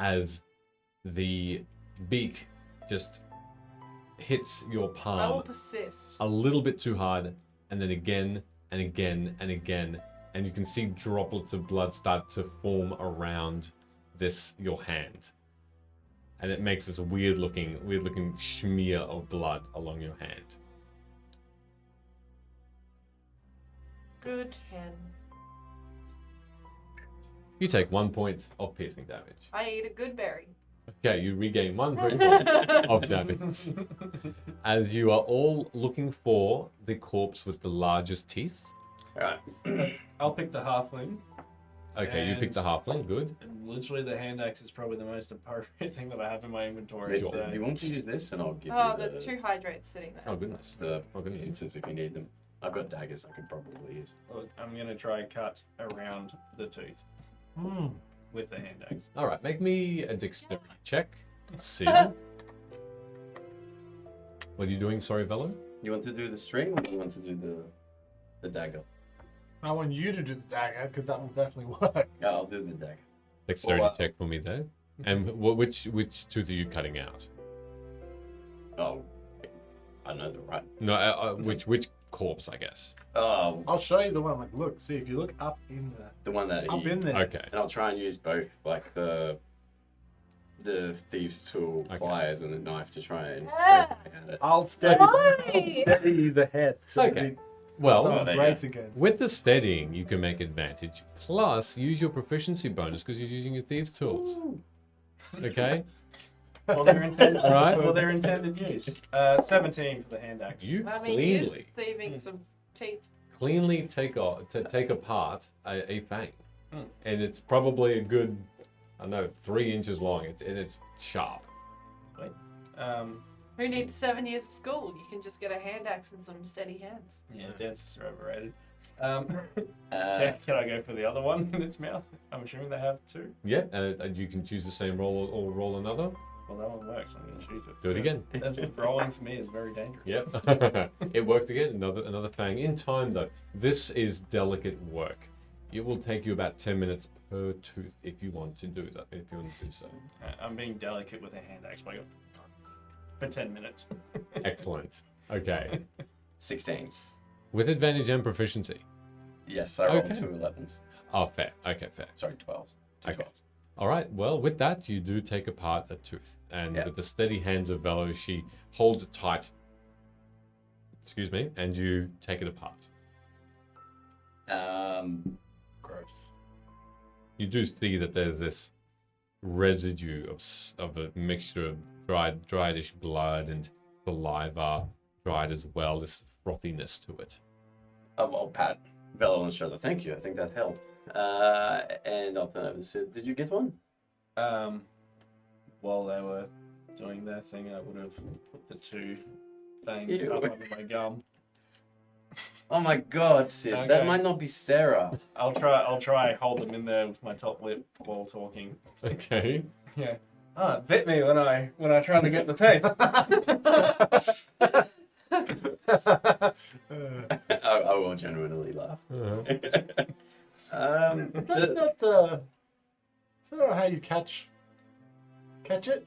as the beak just hits your I will palm persist. a little bit too hard, and then again and again and again, and you can see droplets of blood start to form around your hand, and it makes this weird looking smear of blood along your hand. Good hen. You take 1 point of piercing damage. I eat a good berry. Okay, you regain 1 point of damage as you are all looking for the corpse with the largest teeth. Alright. I'll pick the halfling. Okay, you picked the halfling. Good. And literally, the hand axe is probably the most appropriate thing that I have in my inventory. Do Sure. you want to use this and I'll give Oh, you there's 2 hydrates sitting there. Oh goodness. the Oh goodness. pincers if you need them. I've got daggers I could probably use. Look, I'm gonna try and cut around the tooth with the hand axe. All right, make me a dexterity check. Let's see. What are you doing? Sorry, Velo. You want to do the string or do you want to do the dagger? I want you to do the dagger because that will definitely work. Yeah, I'll do the dagger. Dexterity Well, check for me there. And which tooth are you cutting out? Oh, I know the right. No, which corpse, I guess. Oh, I'll show you the one. Like, look, see if you look up in the one that up he, in there. Okay. and I'll try and use both, like the thieves' tool, Okay. pliers, and the knife to try and Ah! at it. I'll steady, Why? I'll steady the head. So Okay. it- Well, so there you brace go. against. with the steadying, you can make advantage. Plus, use your proficiency bonus because you're using your thieves' tools. Okay. For their intended, Right. for their intended use. 17 for the hand axe. You I mean, he is cleanly thieving some teeth. take apart a fang, Hmm. and it's probably a good, I don't know, 3 inches long. It's sharp. Who needs 7 years of school? You can just get a hand axe and some steady hands. Yeah, dentists are overrated. Can I go for the other one in its mouth? I'm assuming they have two. Yeah, and you can choose the same roll or roll another. Well, that one works. I'm going to choose it. Do it again. That's rolling for me is very dangerous. Yep. It worked again. Another fang. In time, though. This is delicate work. It will take you about 10 minutes per tooth if you want to do that. If you want to do so. I'm being delicate with a hand axe, but I got for 10 minutes. Excellent. Okay. 16. With advantage and proficiency. Yes, I rolled Okay. 2 11s. Oh, fair. Okay, fair. Sorry, 12s. Two Okay. 12s. All right. Well, with that, you do take apart a tooth, and Yeah. with the steady hands of Velo, she holds it tight. Excuse me, and you take it apart. Gross. You do see that there's this residue of a mixture of driedish blood and saliva, dried as well. This frothiness to it. I'll pat Velo on the shoulder. Thank you. I think that helped. And I'll turn over to Sid. Did you get one? While they were doing their thing, I would have put the two things Ew. up under my gum. Oh my god, Sid. Okay. That might not be sterile. I'll try hold them in there with my top lip while talking. Okay. Yeah. Ah, it bit me when I tried to get the teeth. I will genuinely laugh. That's not how you catch it.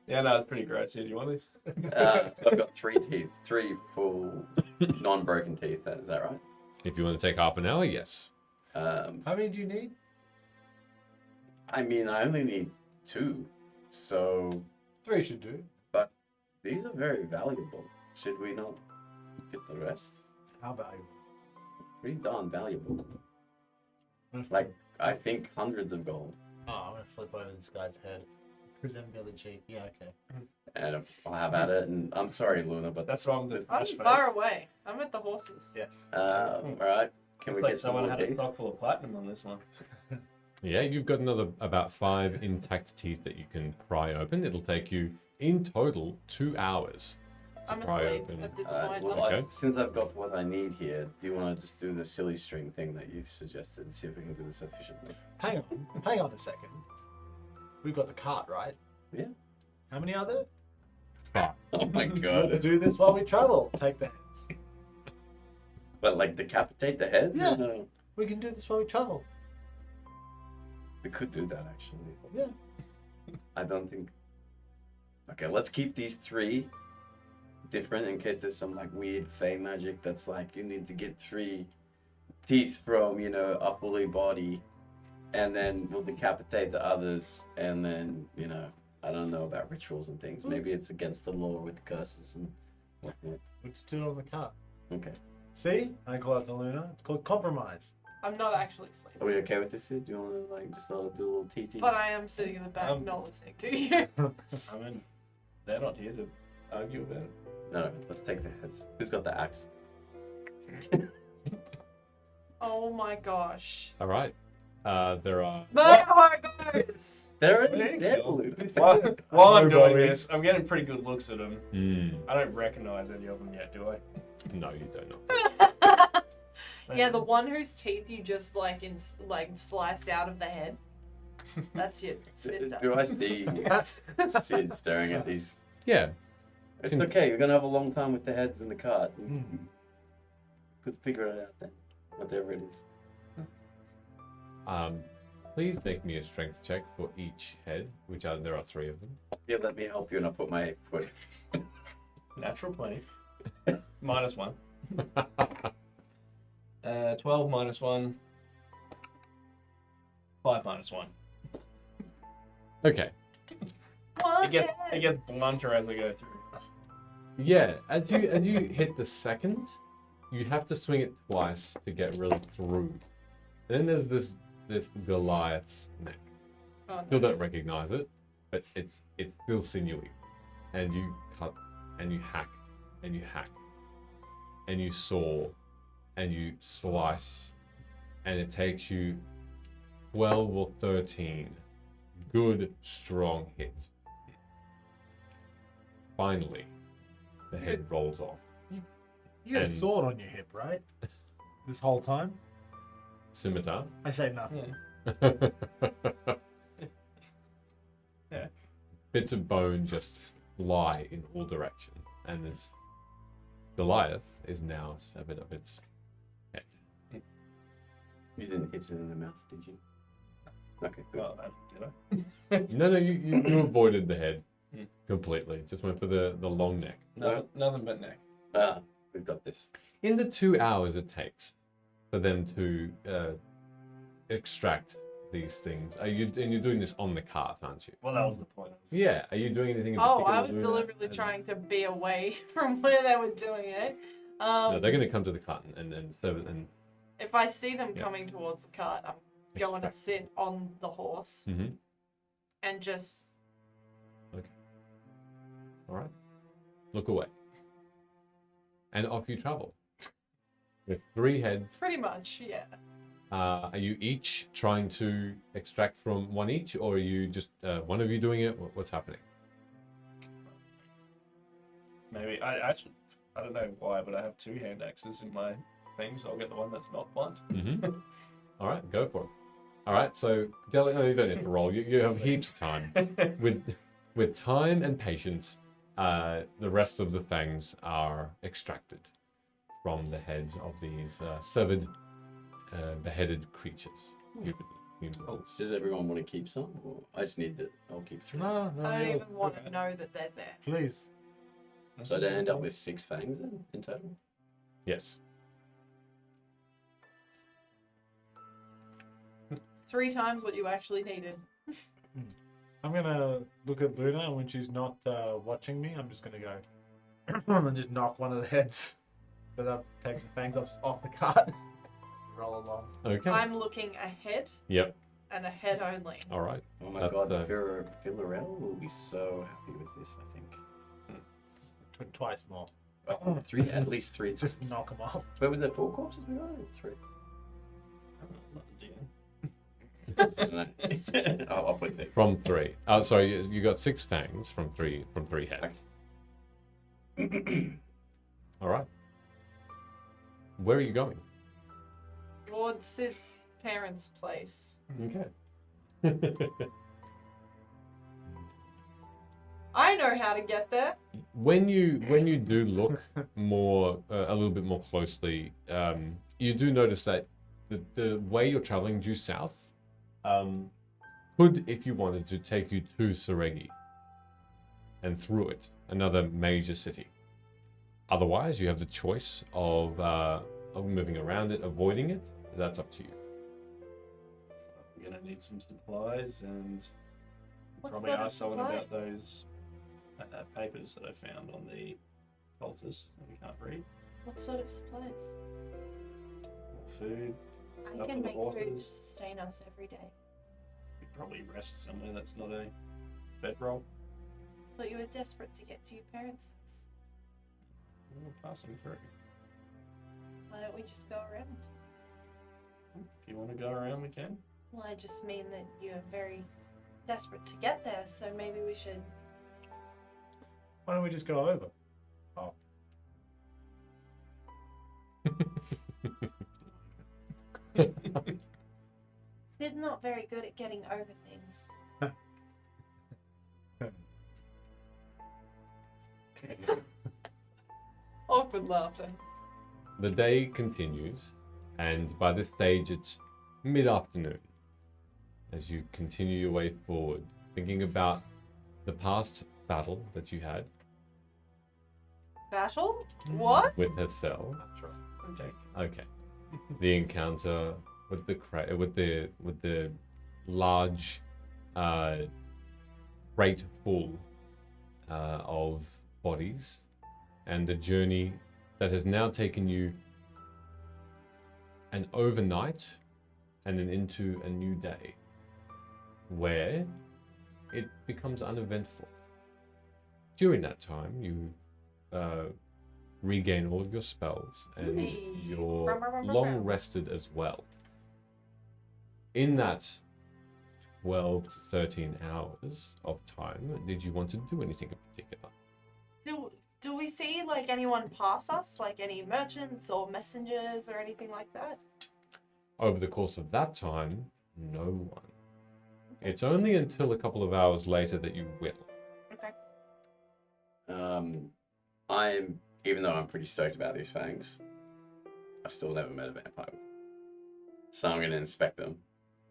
Yeah, no, it's pretty gross. Here, do you want these? So I've got 3 teeth, 3 full non-broken teeth. Is that right? If you want to take half an hour, yes. How many do you need? I mean, I only need 2, so 3 should do. these are very valuable. Should we not get the rest? How valuable? Pretty darn valuable. Like, I think hundreds of gold. Oh, I'm gonna flip over this guy's head. Present village. Yeah, okay. And I'll have at it. And I'm sorry, Luna, but That's why I'm the I'm far away. I'm at the horses. Yes. all right. Can we like get some someone more had a teeth? stock full of platinum on this one. Yeah, you've got another about 5 intact teeth that you can pry open. It'll take you in total 2 hours to I'm pry asleep open. at this Alright, point. well, Okay. since I've got what I need here, do you want to just do the silly string thing that you suggested and see if we can do this efficiently? Hang on a second. We've got the cart, right? Yeah. How many are there? Oh my We'll god. do this while we travel. Take the heads. But like decapitate the heads? Yeah. No. We can do this while we travel. We could do that actually. Yeah. I don't think. Okay, let's keep these 3 different in case there's some like weird fey magic that's like you need to get 3 teeth from, you know, a fully body, and then we'll decapitate the others, and then, you know, I don't know about rituals and things. Maybe it's against the law with curses and whatnot. We'll just do it on the cart. Okay. See? I call it the Luna. It's called compromise. I'm not actually Are sleeping. we okay with this, Sid? Do you want to like just do a little teethy? But I am sitting in the back, not listening to you. I mean, they're not here to argue about it. No, let's take the heads. Who's got the axe? Oh my gosh. All right. There are. Murderers! They're There you dead, go. Luke. While I'm doing Nobody. this, I'm getting pretty good looks at them. Hmm. I don't recognize any of them yet, do I? No, you don't know. Yeah, the one whose teeth you just like sliced out of the head. That's your sister. Do I see Sid staring at these? Yeah. It's okay. You're gonna have a long time with the heads in the cart. Could figure it out then, whatever it is. Please make me a strength check for each head, there are 3 of them. Yeah, let me help you, and I put my foot. Natural 20. -1. 12 -1. 5 -1. Okay. One It gets head. blunter as I go through. Yeah, as you hit the second, you have to swing it twice to get really through. Then there's this Goliath's neck. Oh, Still no. don't recognize it, but it's still sinewy. And you cut and you hack and you hack and you saw and you slice, and it takes you 12 or 13 good strong hits. Finally, the head rolls off. You got a And- sword on your hip, right? This whole time? Scimitar. I say nothing. Yeah. Bits of bone just fly in all directions, and this Goliath is now severed of its head. You didn't hit it in the mouth, did you? Okay, good. Well, did I? No, you avoided the head Hmm. completely. Just went for the long neck. No, nothing but neck. We've got this. In the 2 hours it takes for them to extract these things, and you're doing this on the cart, aren't you? Well, that was the point. Yeah. Are you doing anything in Oh, particular? I was doing that? deliberately trying to be away from where they were doing it. No, they're going to come to the cart and If I see them Yeah. coming towards the cart, I'm going to sit on the horse Mhm. and just. All right. Look away. And off you travel. With 3 heads. Pretty much, yeah. Are you each trying to extract from one each, or are you just one of you doing it? What's happening? Maybe I don't know why, but I have 2 hand axes in my thing, so I'll get the one that's not blunt. Mm-hmm. All right, go for it. All right, so no, you don't have to roll. You have heaps of time. With time and patience, the rest of the fangs are extracted from the heads of these severed, beheaded creatures. Humanoids. Does everyone want to keep some? Or I just need that. I'll keep 3. No, I don't yours. even want to okay. know that they're there. Please. So to end up with 6 fangs in total? Yes. 3 times what you actually needed. I'm gonna look at Luna, and when she's not watching me, I'm just gonna go and just knock one of the heads that I've taken the fangs off the cart. Roll along. Okay. I'm looking ahead Yep. and ahead only. All right. Oh my That, god, uh, Villarreal will be so happy with this, I think. Twice more. Oh, 3, at least 3. Just times. knock them off. But was there 4 corpses we got? Or 3? I don't know. I'll put 6. From 3. Oh, sorry. You got 6 fangs from 3 heads. All right. Where are you going? Lord Sid's parents' place. Okay. I know how to get there. When you do look more a little bit more closely, you do notice that the way you're traveling due south could, if you wanted to, take you to Seregi and through it, another major city. Otherwise, you have the choice of moving around it, avoiding it. That's up to you. We're gonna need some supplies and What probably sort of ask someone supplies? about those papers that I found on the cultists that we can't read. What sort of supplies? More food. I Stuff can for the make food to horses. sustain us every day. We could probably rest somewhere that's not a bedroll. Thought you were desperate to get to your parents' house. We're passing through. Why don't we just go around? If you want to go around, we can. Well, I just mean that you're very desperate to get there, so maybe we should. Why don't we just go over? Oh, Sid's not very good at getting over things. Awkward laughter. The day continues, and by this stage it's mid-afternoon. As you continue your way forward, thinking about the past battle that you had Battle? What? with Hassel. that's right. I'm joking. Okay. The encounter with the large crate full of bodies, and the journey that has now taken you an overnight and then into a new day, where it becomes uneventful. During that time, you regain all of your spells, and Hey. you're long rested as well. In that 12 to 13 hours of time, did you want to do anything in particular? Do we see like anyone pass us, like any merchants or messengers or anything like that? Over the course of that time, no one. It's only until a couple of hours later that you will. Okay. Even though I'm pretty stoked about these fangs, I've still never met a vampire. So I'm going to inspect them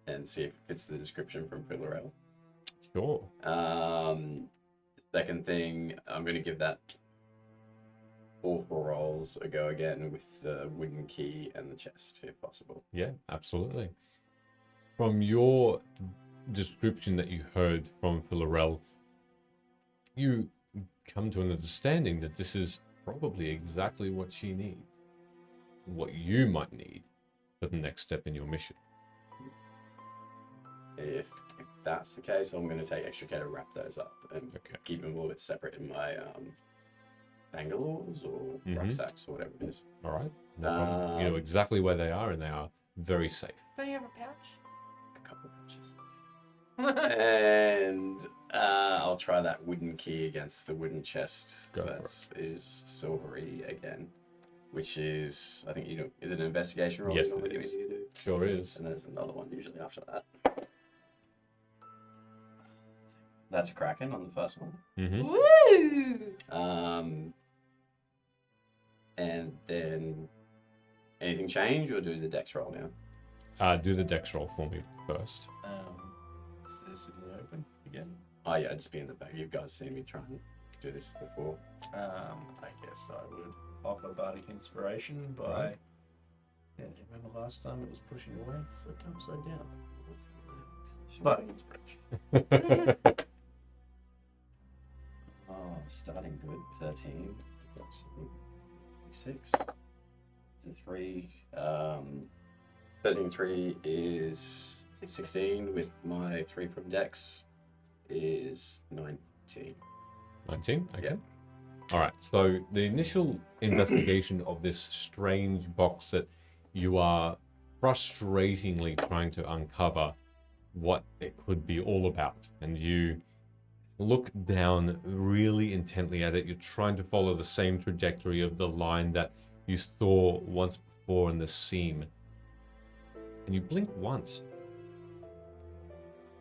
and see if it fits the description from Filarel. Sure. Second thing, I'm going to give that awful rolls a go again with the wooden key and the chest, if possible. Yeah, absolutely. From your description that you heard from Filarel, you come to an understanding that this is probably exactly what she needs. What you might need for the next step in your mission. If that's the case, I'm going to take extra care to wrap those up and Okay. keep them a little bit separate in my bangalores or Mhm. rucksacks or whatever it is. All right. No problem. You know exactly where they are, and they are very safe. Don't you have a pouch? A couple of pouches. And I'll try that wooden key against the wooden chest. Go for That is silvery again, which is, I think, is it an investigation roll? Yes, you normally it is. give me to do? Sure is. And there's another one usually after that. That's a Kraken on the first one. Mm-hmm. Woo! And then anything change or do the dex roll now? Do the dex roll for me first. Is this in the open again? Oh yeah, I'd just be in the back. You guys seen me try and do this before. I guess I would offer Bardic Inspiration by. Right. Yeah, do you remember last time it was pushing away? Flipped upside down. But Bardic Inspiration. oh, starting good. 13. 6. To 3. 13 3 is 16 with my 3 from Dex is 19. 19? Okay. Yeah. All right. So the initial investigation of this strange box that you are frustratingly trying to uncover what it could be all about. And you look down really intently at it. You're trying to follow the same trajectory of the line that you saw once before in the seam. And you blink once.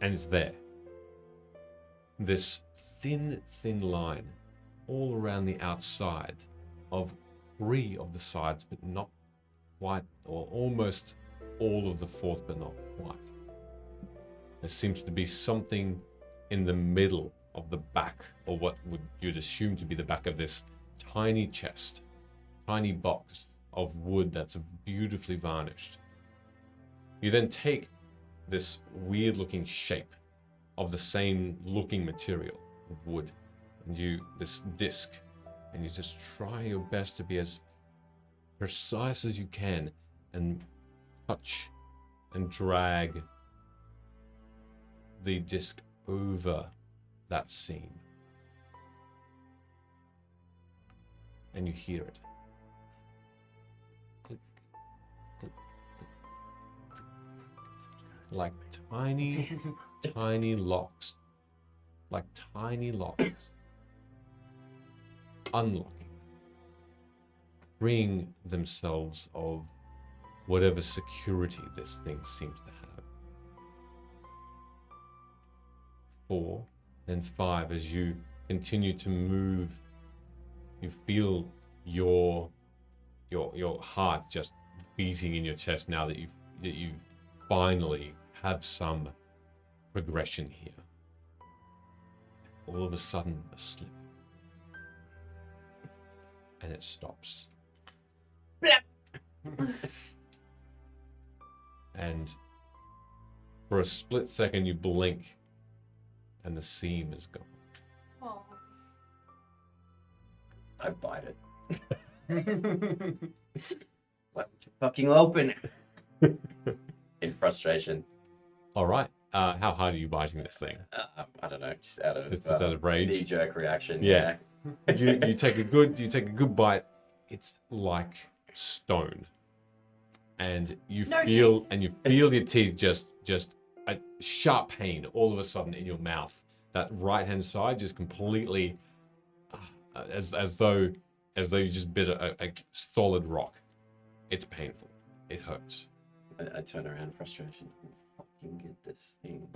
And it's there. This thin line all around the outside of 3 of the sides, but not quite, or almost all of the 4th, but not quite. There seems to be something in the middle of the back, or what you'd assume to be the back of this tiny chest, tiny box of wood that's beautifully varnished. You then take this weird looking shape of the same looking material of wood, and this disc, and you just try your best to be as precise as you can and touch and drag the disc over that seam. And you hear it. Click, click, click, click, click. Like tiny locks. Like tiny locks. Unlocking. Freeing themselves of whatever security this thing seems to have. 4, then 5. As you continue to move, you feel your heart just beating in your chest now that you finally have some progression here. All of a sudden, a slip, and it stops. And for a split second, you blink, and the seam is gone. Oh. I bite it. Why don't you fucking open it? In frustration. All right. How hard are you biting this thing? I don't know, just out of Just out of rage. knee-jerk reaction. Yeah. You take a good bite. It's like stone, and you No feel your teeth just a sharp pain all of a sudden in your mouth. That right hand side just completely as though you just bit a solid rock. It's painful. It hurts. I turn around in frustration. I'll fucking get this thing.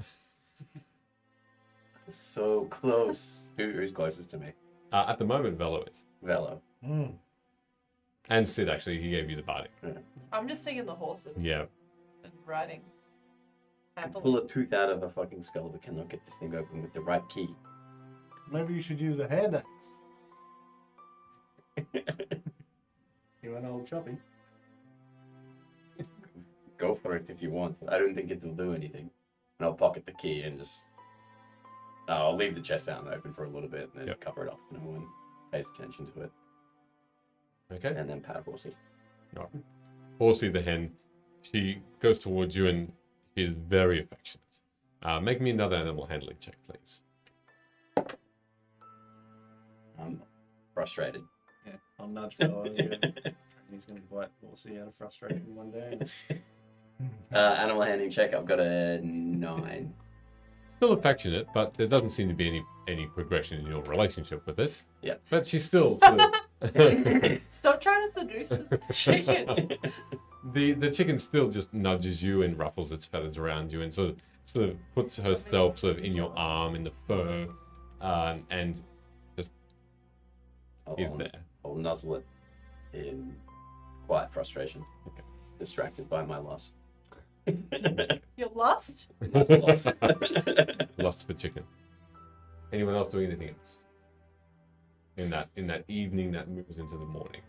I was so close. Who's closest to me? At the moment, Velo is. Velo. Mm. And Sid, actually, he gave you the bardic. I'm just singing the horses. Yeah. And riding. Happily. Pull a tooth out of a fucking skull, but cannot get this thing open with the right key. Maybe you should use a hand axe. You went old choppy. Go for it if you want. I don't think it will do anything. And I'll pocket the key and just... I'll leave the chest out and open for a little bit and then Yep. cover it up if no one pays attention to it. Okay. And then pat Horsey. Right. Horsey the hen, she goes towards you and she is very affectionate. Make me another animal handling check, please. I'm frustrated. Yeah, I'll nudge Velo. He's going to bite Horsey out of frustration one day. Animal handling check, I've got a 9. Still affectionate, but there doesn't seem to be any progression in your relationship with it. Yeah. But she's still sort of... Stop trying to seduce the chicken. The chicken still just nudges you and ruffles its feathers around you and sort of puts herself sort of in your arm in the fur, and just is there. I'll nuzzle it in quiet frustration. Okay. Distracted by my loss. Your lust? Loss. Lust for chicken. Anyone else doing anything else in that evening that moves into the morning?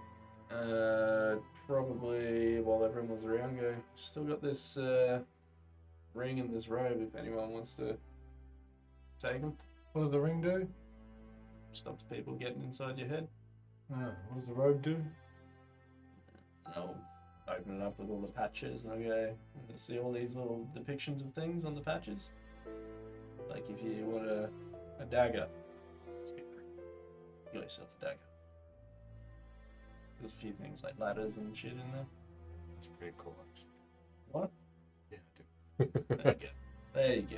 Probably while everyone was around, go. Still got this ring and this robe. If anyone wants to take them, What does the ring do? stops people getting inside your head. What does the robe do? And I'll open it up with all the patches, and I'll go and see all these little depictions of things on the patches. Like if you want a dagger, let's get you got yourself a dagger. There's a few things like ladders and shit in there. That's pretty cool, actually. What? Yeah, I do. There you go. There you go.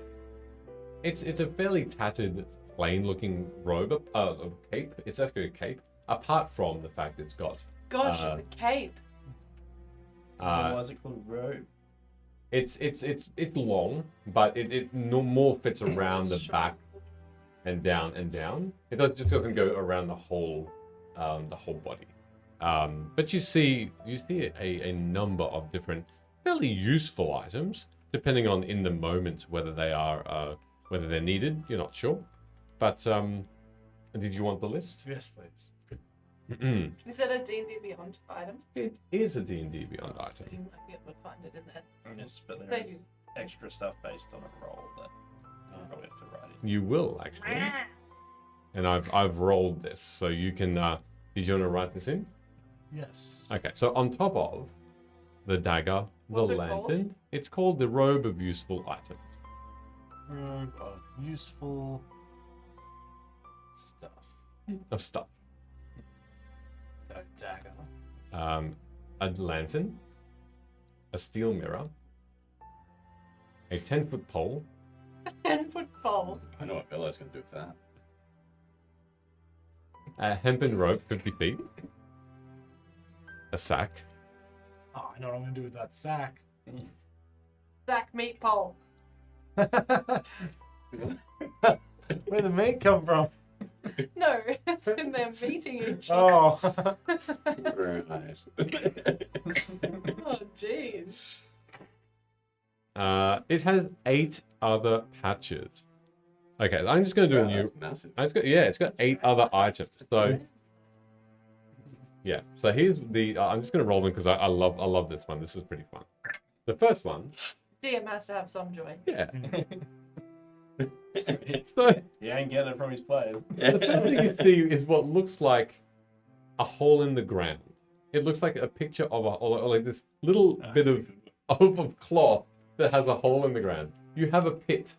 It's a fairly tattered, plain-looking robe, a cape. It's actually a cape, apart from the fact it's got. Gosh, it's a cape. Why is it called a robe? It's long, but it more fits around the back and down and down. It just doesn't go around the whole body. But you see a number of different fairly useful items, depending on in the moment whether they're needed. You're not sure, but did you want the list? Yes, please. Is it a D&D Beyond item? It is a D&D Beyond So item. you might be able to find it in there. Yes, but Save there is you. extra stuff based on a roll that you probably have to write it. You will actually, and I've rolled this, so you can. Did you want to write this in? Yes. Okay, so on top of the dagger, What's the it called? lantern, it's called the robe of useful items. Robe of useful stuff. Of stuff. So, dagger. A lantern, a steel mirror, a 10-foot pole, 10-foot pole. I know what Bella's going to do with that. a hempen rope 50 feet, a sack, Oh, I know what I'm going to do with that sack. Sack meat pole. Where'd the meat come from? No, it's in there meeting each Oh. Very nice. Oh, jeez. it has 8 other patches. Okay, I'm just going to do a new. Massive. It's got 8 other items. So yeah, so here's the. I'm just going to roll them because I love this one. This is pretty fun. The first one, DM has to have some joy. yeah. So He ain't getting it from his players. the first thing you see is what looks like a hole in the ground. It looks like a picture of or like this little bit of cloth that has a hole in the ground. You have a pit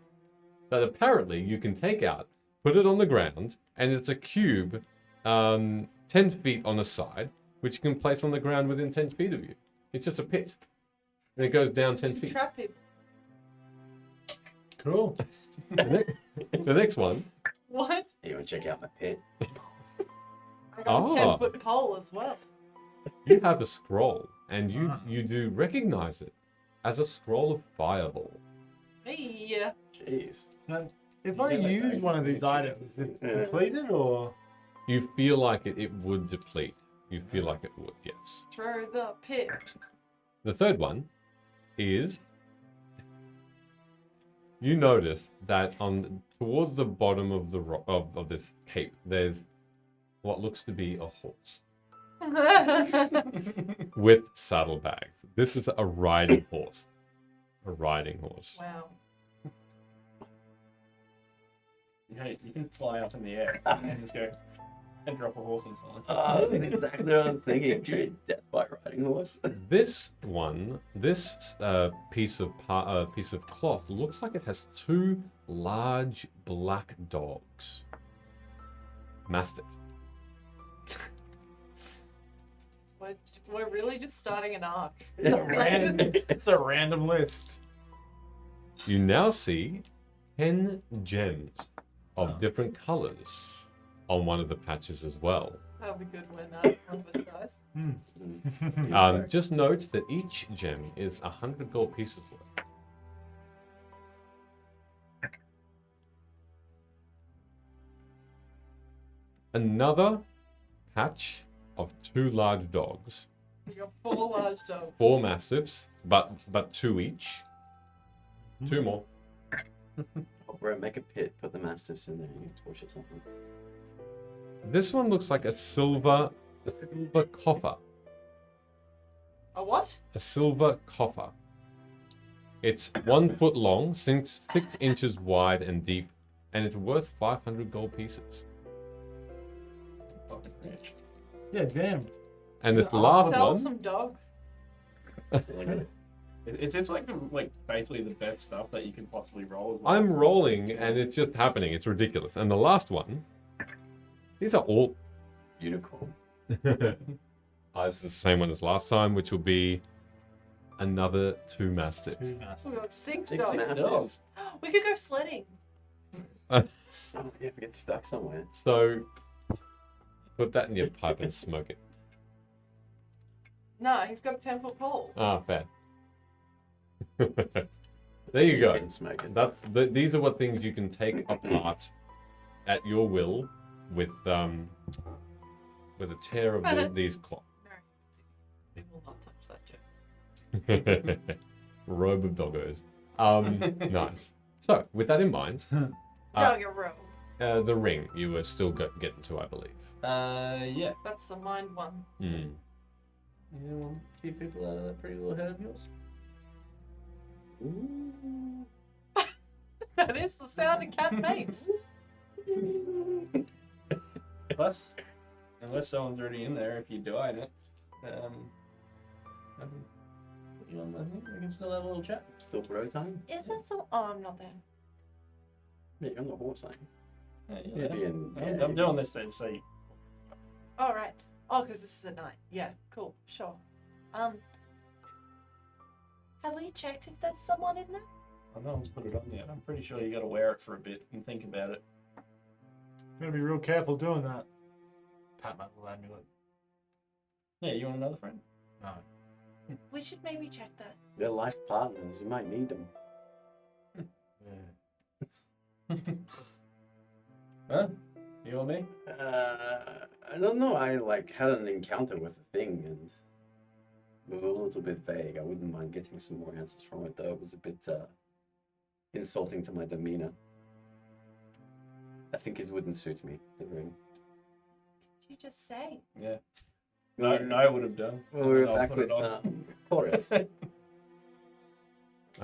that apparently you can take out, put it on the ground, and it's a cube 10 feet on a side, which you can place on the ground within 10 feet of you. It's just a pit. And it goes down 10 feet. Trap him. Cool. The next one, What? You want to check out my pit? I got a Ah. 10-foot pole as well. You have a scroll, and you do recognize it as a scroll of fireball. Hey, Jeez. Now, if You I get, like, use those one of these pictures. items, is it Yeah. depleted or? You feel like it would deplete. You feel like it would, yes. throw the pit. The third one is you notice that on towards the bottom of the of this cape, there's what looks to be a horse with saddlebags. This is a riding horse. A riding horse. Wow. You can fly up in the air and just go and drop a horse on someone. That's exactly what I'm thinking. Dude, death by riding horse. This one, this piece of cloth looks like it has two large black dogs. Mastiff. We're really just starting an arc. It's a random list. You now see 10 gems of different colors on one of the patches as well. That'll be good when one of us dies. Just note that each gem is 100 gold pieces worth. Another patch of two large dogs, We got 4 large dogs. 4 mastiffs, but 2 each. 2 more. Oh, bro, make a pit, put the mastiffs in there, and you torch or something. This one looks like a silver coffer. A what? A silver coffer. It's 1 foot long, 6 inches wide and deep, and it's worth 500 gold pieces. Fucking rich. Yeah, damn. And this last Sell one, some dogs. It's like basically the best stuff that you can possibly roll. As well. I'm rolling and it's just happening. It's ridiculous. And the last one, these are all. Unicorn. This is the same one as last time, which will be another 2 mastiff. Two We masters. got 6 Six dogs. mastiffs. We could go sledding. Oh, yeah, if we get stuck somewhere. So put that in your pipe and smoke it. No, he's got a 10-foot pole. Ah, fair. There you go. Can smoke it. These are what things you can take apart at your will with a tear of these cloth. No, we will not touch that joke. Robe of doggos. Nice. So, with that in mind, Doggeroo. the ring you were still getting to, I believe. Yeah. That's the mind one. Mm. You want to keep people out of that pretty little head of yours? Ooh. That is the sound a cat makes. Plus, unless someone's already in there, if you die in it, I can put you on the thing. We can still have a little chat. Still bro time? Is that so? Oh, I'm not there. Yeah, you're on the horse, aren't you? Yeah, Yeah, being- yeah, I'm doing this so you. All right. Oh, because this is at night. Yeah, cool. Sure. Have we checked if there's someone in there? Oh, no one's put it on yet. I'm pretty sure you got to wear it for a bit and think about it. Gotta be real careful doing that. Pat my little amulet. Yeah, you want another friend? No. We should maybe check that. They're life partners. You might need them. Yeah. Huh? You or me? I don't know. I had an encounter with a thing and it was a little bit vague. I wouldn't mind getting some more answers from it, though. It was a bit insulting to my demeanor. I think it wouldn't suit me, the ring. Did you just say? Yeah. No, would have done. Well, we were I'll back put with it on. Chorus. Okay.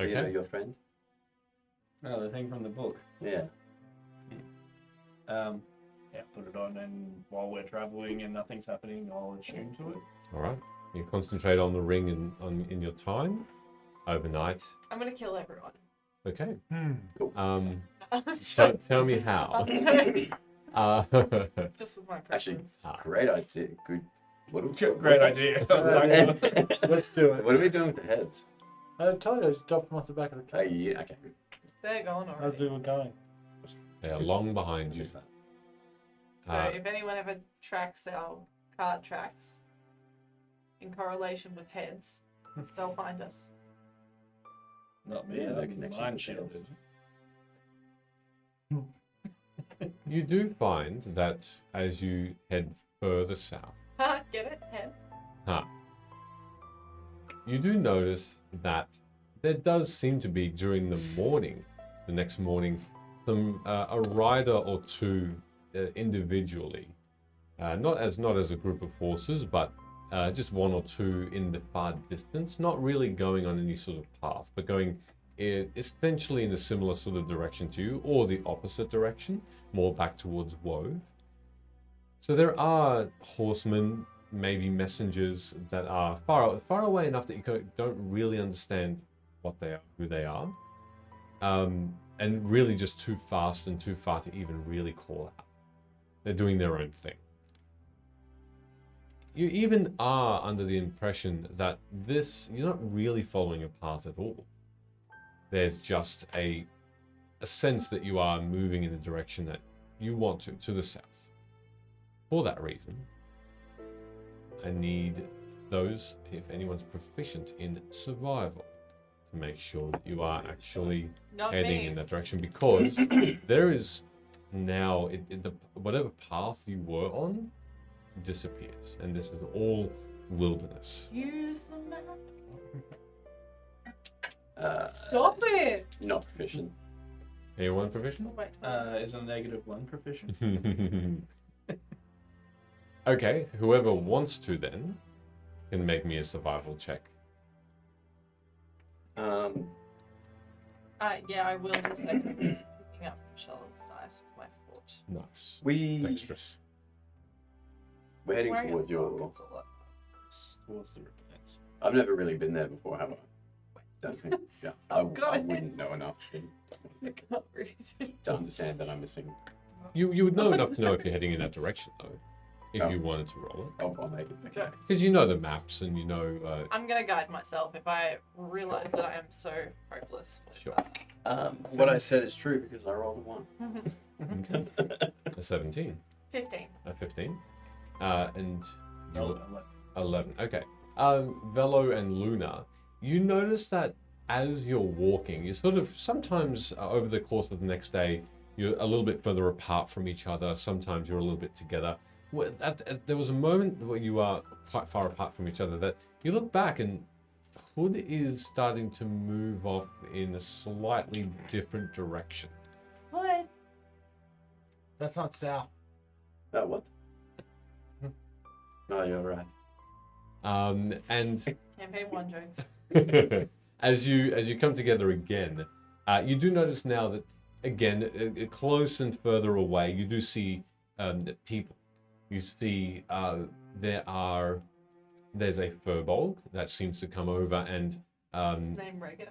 You know your friend? No, the thing from the book. Yeah. Yeah, put it on, and while we're traveling and nothing's happening, I'll attune to it. All right. You concentrate on the ring in your time overnight. I'm gonna kill everyone. Okay. Hmm. So tell me how. Just with my Actually, presence. great idea. Good. What are we Great idea. I was like, what's- Let's do it. What are we doing with the heads? I told you I just dropped them off the back of the Oh, car yeah. Okay. Good. They're gone as already. we were going. They are long behind you. Just that. So if anyone ever tracks our cart tracks in correlation with heads, they'll find us. Not me. Yeah, no I'm connection mind to tails. shielded. You do find that as you head further south, Get it? Head? you do notice that there does seem to be during the morning, the next morning, some a rider or two individually, not as a group of horses, but just one or two in the far distance, not really going on any sort of path, but going essentially in a similar sort of direction to you, or the opposite direction, more back towards Wove. So there are horsemen, maybe messengers that are far away enough that you don't really understand what they are, who they are, and really just too fast and too far to even really call out. They're doing their own thing. You even are under the impression that you're not really following a path at all. There's just a sense that you are moving in the direction that you want to the south. For that reason, I need those, if anyone's proficient in survival, to make sure that you are actually Not heading me. in that direction, because there is now whatever path you were on disappears, and this is all wilderness. Use the map. Uh, Stop it! Not proficient. Anyone proficient? Wait. Is a -1 proficient? Okay, whoever wants to then can make me a survival check. Yeah, I will in a second. I'm just picking up Charlotte's dice with my foot. Nice. We're Dexterous. heading Wearing a towards your. frock, it's a lot. Towards the ruins. I've never really been there before, have I? Don't think. Yeah, I God. wouldn't know enough I can't read it. to understand that I'm missing. You would know enough to know if you're heading in that direction, though, if Oh. you wanted to roll it. I'll make it. Okay. Because you know the maps and you know... I'm gonna guide myself if I realize that I am so hopeless. With Sure. What I said is true because I rolled a 1. Okay. A 17. 15. A 15. And No, you're I'm like, 11. Okay. Velo and Luna, you notice that as you're walking, you sort of sometimes over the course of the next day, you're a little bit further apart from each other. Sometimes you're a little bit together. There was a moment where you are quite far apart from each other that you look back and Hood is starting to move off in a slightly different direction. What? That's not south. Oh, what? No, you're right. And Campaign 1 jokes. as you come together again, you do notice now that again, close and further away, you do see people. You see there's a furbolg that seems to come over and Name Rega.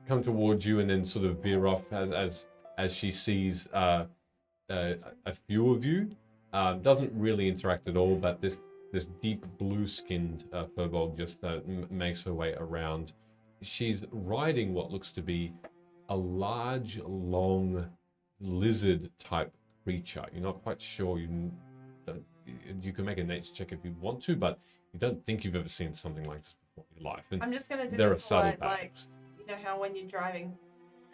come towards you and then sort of veer off as she sees a few of you. Doesn't really interact at all, but this deep blue-skinned furbolg just makes her way around. She's riding what looks to be a large, long lizard-type creature. You're not quite sure. You can make a nature check if you want to, but you don't think you've ever seen something like this before in your life. And I'm just gonna do there are the subtle polite, like, patterns. you know how when you're driving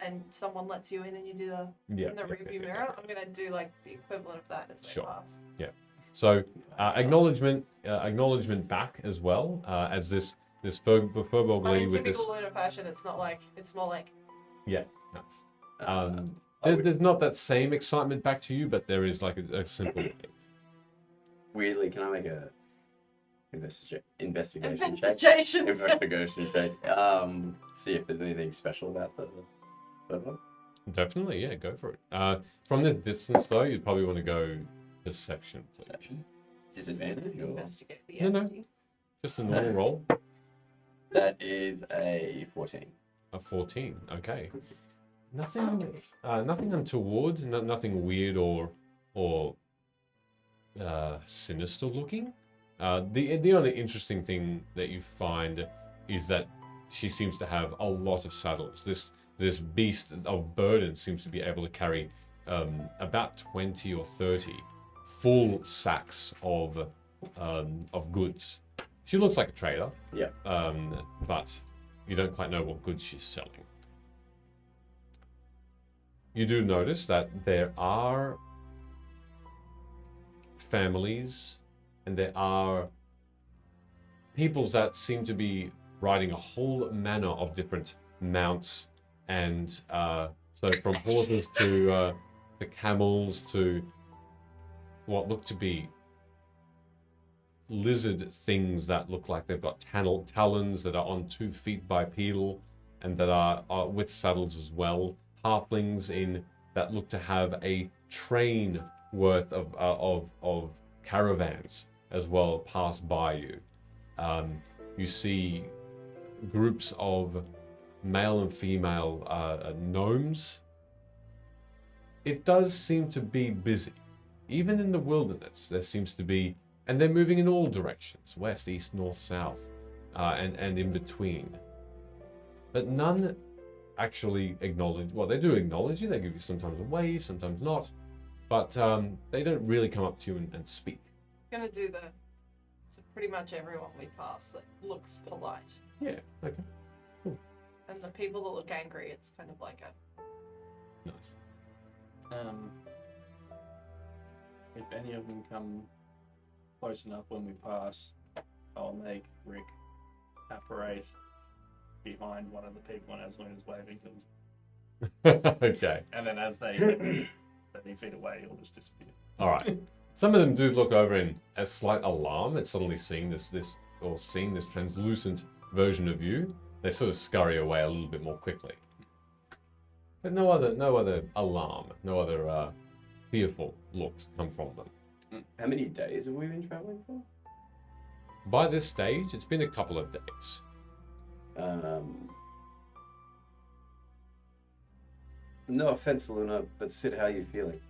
and someone lets you in and you do the Yeah, in the rearview mirror? I'm gonna do like the equivalent of that as they Sure. pass. So acknowledgement back as well as this furbolg But lady in with this. typical Luna fashion, it's not like it's more like Yeah, nice. I There's would- there's not that same excitement back to you, but there is like a simple wave. Weirdly, can I make a investigation check? investigation. Investigation check. See if there's anything special about the one. Definitely, yeah, go for it. From this distance, though, you'd probably want to go perception, please. Perception. Disadvantage or Investigate the No, no. SD. Just a normal roll. that is a 14. A 14. Okay. Nothing untoward. Nothing weird or sinister looking. The only interesting thing that you find is that she seems to have a lot of saddles. This beast of burden seems to be able to carry about 20 or 30 full sacks of goods. She looks like a trader, Yeah. but you don't quite know what goods she's selling. You do notice that there are families and there are peoples that seem to be riding a whole manner of different mounts, and so from horses to camels to what look to be lizard things that look like they've got talons that are on 2 feet bipedal and that are with saddles as well. Halflings in that look to have a train worth of caravans as well pass by you. You see groups of male and female gnomes. It does seem to be busy. Even in the wilderness, there seems to be, and they're moving in all directions, west, east, north, south, and in between. But none actually acknowledge, well, they do acknowledge you, they give you sometimes a wave, sometimes not, but they don't really come up to you and speak. Gonna do to pretty much everyone we pass that looks polite. Yeah, okay, And the people that look angry, it's kind of like a nice. If any of them come close enough when we pass, I'll make Rick apparate behind one of the people and as Luna's waving them. Okay, And then as they get 30 feet away, he'll just disappear. all right. Some of them do look over in a slight alarm at suddenly seeing this translucent version of you. They sort of scurry away a little bit more quickly. But no other alarm, no other fearful looks come from them. How many days have we been traveling for? By this stage, it's been a couple of days. No offense, Luna, but Sid, how are you feeling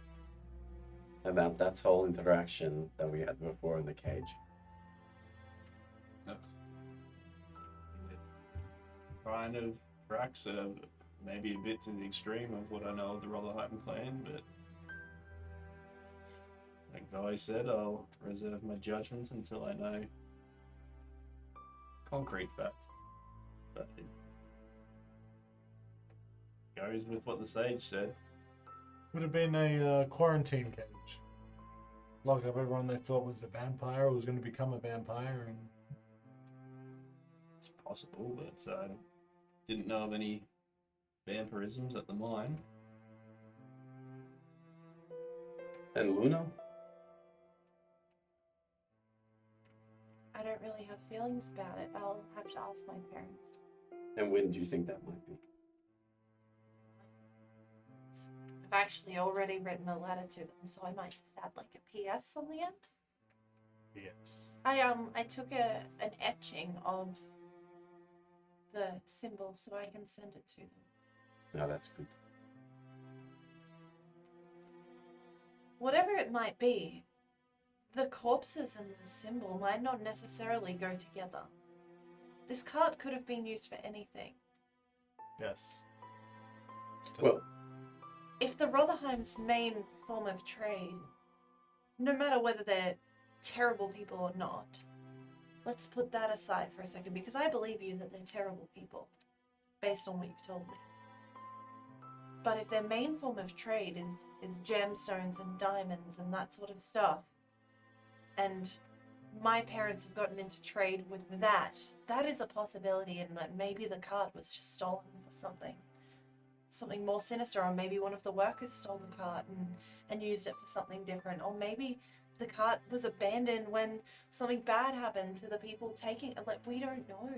about that whole interaction that we had before in the cage? Kind of tracks maybe a bit to the extreme of what I know of the Rotherheimer clan, but like Vi said, I'll reserve my judgment until I know concrete facts. But it goes with what the sage said. Would have been a quarantine cage. Lock up everyone they thought was a vampire or was going to become a vampire, and It's possible, but I didn't know of any vampirisms at the mine. And Luna? I don't really have feelings about it. I'll have to ask my parents. And when do you think that might be? I've actually already written a letter to them, so I might just add like a PS on the end. yes. I took an etching of the symbol so I can send it to them. No, that's good. Whatever it might be, the corpses and the symbol might not necessarily go together. This cart could have been used for anything. Yes. Well, If the Rotherheim's main form of trade, no matter whether they're terrible people or not, let's put that aside for a second, because I believe you that they're terrible people, based on what you've told me. But if their main form of trade is gemstones and diamonds and that sort of stuff, and my parents have gotten into trade with that, that is a possibility, and that maybe the cart was just stolen for something more sinister, or maybe one of the workers stole the cart and used it for something different, or maybe the cart was abandoned when something bad happened to the people taking it. Like, we don't know.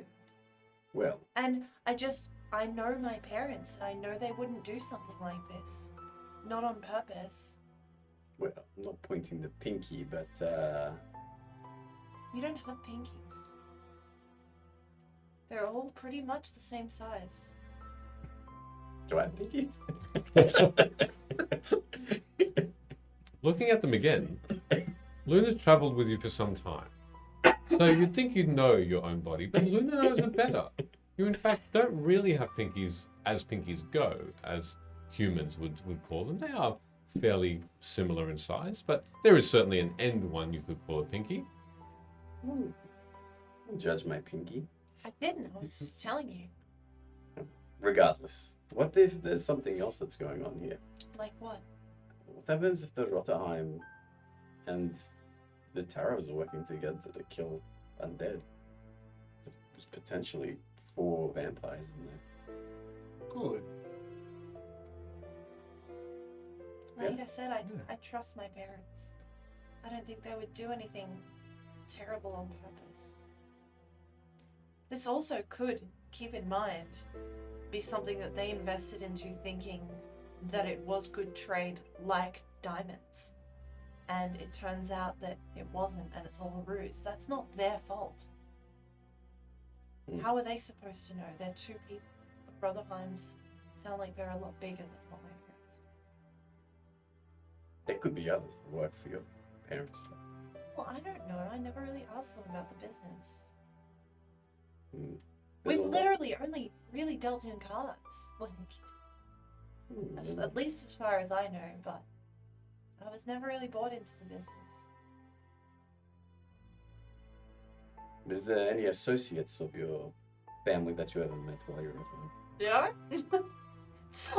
well, And I know my parents, and I know they wouldn't do something like this. Not on purpose. I'm not pointing the pinky, but You don't have pinkies. They're all pretty much the same size. do I have pinkies? Looking at them again, Luna's traveled with you for some time. So you'd think you'd know your own body, but Luna knows it better. You, in fact, don't really have pinkies as pinkies go, as humans would call them. They are fairly similar in size, but there is certainly an end one you could call a pinky. Don't judge my pinky. I didn't. I was just telling you. Regardless, what if there's something else that's going on here? Like what? What happens if the Rotterdam and the Taros are working together to kill undead? There's potentially 4 vampires in there. Good. Like I said, Yeah. I trust my parents. I don't think they would do anything terrible on purpose. This also could, keep in mind, be something that they invested into thinking that it was good trade like diamonds. And it turns out that it wasn't and it's all a ruse. That's not their fault. Mm. How are they supposed to know? They're 2 people. The Rotherheims sound like they're a lot bigger than what my parents There could be others that work for your parents. are. Well, I don't know. I never really asked them about the business. Mm. We've There's a lot- literally only really dealt in cards. Like, Mm, at least as far as I know, but I was never really bought into the business. Is there any associates of your family that you ever met while you were at home? Did I?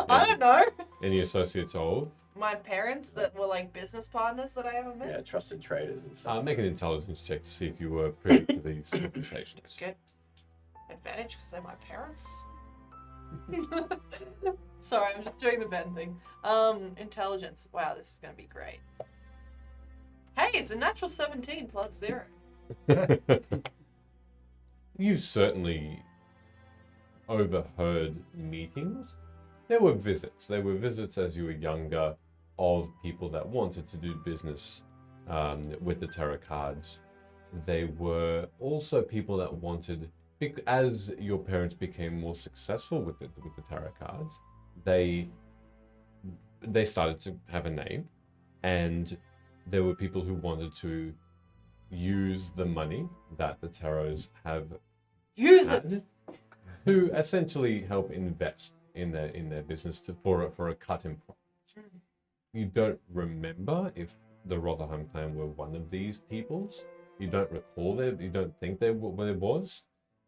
I don't know. Any associates of? My parents that were like business partners that I ever met. Yeah, trusted traders and stuff. Make an intelligence check to see if you were privy to these conversations. Good advantage because they're my parents. Sorry, I'm just doing the Ben thing. Intelligence. Wow, this is gonna be great. Hey, it's a natural 17 plus 0. You certainly overheard meetings. There were visits. There were visits as you were younger of people that wanted to do business with the tarot cards. They were also people that wanted, as your parents became more successful with the tarot cards, they started to have a name, and there were people who wanted to use the money that the tarots have Use had it. to essentially help invest in their business for a cut in profit. You don't remember if the Rotherham clan were one of these peoples. You don't recall there. You don't think there was.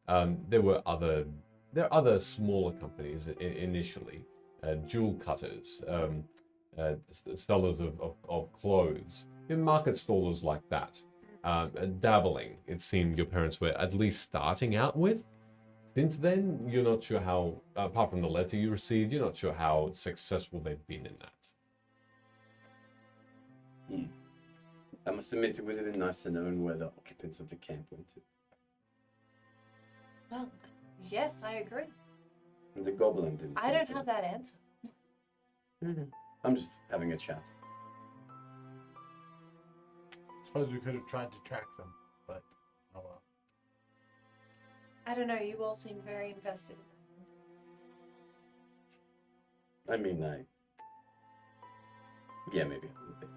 There are other smaller companies initially, jewel cutters, sellers of clothes, market stallers like that. Dabbling, it seemed your parents were at least starting out with. Since then, you're not sure how, apart from the letter you received, you're not sure how successful they've been in that. I must admit, it would have been nice to know where the occupants of the camp went to. Well, yes, I agree. The goblin didn't I seem don't to. have that answer. I'm just having a chat. Suppose we could have tried to track them, but oh well. I don't know. You all seem very invested. I mean, yeah, maybe a little bit.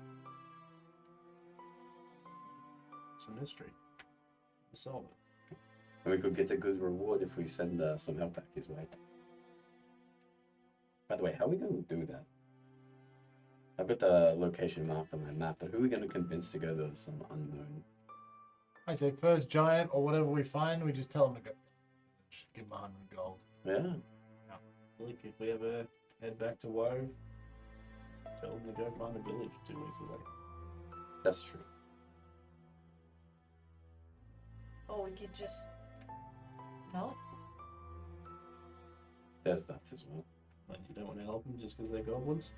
It's a mystery. Solve it. And we could get a good reward if we send some help back his way. By the way, how are we going to do that? I've got the location marked on my map, but who are we going to convince to go to some unknown? I say first giant or whatever we find, we just tell them to go. Should give them 100 gold. Yeah. Look, if we ever head back to Wove, tell them to go find a village 2 weeks away. That's true. Or we could just not. There's that as well. Like, you don't want to help them just because they're goblins?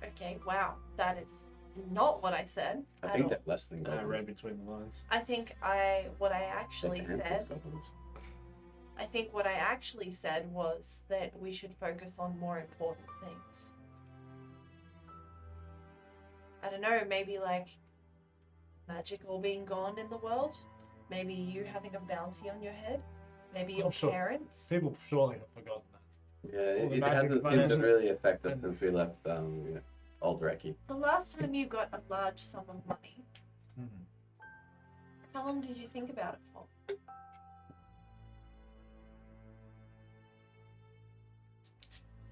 Okay, wow, that is not what I said. I at think all. they're less than I goblins. read between the lines. I think what I actually Like a handful said. of goblins. I think what I actually said was that we should focus on more important things. I don't know, maybe like magic all being gone in the world. Maybe you having a bounty on your head. Maybe your I'm sure. parents. People surely have forgotten that. Yeah, All the it magic hasn't seemed to financial- really affect us since we left Old Recky. The last time you got a large sum of money, Hmm. how long did you think about it for?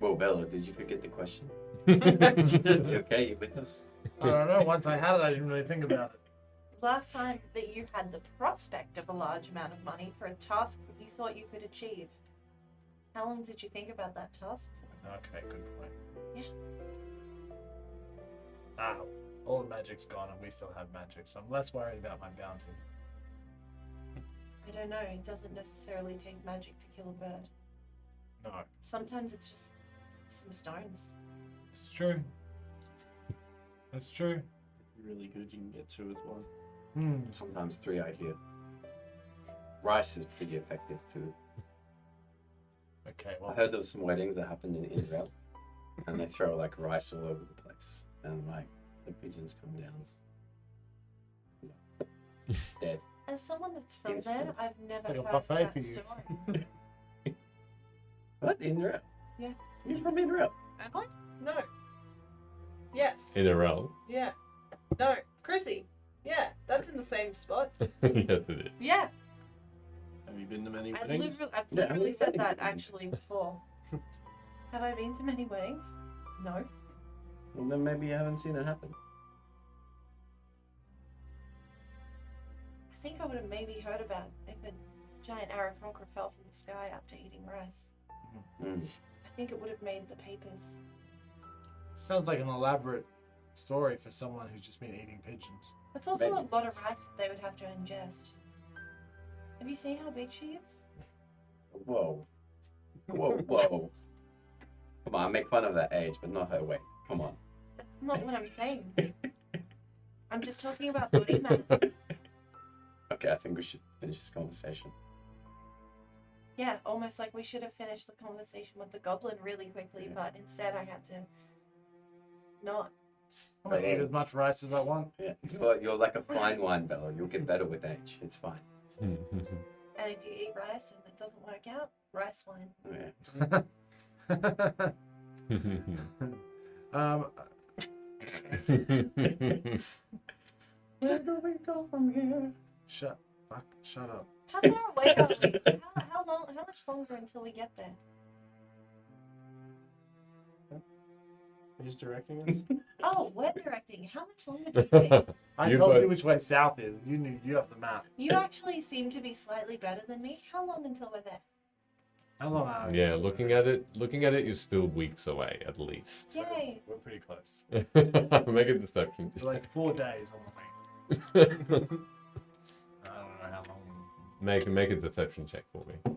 Well, Bella, did you forget the question? Is it okay? You with us? I don't know. Once I had it, I didn't really think about it. Last time that you had the prospect of a large amount of money for a task that you thought you could achieve, how long did you think about that task for? Okay, good point. Yeah. Ah, all the magic's gone and we still have magic, so I'm less worried about my bounty. I don't know, it doesn't necessarily take magic to kill a bird. No, Sometimes it's just some stones. it's true. It's true. Really good. You can get 2 with 1. Sometimes 3 I hear. Rice is pretty effective too. Okay, I well, heard there was some weddings that happened in Israel, and they throw like rice all over the place, and like the pigeons come down dead. As someone that's from Instant. there, I've never like a heard buffet that for you. story. What, Israel? Yeah. You're from Israel? Am I? No. Yes. In a row. Yeah. No. Chrissy. Yeah, that's in the same spot. Yes, it is. Yeah. Have you been to many I've weddings? literally many said weddings that have you been to? actually before. Have I been to many weddings? No. Well, then maybe you haven't seen it happen. I think I would have maybe heard about if a giant Aarakocra fell from the sky after eating rice. Mm. I think it would have made the papers. sounds like an elaborate story for someone who's just been eating pigeons. It's also Maybe. a lot of rice that they would have to ingest. Have you seen how big she is? Whoa. Whoa, whoa. Come on, make fun of her age, but not her weight. Come on. That's not what I'm saying. I'm just talking about body mass. Okay, I think we should finish this conversation. Yeah, almost like we should have finished the conversation with the goblin really quickly, but instead I had to not. I'm gonna eat as much rice as I want. Yeah. You're like a fine wine, Bella. You'll get better with age. It's fine. And if you eat rice and it doesn't work out, rice wine. Yeah. Where do we go from here? Shut up. How far away are we? How much longer until we get there? Who's directing us? Oh, we're directing. How much longer do you think? I You told both- you which way south is. You have the map. You actually seem to be slightly better than me. How long until we're there? How long are we? Yeah, looking at it, you're still weeks away at least. Yay! We're pretty close. Make a deception. So like 4 days on the way. I don't know how long. Make a deception check for me.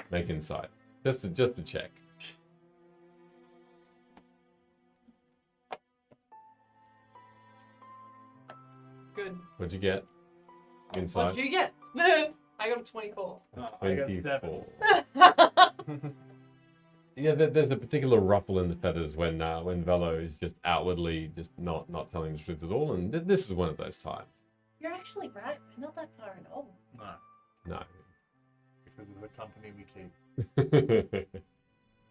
Make insight. Just to check. Good. What'd you get? Insight. What'd you get? I got a 24. I got 7. 24. Yeah, there's a particular ruffle in the feathers when Velo is just outwardly just not telling the truth at all, and this is one of those times. You're actually right. We're not that far at all. No, No. because of the company we keep.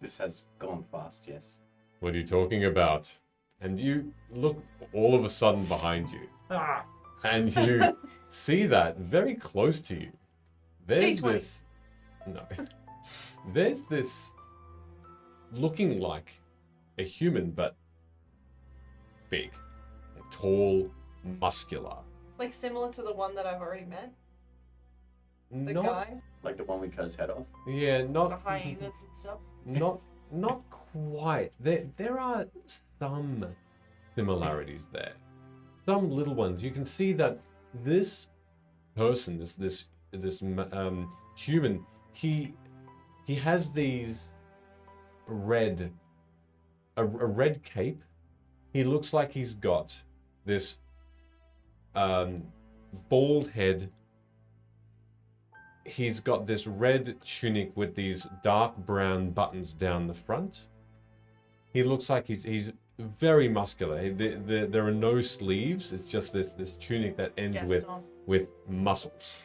This has gone fast, yes. What are you talking about? And you look all of a sudden behind you, Ah, and you see that very close to you. There's D20. this. No. There's this looking like a human, but big, tall, muscular. Like similar to the one that I've already met. The Not, guy. Like the one we cut his head off. yeah, The not hyenas and stuff. not quite. There are some similarities there. Some little ones. You can see that this person, this human, he has these a red cape. He looks like he's got this bald head. He's got this red tunic with these dark brown buttons down the front. He looks like he's very muscular. There are no sleeves. It's just this tunic that ends Gaston. with muscles.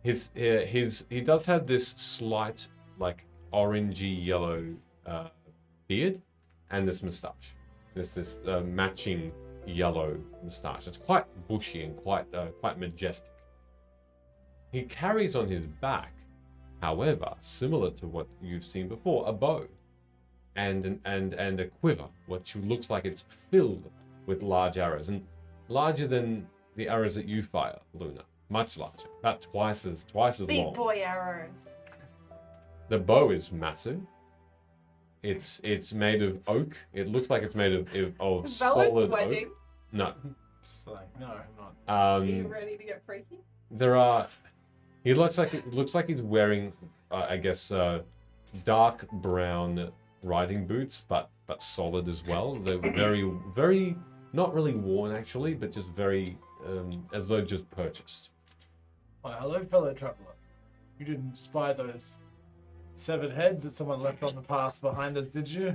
He does have this slight like orangey yellow beard and this moustache. This matching yellow moustache. It's quite bushy and quite majestic. He carries on his back, however, similar to what you've seen before, a bow. and a quiver, which looks like it's filled with large arrows, and larger than the arrows that you fire, Luna. Much larger, about twice as Big long. boy arrows. The bow is massive. It's made of oak. It looks like it's made of Bella's solid sweating. oak. No. It's like, no, I'm not. Are you ready to get freaky? There are. He looks like he's wearing, I guess, dark brown riding boots, but solid as well. They're very, very not really worn actually, but just very as though just purchased. Oh, hello, fellow traveler. You didn't spy those severed heads that someone left on the path behind us, did you?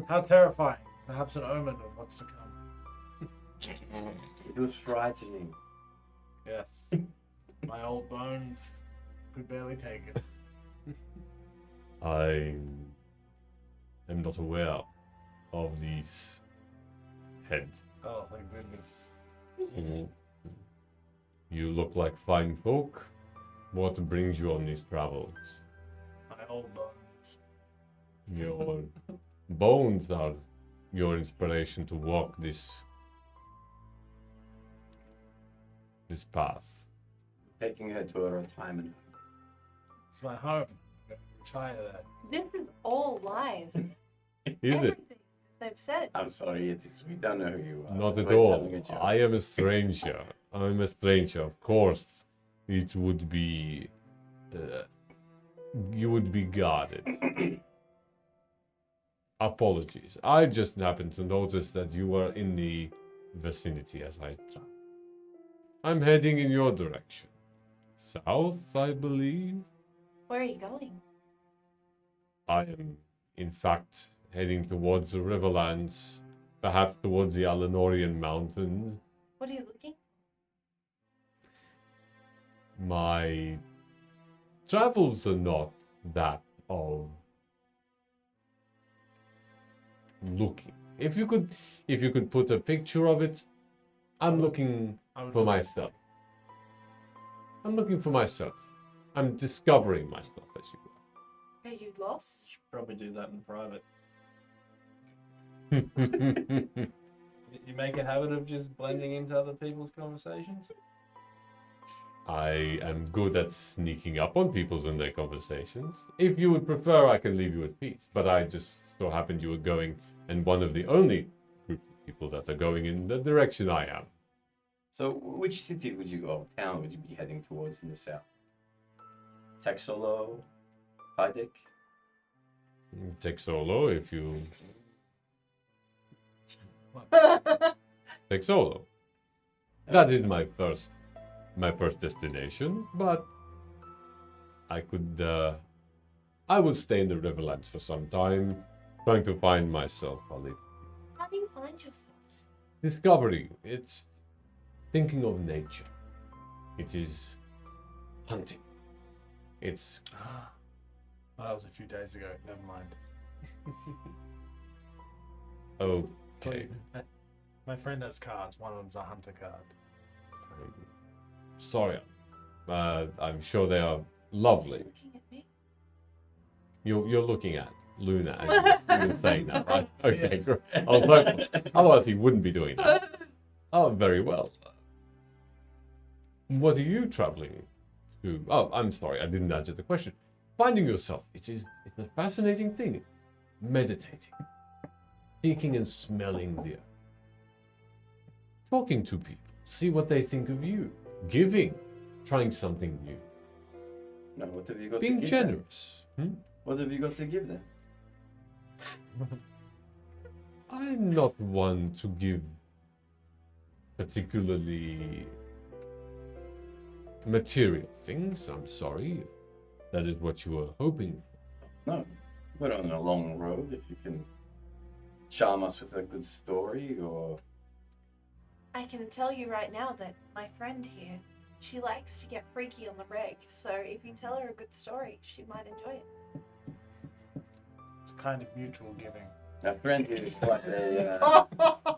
How terrifying. Perhaps an omen of what's to come. It was frightening. Yes. My old bones could barely take it. I am not aware of these heads. Oh, thank goodness. You look like fine folk. What brings you on these travels? My old bones. Your bones are your inspiration to walk this path. Taking her to a retirement home. It's my home. I'm gonna retire there. This is all lies. Is it? Everything they've said. I'm sorry, it is. We don't know who you are. Not at We're all. having a joke. I am a stranger. I'm a stranger. Of course, it would be. You would be guarded. Apologies. I just happened to notice that you were in the vicinity as I travel. I'm heading in your direction. South, I believe. Where are you going? I am, in fact, heading towards the Riverlands, perhaps towards the Alenorian Mountains. What are you looking? My travels are not that of looking. If you could put a picture of it, I'm looking for myself. I'm looking for myself. I'm discovering myself, as you Are you lost? Should probably do that in private. will. You make a habit of just blending into other people's conversations? I am good at sneaking up on people's in their conversations. If you would prefer, I can leave you at peace. But I just so happened you were going, and one of the only group of people that are going in the direction I am. So, which city would you, or town would you be heading towards in the south? Texolo? Hydic? Take solo if you take solo. That is my first destination, but I would stay in the Riverlands for some time, trying to find myself a little. How do you find yourself? Discovery. It's thinking of nature. It is hunting. It's Oh, that was a few days ago. Never mind. okay. My friend has cards. One of them's a hunter card. Sorry. I'm sure they are lovely. Looking at me? You're looking at Luna and you're saying that, right? Okay, Yes. great. Otherwise he wouldn't be doing that. Oh, very well. What are you traveling to? Oh, I'm sorry, I didn't answer the question. Finding yourself, it's a fascinating thing. Meditating. Seeking and smelling the earth. Talking to people. See what they think of you. Giving. Trying something new. No, what have you got Being to give them? generous. What have you got to give them? I'm not one to give particularly material things. I'm sorry if that is what you were hoping for. No, we're on a long road. If you can charm us with a good story, or I can tell you right now that my friend here, she likes to get freaky on the reg. So if you tell her a good story, she might enjoy it. It's a kind of mutual giving. our friend is quite a.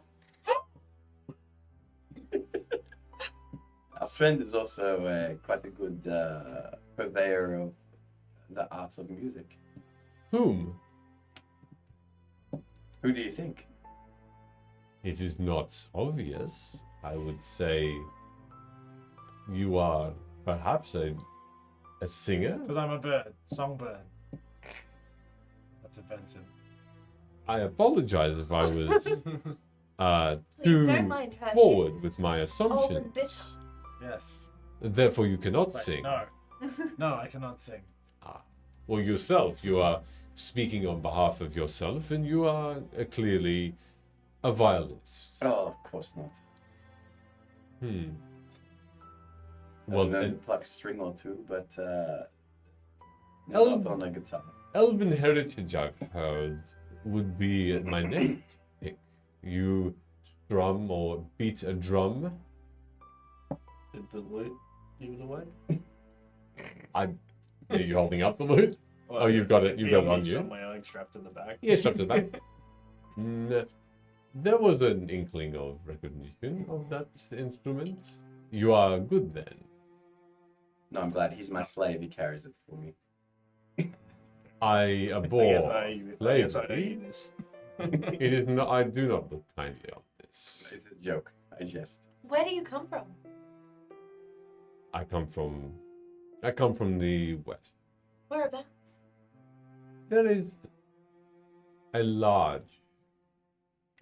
Our friend is also quite a good purveyor of the arts of music. Whom? Who do you think? It is not obvious. I would say you are perhaps a singer. Because I'm a bird. Songbird. That's offensive. I apologize if I was Please too don't mind her. forward She's with my old and bitter. assumptions. Yes. Therefore, you cannot Wait, sing. No. No, I cannot sing. Well, yourself, you are speaking on behalf of yourself, and you are clearly a violinist. Oh, of course not. Hmm. Well, Well, to an pluck a string or two, but Elf- not on a guitar. Elven heritage, I've heard, would be my next pick. You strum or beat a drum. Did the loot give it away? Are you holding up the lute? Well, Oh, you've got it. it'd You've be got it on me you. somewhere, like, strapped to the back. Yeah, strapped to the back. There was an inkling of recognition of that instrument. You are good then. No, I'm glad he's my slave. He carries it for me. I I abhor guess I owe slavery. you this. It is not. I do not look kindly on this. It's a joke. I jest. Where do you come from? I come from the west. Whereabouts? There is a large,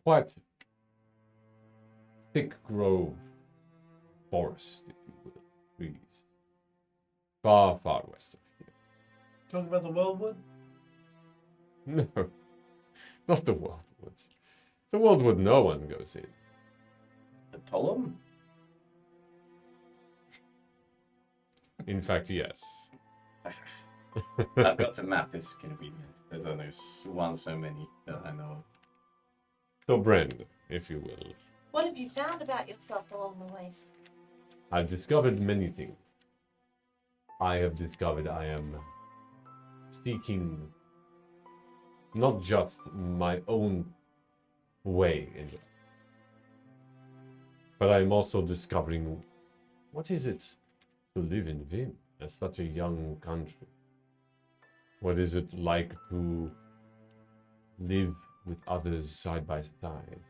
quite thick grove forest, if you will, trees, far, far west of here. Talking about the Worldwood? No, not the Wildwood. The Wildwood no one goes in. A Tolom? In fact, yes. I've got the map. It's convenient. There's only so many that I know. So, Brand, if you will. What have you found about yourself along the way? I've discovered many things. I have discovered I am seeking not just my own way in life, but I'm also discovering what is it to live in Vim as such a young country. What is it like to live with others side by side?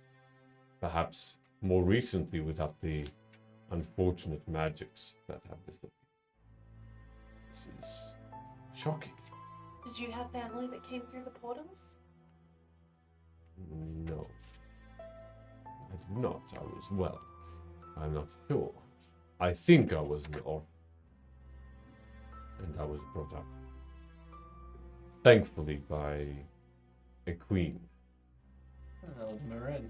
Perhaps more recently without the unfortunate magics that have disappeared. This is shocking. Did you have family that came through the portals? No. I did not. I was, well, I'm not sure. I think I was an orphan. And I was brought up, thankfully, by a queen. Oh, Marin.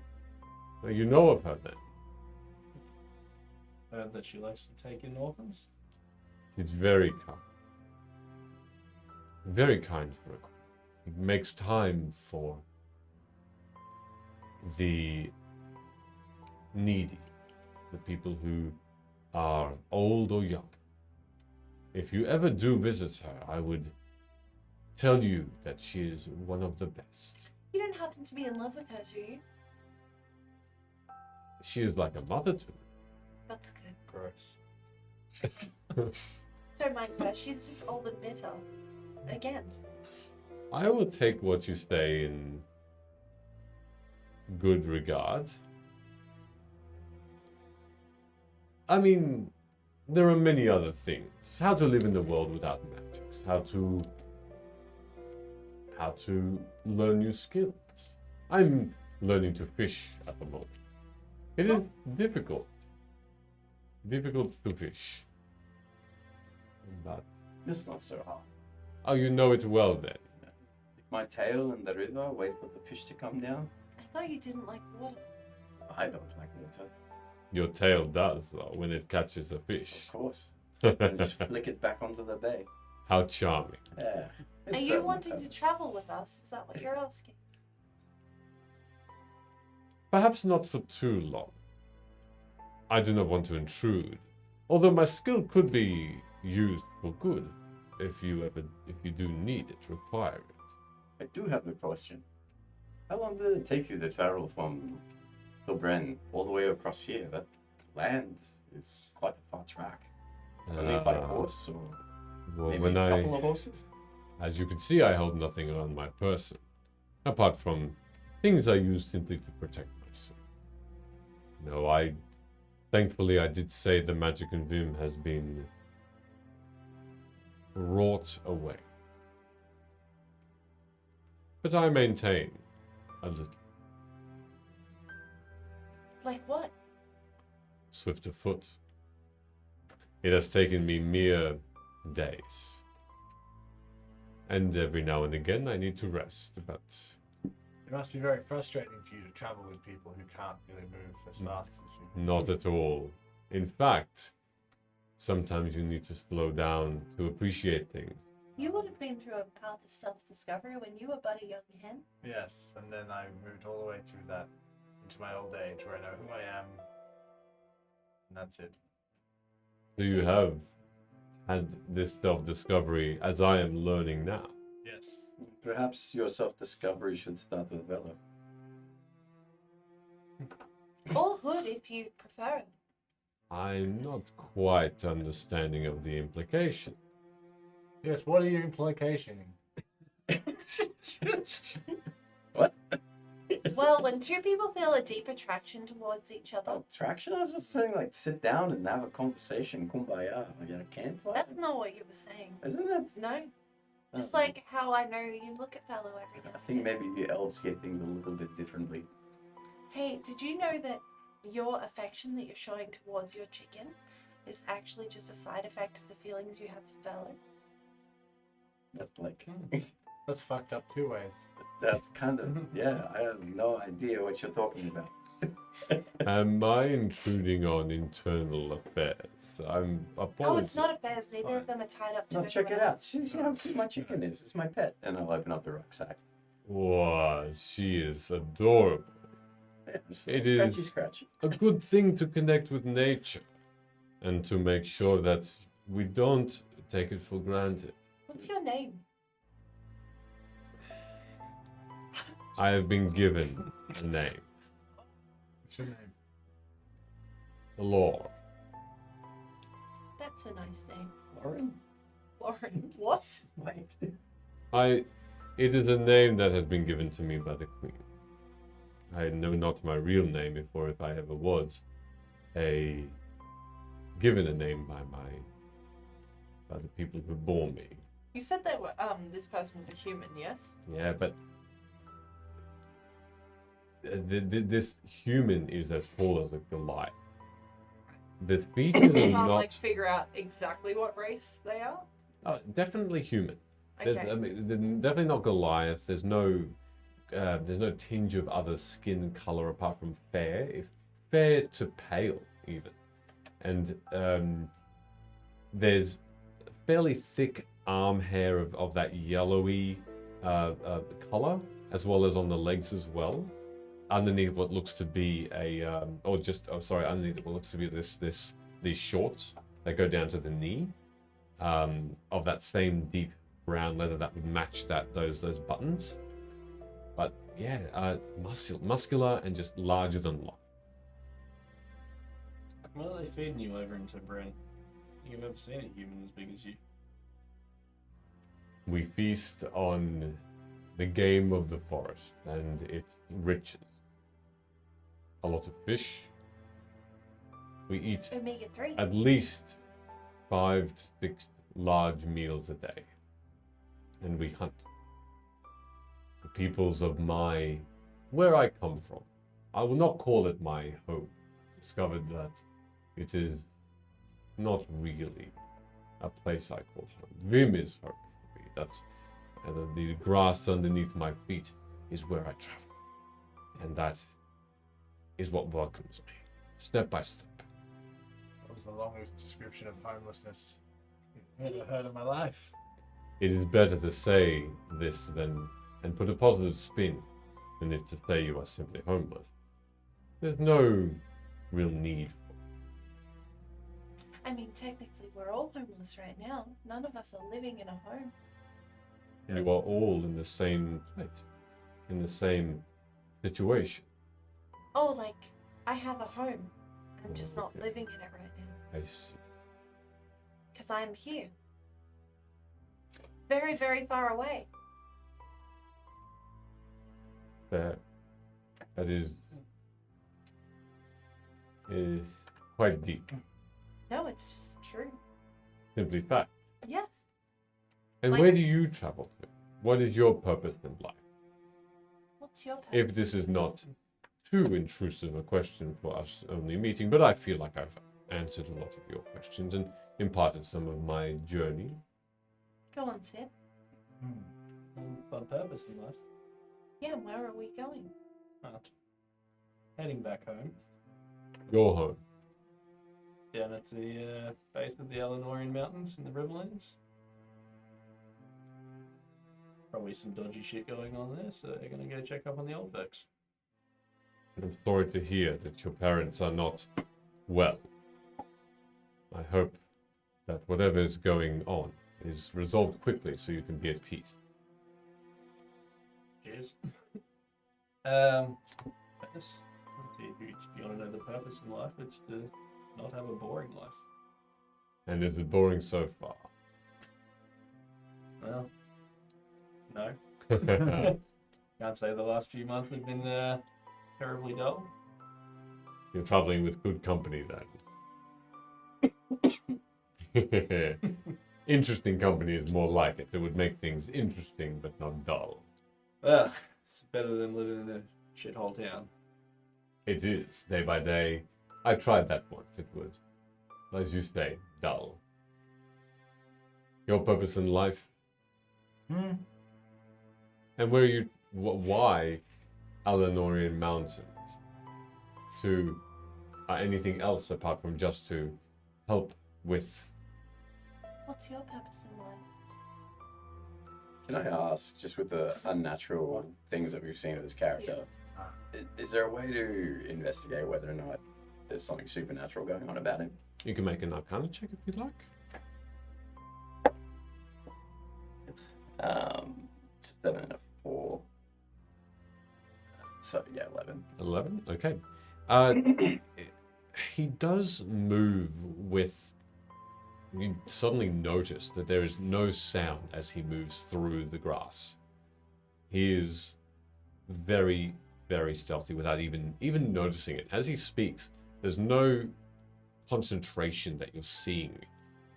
Now, you know of her then. Heard that she likes to take in orphans. It's very kind. Very kind for a queen. It makes time for the needy, the people who are old or young. If you ever do visit her, I would tell you that she is one of the best. You don't happen to be in love with her, do you? She is like a mother to me. That's good. Gross. Don't mind her. She's just old and bitter. Again. I will take what you say in good regard. I mean, there are many other things. How to live in the world without magics. How to learn new skills. I'm learning to fish at the moment. It is difficult. Difficult to fish. But, It's not so hard. oh, you know it well then. Stick my tail in the river, wait for the fish to come down. I thought you didn't like water. I don't like water, Your tail does, though, when it catches a of fish. course. And just flick it back onto the bay. How charming. Yeah. Are you wanting to travel with us? Is that what you're asking? Perhaps not for too long. I do not want to intrude. Although my skill could be used for good if you do need it, require it. I do have the question. How long did it take you to travel from Dobren all the way across here? That land is quite a far track. Only by horse or Well, maybe when a couple of horses? as you can see, I hold nothing on my person, apart from things I use simply to protect myself. No, thankfully I did say the magic in Vim has been wrought away. But I maintain a little. Like what? Swift of foot. It has taken me mere days. And every now and again I need to rest, but It must be very frustrating for you to travel with people who can't really move as fast as you. not at all. In fact, sometimes you need to slow down to appreciate things. You would have been through a path of self-discovery when you were but a young hen. Yes, and then I moved all the way through that into my old age where I know who I am. And that's it. So you have had this self-discovery as I am learning now. Yes. Perhaps your self-discovery should start with Velo. Or hood if you prefer it. I'm not quite understanding of the implication. Yes, what are you implicating? What? Well, when two people feel a deep attraction towards each other, Attraction? I was just saying, like, sit down and have a conversation, kumbaya, like at a campfire. that's not what you were saying. Isn't it? No. Just Oh. like how I know you look at fellow every now I and think then. maybe the elves get things a little bit differently. Hey, did you know that your affection that you're showing towards your chicken is actually just a side effect of the feelings you have for fellow? That's like, That's fucked up two ways. that's kind of, yeah, I have no idea what you're talking about. Am I intruding on internal affairs? I'm Oh, apologies. it's not affairs. Neither of them are tied up to No, check it everyone out. else. See how cute my chicken is. It's my pet. And I'll open up the rucksack. Wow, she is adorable. Yeah, just It scratchy, is- scratchy. A good thing to connect with nature and to make sure that we don't take it for granted. What's your name? I have been given a name, What's your name? Lore. That's a nice name. Lauren? Lauren. What? Wait. It is a name that has been given to me by the Queen. I know not my real name, or if I ever was given a name by the people who bore me. You said that this person was a human, yes? Yeah, but this human is as tall as a Goliath. The features You are can't not like figure out exactly what race they are. definitely human. Okay. I mean, they're definitely not Goliath. There's no tinge of other skin color apart from fair, if fair to pale even, and there's fairly thick arm hair of that yellowy color, as well as on the legs as well. Underneath what looks to be underneath what looks to be these shorts that go down to the knee, of that same deep brown leather that would match those buttons. But yeah, muscular and just larger than life. What are they feeding you over into Bryn? You've ever seen a human as big as you? We feast on the game of the forest and its riches. A lot of fish. We eat Omega-3. at least 5 to 6 large meals a day. And we hunt. The peoples of where I come from. I will not call it my home. Discovered that it is not really a place I call home. Vim is home for me. That's the grass underneath my feet is where I travel. And that is what welcomes me, step by step. That was the longest description of homelessness I've ever heard in my life. It is better to say this and put a positive spin than if to say you are simply homeless. There's no real need for it. I mean, technically, we're all homeless right now. None of us are living in a home. You are all in the same place, in the same situation. Oh, like, I have a home. I'm just not Okay. living in it right now. I see. Because I'm here. Very, very far away. Fair. That is quite deep. No, it's just true. Simply fact. Yes. And Like- where do you travel to? What is your purpose in life? What's your purpose? If this is not too intrusive a question for us only meeting, but I feel like I've answered a lot of your questions and imparted some of my journey. Go on, Sid. My purpose in life. Yeah, where are we going? Heading back home. Your home. Down at the base of the Eleanorian Mountains in the Riverlands. Probably some dodgy shit going on there, so they're gonna go check up on the old folks. I'm sorry to hear that your parents are not well. I hope that whatever is going on is resolved quickly so you can be at peace. Cheers. Yes. If you want to know the purpose in life, it's to not have a boring life. And is it boring so far? Well, no. Can't say the last few months have been terribly dull. You're traveling with good company then. Interesting company is more like it. It would make things interesting but not dull. Well, it's better than living in a shithole town. It is, day by day. I tried that once. It was, as you say, dull. Your purpose in life? And where you, why Eleanorian Mountains? To anything else apart from just to help with? What's your purpose in life? Can I ask, just with the unnatural things that we've seen of this character, is there a way to investigate whether or not there's something supernatural going on about him? You can make an Arcana check if you'd like. 7 and a 4. So yeah, 11. 11? Okay. He does move with... You suddenly notice that there is no sound as he moves through the grass. He is very, very stealthy without even noticing it. As he speaks, there's no concentration that you're seeing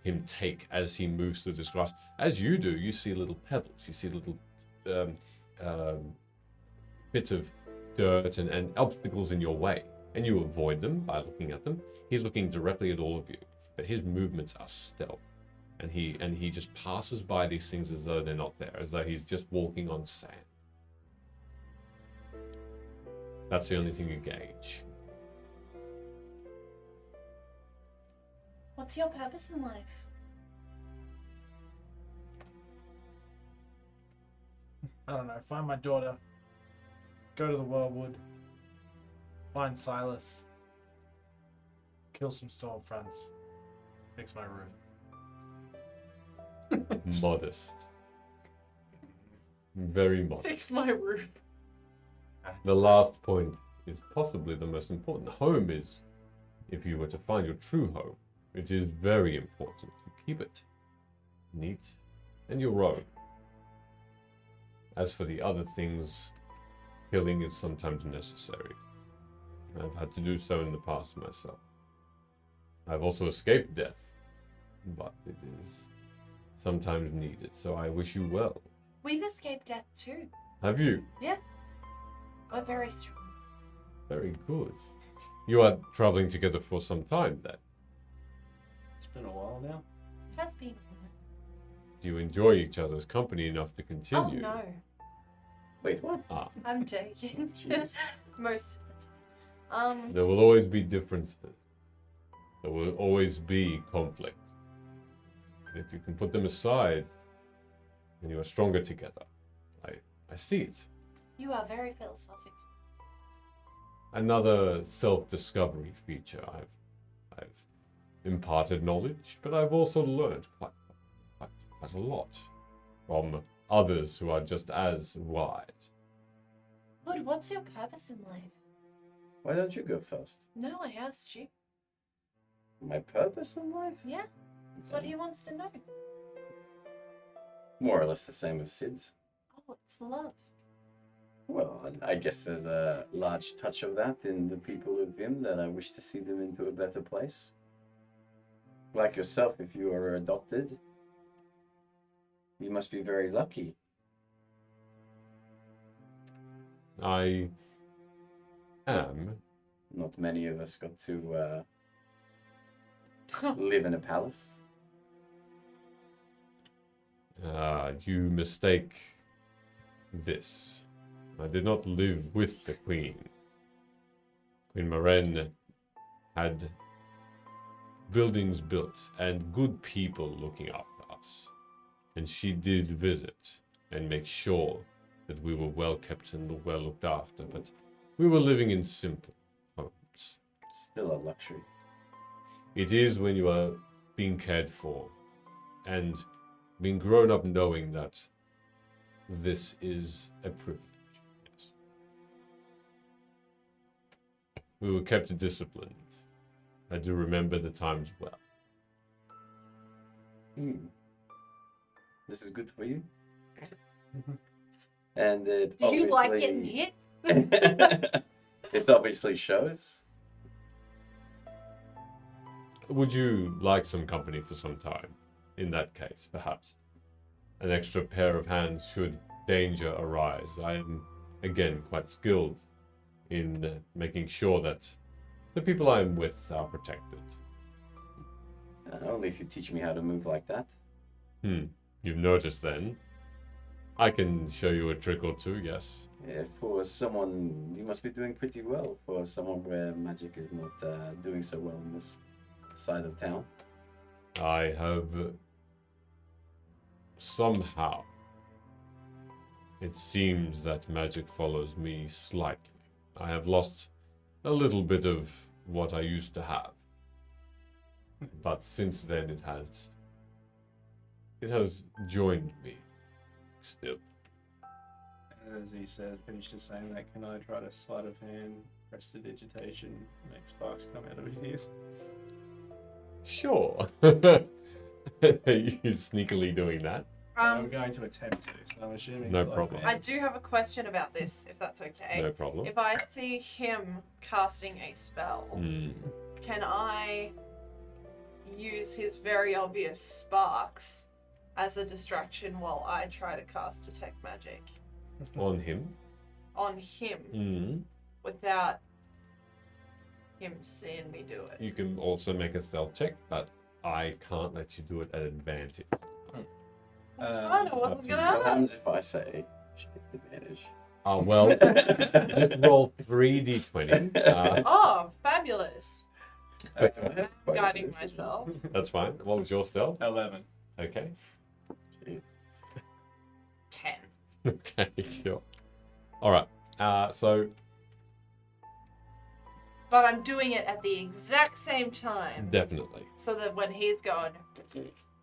him take as he moves through this grass. As you do, you see little pebbles, you see little bits of dirt and obstacles in your way, and you avoid them by looking at them. He's looking directly at all of you, but his movements are stealth, and he just passes by these things as though they're not there, as though he's just walking on sand. That's the only thing you gauge. What's your purpose in life? I don't know. Find my daughter. Go to the Whirlwood. Find Silas. Kill some storm fronts. Fix my roof. Modest. Very modest. Fix my roof. The last point is possibly the most important. Home is, if you were to find your true home, it is very important to keep it neat and your own. As for the other things, killing is sometimes necessary. I've had to do so in the past myself. I've also escaped death, but it is sometimes needed, so I wish you well. We've escaped death too. Have you? We're very strong. Very good. You are traveling together for some time then. It's been a while now. It has been a while. Do you enjoy each other's company enough to continue? Oh no, Wait, what? Ah, I'm joking. Jeez. Most of the time. there will always be differences. There will always be conflict. And if you can put them aside, then you are stronger together. I see it. You are very philosophical. Another self-discovery feature. I've imparted knowledge, but I've also learned quite a lot from others who are just as wise. Hood, what's your purpose in life? Why don't you go first? No, I asked you. My purpose in life? Yeah, that's what he wants to know. More or less the same as Sid's. Oh, it's love. Well, I guess there's a large touch of that in the people of Vim that I wish to see them into a better place. Like yourself, if you are adopted, you must be very lucky. I am. Not many of us got to live in a palace. You mistake this. I did not live with the Queen. Queen Maren had buildings built and good people looking after us. And she did visit and make sure that we were well kept and well looked after, but we were living in simple homes. Still a luxury. It is when you are being cared for and being grown up knowing that this is a privilege. Yes. We were kept disciplined. I do remember the times well. This is good for you. And it Did you like getting obviously- hit? It obviously shows. Would you like some company for some time? In that case, perhaps an extra pair of hands should danger arise. I am, again, quite skilled in making sure that the people I am with are protected. Only if you teach me how to move like that. You've noticed then. I can show you a trick or two, yes. Yeah, for someone, you must be doing pretty well for someone where magic is not doing so well in this side of town. I have somehow. It seems that magic follows me slightly. I have lost a little bit of what I used to have. But since then it has joined me still. As he said, finished just saying that, can I try to sleight of hand, prestidigitation, make sparks come out of his ears? Sure. He's sneakily doing that. I'm going to attempt to, so I'm assuming. No sleight of problem. I hand. do have a question about this, if that's okay. No problem. If I see him casting a spell, can I use his very obvious sparks as a distraction while I try to cast Detect Magic On him. on him without him seeing me do it? You can also make a stealth check, but I can't let you do it at advantage. I know wasn't that's gonna What ask. happens if I say advantage? Oh, well, just roll 3d20. Oh, fabulous. Do I have quite a Guiding bit of this? myself. That's fine. What was your stealth? 11. Okay. 10. Okay, sure. All right. So But I'm doing it at the exact same time. definitely. So that when he's going,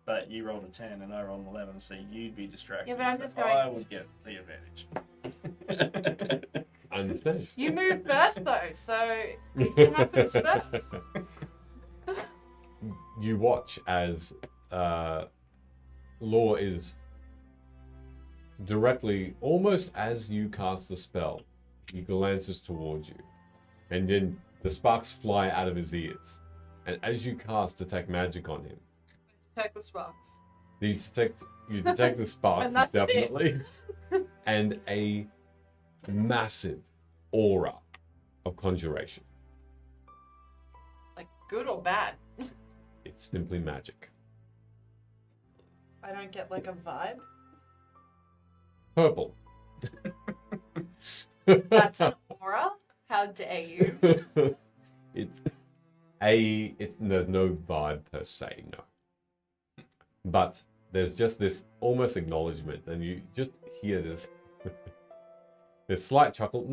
But you rolled a 10 and I rolled an 11, so you'd be distracted. Yeah, but I'm so just going- I would get the advantage. I understand. you move first though, so it happens first. You watch as Law is directly, almost as you cast the spell, he glances towards you, and then the sparks fly out of his ears. And as you cast Detect Magic on him, Take the sparks. you detect the sparks And that's it. definitely, and a massive aura of conjuration. Like good or bad? It's simply magic. I don't get like a vibe. Purple. That's an aura? How dare you? There's no vibe per se, no. But there's just this almost acknowledgement, and you just hear this this slight chuckle,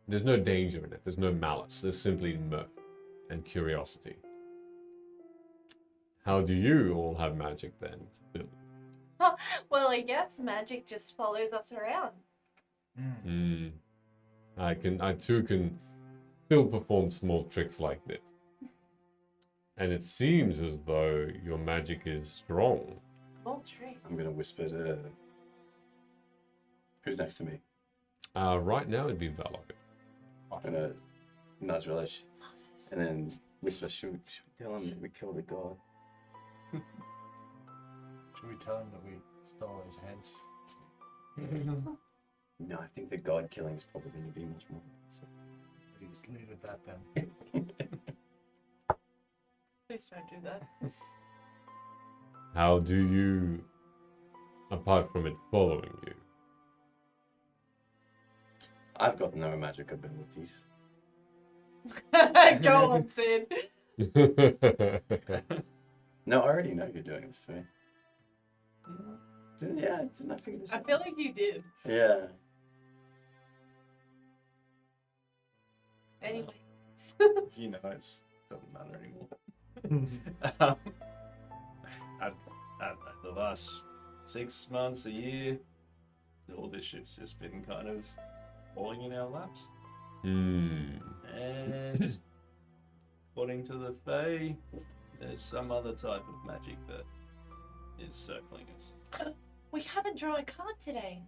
there's no danger in it, there's no malice, there's simply mirth and curiosity. How do you all have magic then? Well, I guess magic just follows us around. I too can still perform small tricks like this. And it seems as though your magic is strong. Small trick. I'm gonna whisper to who's next to me. Right now it'd be Valor. I'm gonna nudge Relish and then whisper, should we tell him that we killed a god? Should we tell him that we stole his heads? No, I think the god killing is probably going to be much more. So. Please leave with that then. Please don't do that. How do you, apart from it following you? I've got no magic abilities. Go on, Sid. No, I already know you're doing this to me. Didn't I figure this I out? feel like you did. Yeah. Anyway. You know, it doesn't matter anymore. um, I don't know, the last 6 months, a year, all this shit's just been kind of falling in our laps. And according to the Fae, there's some other type of magic that is circling us. We haven't drawn a card today.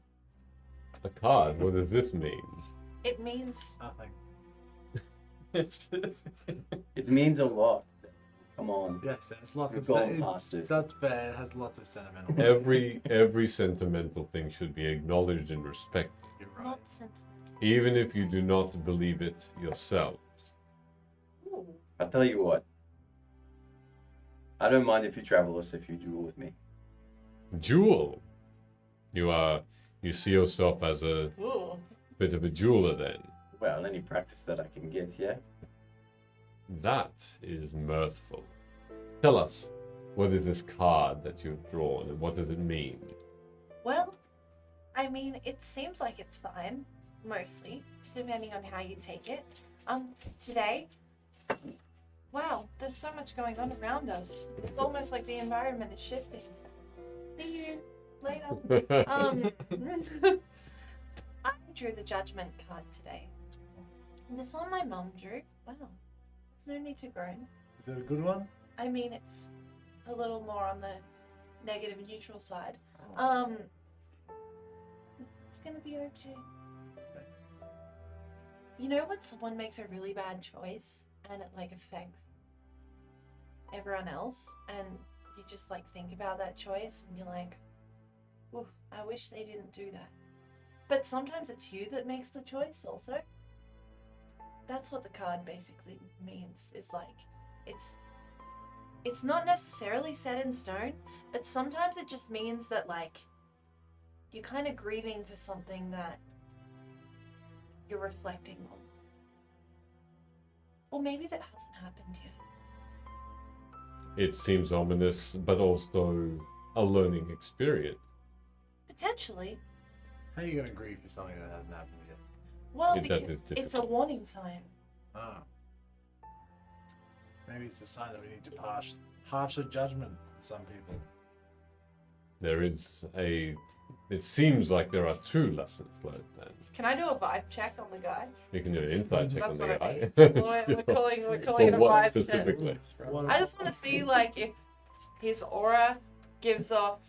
A card? What does this mean? It means Nothing. It's just... It means a lot. Come on. Yes, there's lots We've of gone past this. That's fair. It has lots of sentimental. Every sentimental thing should be acknowledged and respected, You're right. not sentimental. even if you do not believe it yourself. Ooh. I'll tell you what. I don't mind if you travel us if you duel with me. Jewel. You see yourself as a Ooh. bit of a jeweler then. Well, any practice that I can get, yeah? That is mirthful. Tell us, what is this card that you've drawn and what does it mean? Well, I mean, it seems like it's fine, mostly, depending on how you take it. Today, wow, there's so much going on around us. It's almost like the environment is shifting. See you later. I drew the judgment card today. And this one my mum drew. Wow, there's no need to groan. Is it a good one? I mean, it's a little more on the negative and neutral side. It's gonna be okay. You know when someone makes a really bad choice and it like affects everyone else, and you just like think about that choice and you're like, oof, I wish they didn't do that. But sometimes it's you that makes the choice also. That's what the card basically means, is like, it's not necessarily set in stone, but sometimes it just means that like, you're kind of grieving for something that you're reflecting on. Or maybe that hasn't happened yet. It seems ominous, but also a learning experience. Potentially. How are you gonna grieve for something that hasn't happened yet? Well, Yeah, that because is it's a difficult. warning sign. Ah. Maybe it's a sign that we need to pass harsher judgment on some people. There is it seems like there are 2 lessons learned then. Can I do a vibe check on the guy? You can do an insight check That's on what the I guy. We're calling For it a what vibe check. specifically? I just want to see like if his aura gives off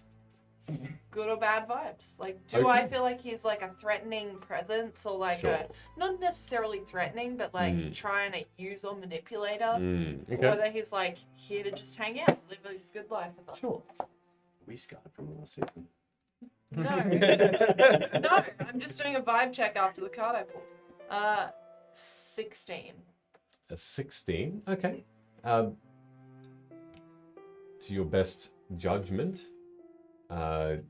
good or bad vibes. Like, do I Okay. feel like he's like a threatening presence, or like Sure. a not necessarily threatening, but like trying to use or manipulate us, or Okay. whether he's like here to just hang out, live a good life with us. Sure. We scarred from last season. No, no, I'm just doing a vibe check after the card I pulled. 16. A 16. Okay. To your best judgment, Good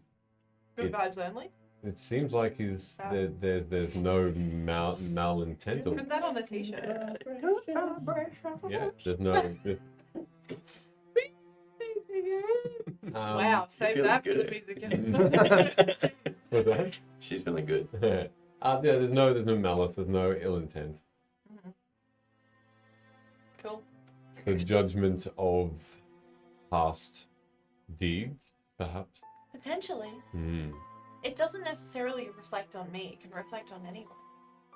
It- vibes only. it seems like there's no malintent. Or, Put that on a t-shirt. yeah, there's no. Wow, save feeling that for the good. music. What's that? She's feeling good. Yeah, there's no malice. There's no ill intent. Cool. The judgment of past deeds, perhaps. Potentially. It doesn't necessarily reflect on me. It can reflect on anyone.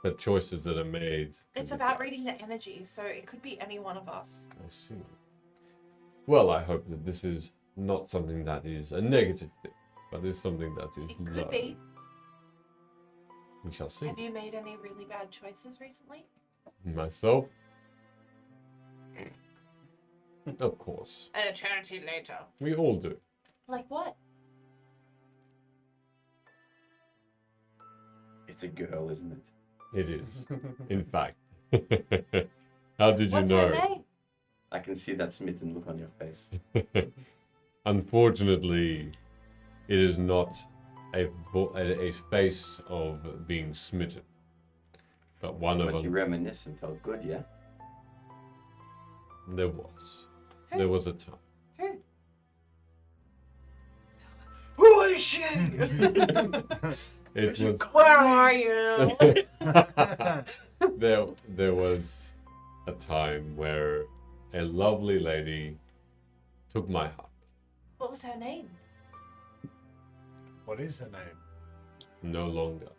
The choices that are made. It's can be about judged. reading the energy, so it could be any one of us. I see. Well, I hope that this is not something that is a negative thing, but is something that is It could learned. be. We shall see. Have you made any really bad choices recently? Myself? Of course. An eternity later. We all do. Like what? It's a girl, isn't it? It is. In fact. How did you What's know? her name? I can see that smitten look on your face. Unfortunately, it is not a face of being smitten, but one of But you them. reminisce and felt good, yeah? There was. Who? There was a time. Who? Who is she? It was. Where are you? There was a time where a lovely lady took my heart. What was her name? What is her name? No longer.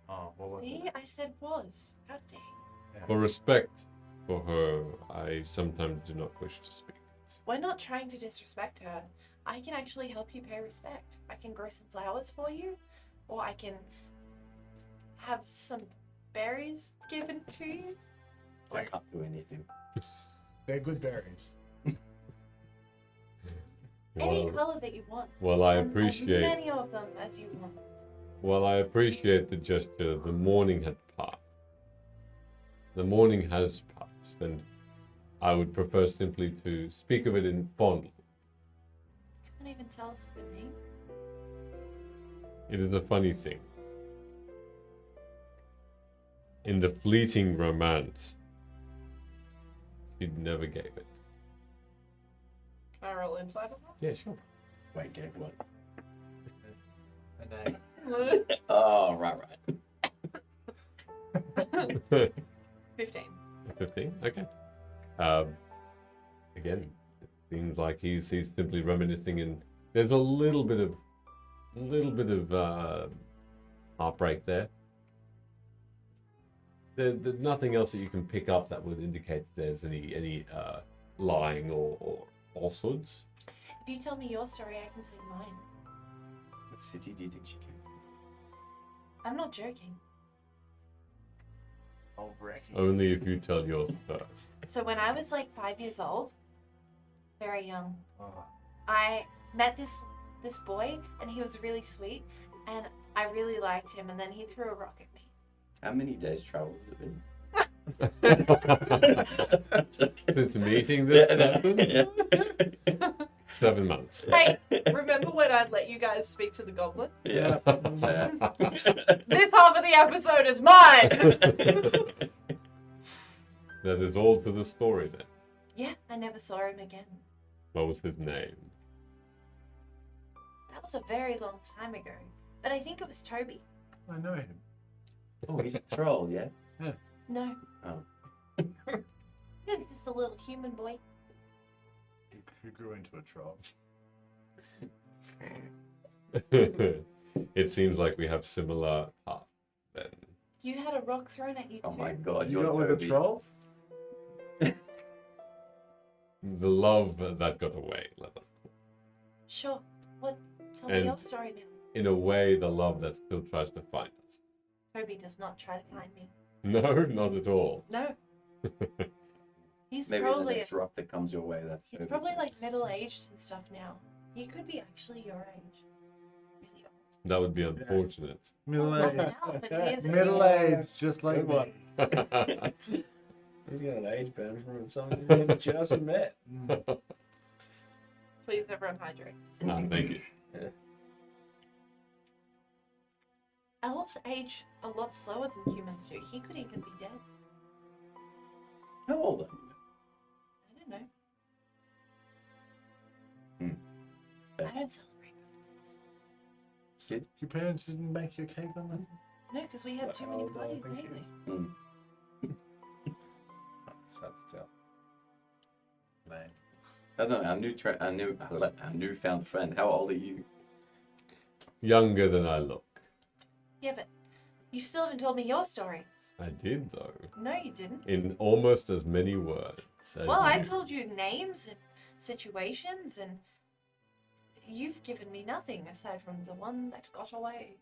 Oh, what was See, it? I said was. How dare you? For respect for her, I sometimes do not wish to speak it. We're not trying to disrespect her. I can actually help you pay respect. I can grow some flowers for you, or I can have some berries given to you. I can't do anything. They're good berries. Any Well, color that you want. well, I As appreciate. many of them as you want. Well, I appreciate the gesture. The morning had passed. The morning has passed, and I would prefer simply to speak of it in fondly. You can't even tell us her name. It is a funny thing. In the fleeting romance, she never gave it. Can I roll inside of Yeah, sure. Wait, gave what? A name. that? Oh, right. 15. 15? Okay. Again, it seems like he's simply reminiscing, and there's a little bit of heartbreak there. There's nothing else that you can pick up that would indicate there's any lying or falsehoods. If you tell me your story, I can tell you mine. What city do you think she came from? I'm not joking. Oh, Ricky. Only if you tell yours first. So when I was like 5 years old, very young, Oh. I met this boy, and he was really sweet, and I really liked him, and then he threw a rock at me. How many days travel has it been? Since meeting this person, Yeah. 7 months. Hey, remember when I'd let you guys speak to the goblin? Yeah. This half of the episode is mine! That is all to the story then. Yeah, I never saw him again. What was his name? That was a very long time ago, but I think it was Toby. I know him. Oh, he's a troll, yeah? No. Oh. He was just a little human boy. Who grew into a troll. It seems like we have similar paths then. You had a rock thrown at you Oh too. my god, You you're got with a Toby. troll? The love that got away, let us. Sure. What? Tell me And- your story now. In a way, the love that still tries to find us. Toby does not try to find me. No, not at all. No. He's Maybe the probably next rock that comes your way, that's he's Toby. probably like middle-aged and stuff now. He could be actually your age. Really old. That would be unfortunate. Middle Not aged. now, but he is a Middle aged, just like Good one. me. He's got an age band from someone we just met. Please, everyone hydrate. Thank you. Elves age a lot slower than humans do. He could even be dead. How old are you? I don't know. Fair. I don't celebrate birthdays. Sid? Your parents didn't make you a cake on that? No, because we had What, too how many old do I parties think she anyway. is? Mm. It's hard to tell. Lame. I don't know, our newfound friend. How old are you? Younger than I look. Yeah, but you still haven't told me your story. I did, though. No, you didn't. In almost as many words. As Well, I you. told you names and situations, and you've given me nothing aside from the one that got away.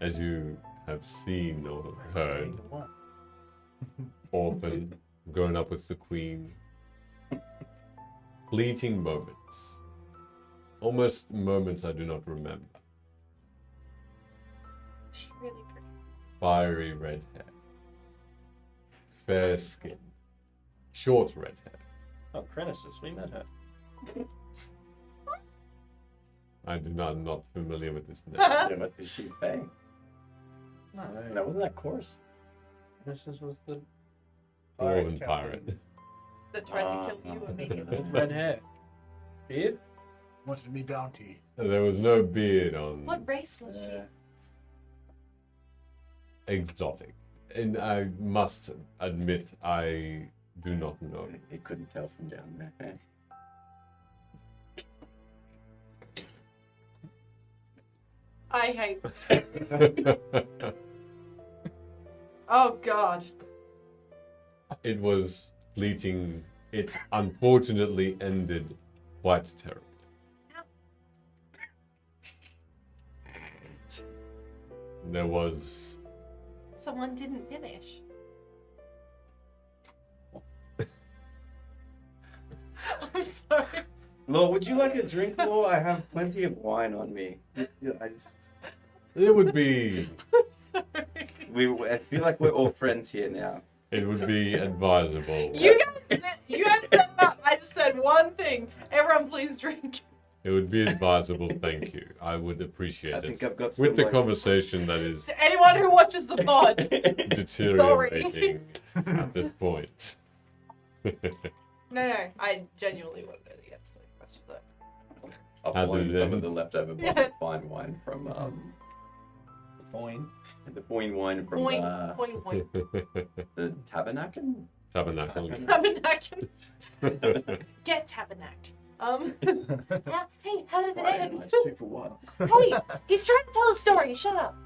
As you have seen or heard, What? orphan, growing up with the queen. Fleeting moments. Almost moments I do not remember. She's really pretty. Fiery red hair. Fair skin. Short red hair. Oh, Krenesis, we met her. I'm not familiar with this name. Yeah, but is she Faye? No, No, wasn't that Chorus? Krenesis was the Dwarven captain pirate. That tried to kill you immediately. with red hair. Beard? Wanted me bounty. There was no beard on. What race was she? Yeah. Exotic. And I must admit, I do not know. You couldn't tell from down there. Eh? I hate this. Oh god. It was fleeting. It unfortunately ended quite terribly. There was Someone didn't finish. I'm sorry. Law, would you like a drink, Law? I have plenty of wine on me. Yeah, it would be I feel like we're all friends here now. it would be advisable. You guys said that. I just said one thing. Everyone please drink. It would be advisable, thank you. I would appreciate I it. think I've got some, With the like- conversation that is To anyone who watches the pod. deteriorating at this point. No, I genuinely wanted to get to the question though. I'll Other pour you some than- of the leftover bottle Yeah. of fine wine from The Foyne. the fine wine from Point, point, point. the Tabernacle. Tabernacle. Tabernacle. Get tabernacle. Hey, how did it end? It's 2 for 1. Hey, he's trying to tell a story. Shut up.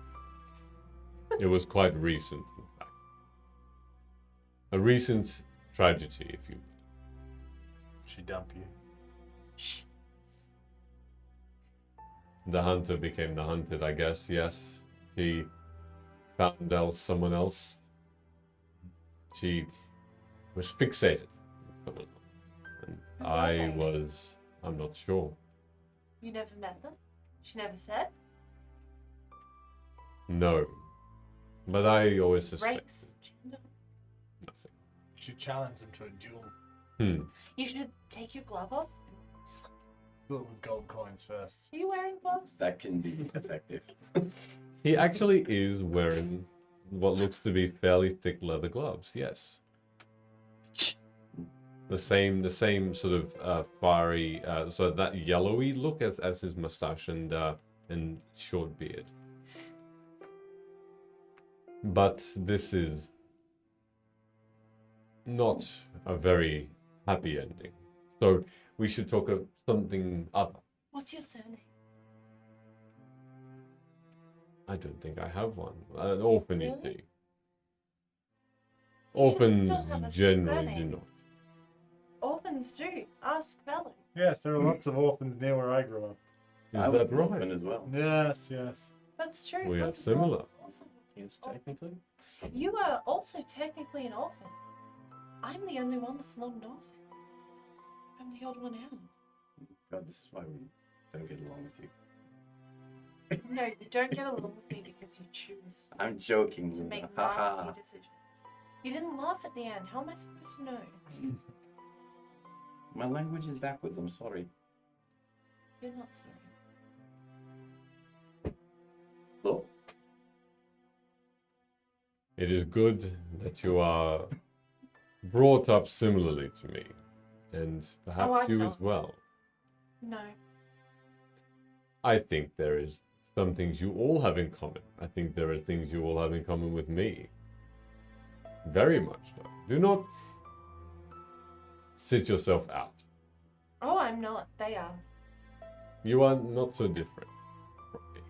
It was quite recent, in fact. A recent tragedy, if you will. She dump you. Shh. The hunter became the hunted, I guess, yes. He found someone else. She was fixated with someone else. And I was, I'm not sure. You never met them? She never said? No. But I always suspected Race? Gender? nothing. She challenged him to a duel. You should take your glove off. And suck. Do it with gold coins first. Are you wearing gloves? That can be effective. He actually is wearing what looks to be fairly thick leather gloves, yes. The same sort of fiery, so that yellowy look as his mustache and short beard. But this is not a very happy ending. So we should talk of something other. What's your surname? I don't think I have one. An orphan, you Really? see. You still Orphans have a generally do surname. not. Orphans do. Ask Velen. Yes, there are lots of orphans near where I grew up. Is I was that an right? orphan as well. Yes, yes. That's true. We are Lots of similar. orphans also- Yes, technically. You are also technically an orphan. I'm the only one that's not an orphan. I'm the odd one out. God, this is why we don't get along with you. No, you don't get along with me because you choose I'm joking. to make Ha ha. nasty decisions. You didn't laugh at the end. How am I supposed to know? My language is backwards. I'm sorry. You're not sorry. Look, It is good that you are brought up similarly to me, and perhaps I'm you not. as well. No. I think there is some things you all have in common. I think there are things you all have in common with me. Very much so. Do not sit yourself out. Oh, I'm not. They are. You are not so different from me.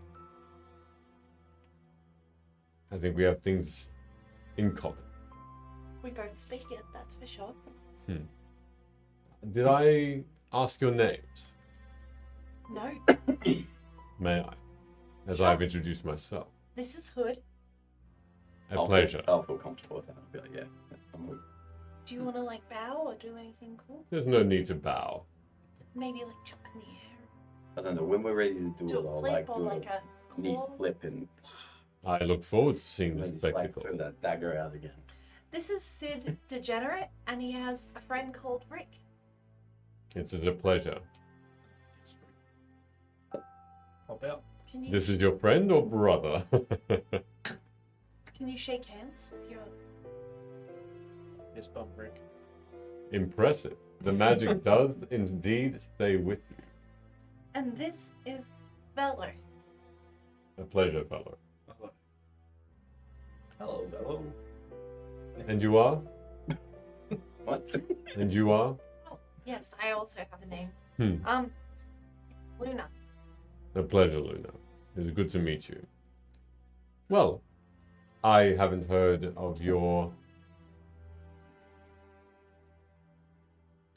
I think we have things in common. We both speak it, that's for sure. Did I ask your names? No. May I? As Sure. I've introduced myself. This is Hood. A pleasure. I'll feel comfortable with that. I'll be like, yeah, I'm good. Do you want to like bow or do anything cool? There's no need to bow. Maybe like jump in the air. I don't know, when we're ready to do Do it, a I'll flip like or do like a a neat claw. flip and I look forward to seeing the then just like spectacle. throw that dagger out again. This is Sid Degenerate, and he has a friend called Rick. It's a pleasure. Pop out. Can you This is your friend or brother? can you shake hands with your? Yes, bump Rick. Impressive. The magic does indeed stay with you. And this is Valor. A pleasure, fellow. Hello, fellow. And you are? What? And you are? Oh, yes, I also have a name. Hmm. Luna. A pleasure, Luna. It's good to meet you. Well, I haven't heard of your...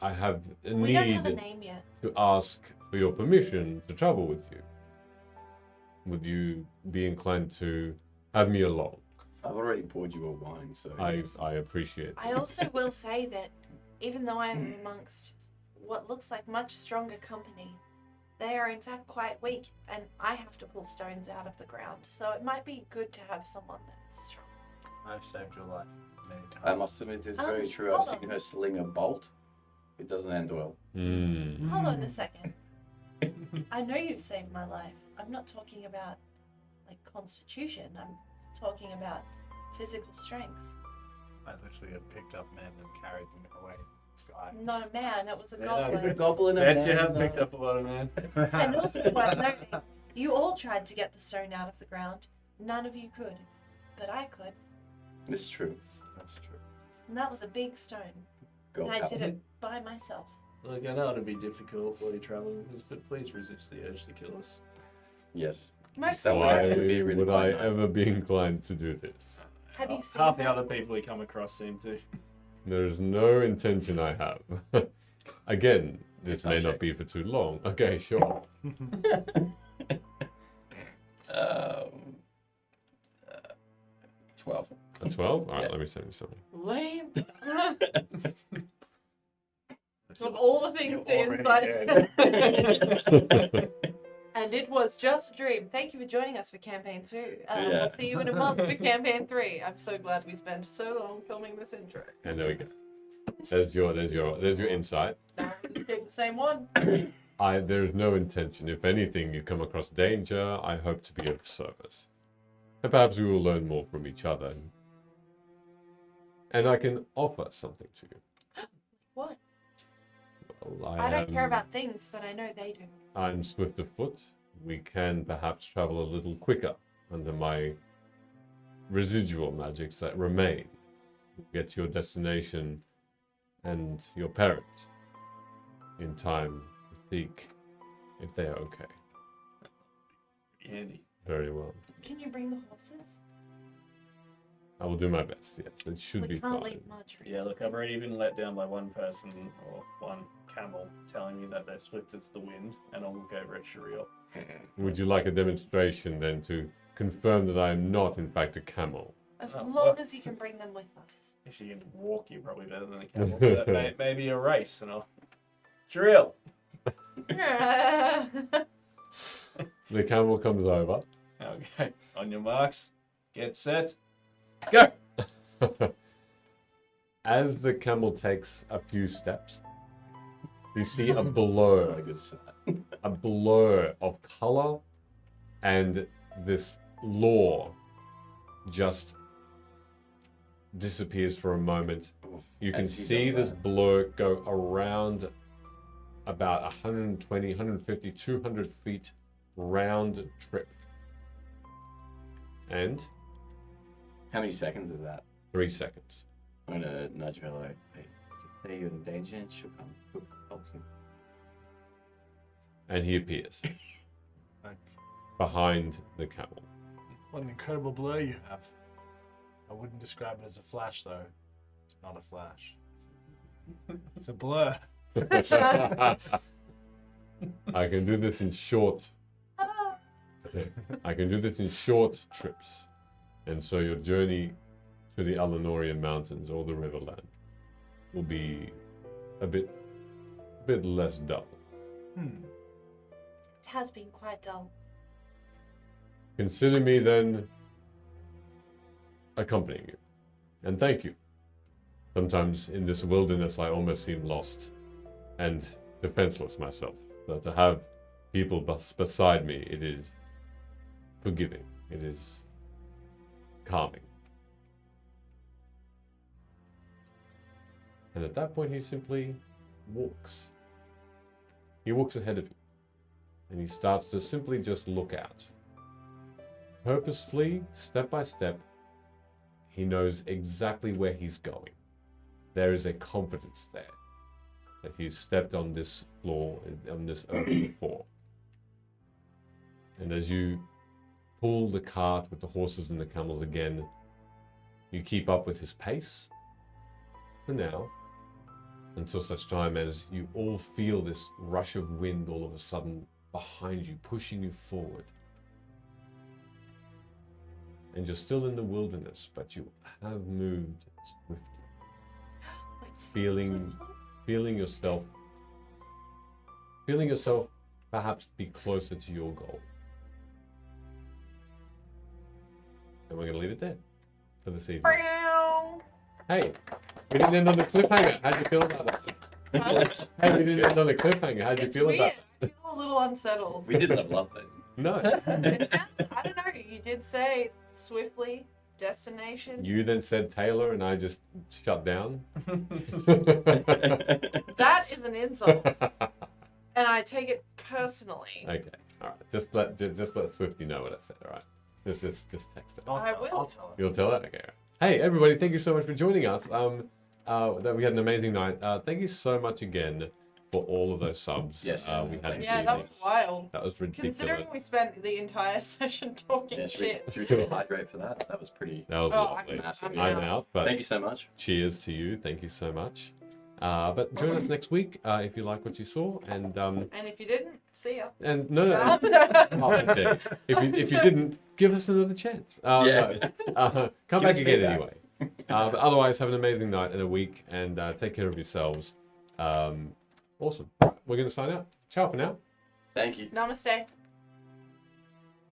I have a We don't have a need name yet. to ask for your permission to travel with you. Would you be inclined to have me along? I've already poured you a wine, so yes. I appreciate I it. also will say that even though I am amongst what looks like much stronger company, they are in fact quite weak, and I have to pull stones out of the ground. So it might be good to have someone that is strong. I've saved your life many times. I must admit, it's very true. I've hold seen on. her sling a bolt. It doesn't end well. Hmm. Hold on a second. I know you've saved my life. I'm not talking about like constitution. I'm talking about physical strength. I literally have picked up men and carried them away. Sky. Not a man. It was a Yeah, goblin. The goblin Bet you have picked up a lot of man. And also worth noting, you all tried to get the stone out of the ground. None of you could, but I could, This is true. That's true. and that was a big stone. Go And I did Paladin. it by myself. Look, I know it'll be difficult while you're traveling with us, but please resist the urge to kill us. Yes. Most That of would Why actually be really would I quite nice. ever be inclined to do this? Have you seen Half the her? other people we come across seem to. There's no intention I have. Again, this may not Subject. be for too long. Okay, sure. Um, 12. A 12? Alright, Yeah. let me send you something. Lame. Of all the things to You're insight. And it was just a dream. Thank you for joining us for campaign 2. Yeah. We'll see you in a month for campaign 3. I'm so glad we spent so long filming this intro. And there we go. There's your insight. Now we just did the same one. There's no intention. If anything, you come across danger, I hope to be of service. And perhaps we will learn more from each other. And I can offer something to you. What? Well, I don't care about things, but I know they do. I'm swift of foot. We can perhaps travel a little quicker under my residual magics that remain. Get to your destination and your parents in time to seek if they are okay. Andy. Very well. Can you bring the horses? I will do my best, yes. It should We be can't fine. leave Marjorie. Yeah, look, I've already been let down by one person or one camel telling me that they're swift as the wind, and I'll look over at Shuriel. Would you like a demonstration then to confirm that I am not in fact a camel? As Oh, long well- as you can bring them with us. If she can walk, you're probably better than a camel. But maybe a race, and I'll. Shuriel! The camel comes over. Okay, on your marks, get set, go! As the camel takes a few steps, you see a blur, a blur of color, and this lore just disappears for a moment. You can As he see does this that. blur go around about 120, 150, 200 feet round trip. And How many seconds is that? 3 seconds. I'm gonna nudge her like, hey, just say you're in danger and she'll come help you. And he appears Like, behind the camel. what an incredible blur you have. I wouldn't describe it as a flash, though. It's not a flash. It's a blur. I can do this in short. Ah, I can do this in short trips. And so your journey to the Alanorian Mountains or the Riverland will be a bit less dull. It has been quite dull. Consider me then accompanying you. And thank you. Sometimes in this wilderness I almost seem lost and defenseless myself. So to have people beside me, it is forgiving. It is calming. And at that point he simply walks. He walks ahead of you. And he starts to simply just look out. Purposefully, step by step, he knows exactly where he's going. There is a confidence there that he's stepped on this floor, on this earth before. And as you pull the cart with the horses and the camels again, you keep up with his pace for now, until such time as you all feel this rush of wind all of a sudden behind you, pushing you forward. And you're still in the wilderness, but you have moved swiftly. Like Feeling yourself perhaps be closer to your goal. And we're going to leave it there for this evening. Meow. Hey, we didn't end on the cliffhanger. How'd you feel about that? Hey, we didn't end on the cliffhanger. How'd you It's feel weird. about I feel a little unsettled. We did level up though. No. It sounds, I don't know. You did say swiftly destination. You then said Taylor, and I just shut down. That is an insult, and I take it personally. Okay, all right. Just let Swifty know what I said. All right. Just text it. I will. I'll tell her. You'll tell her. Okay. All right. Hey, everybody! Thank you so much for joining us. That we had an amazing night. Thank you so much again for all of those subs. Yes. We had this Yeah, that evening. was wild. That was ridiculous. Considering we spent the entire session talking Yeah, should shit. we do a hydrate for that? That was pretty That was Oh, lovely. massive. I'm out, but Thank you so much. cheers to you. Thank you so much. But join us next week if you like what you saw, and And if you didn't, see ya. no. Oh, okay. If you didn't, give us another chance. Yeah. No. Come Give back us again feedback. anyway. But otherwise, have an amazing night and a week, and take care of yourselves. Awesome. Right, we're going to sign out. Ciao for now. Thank you. Namaste.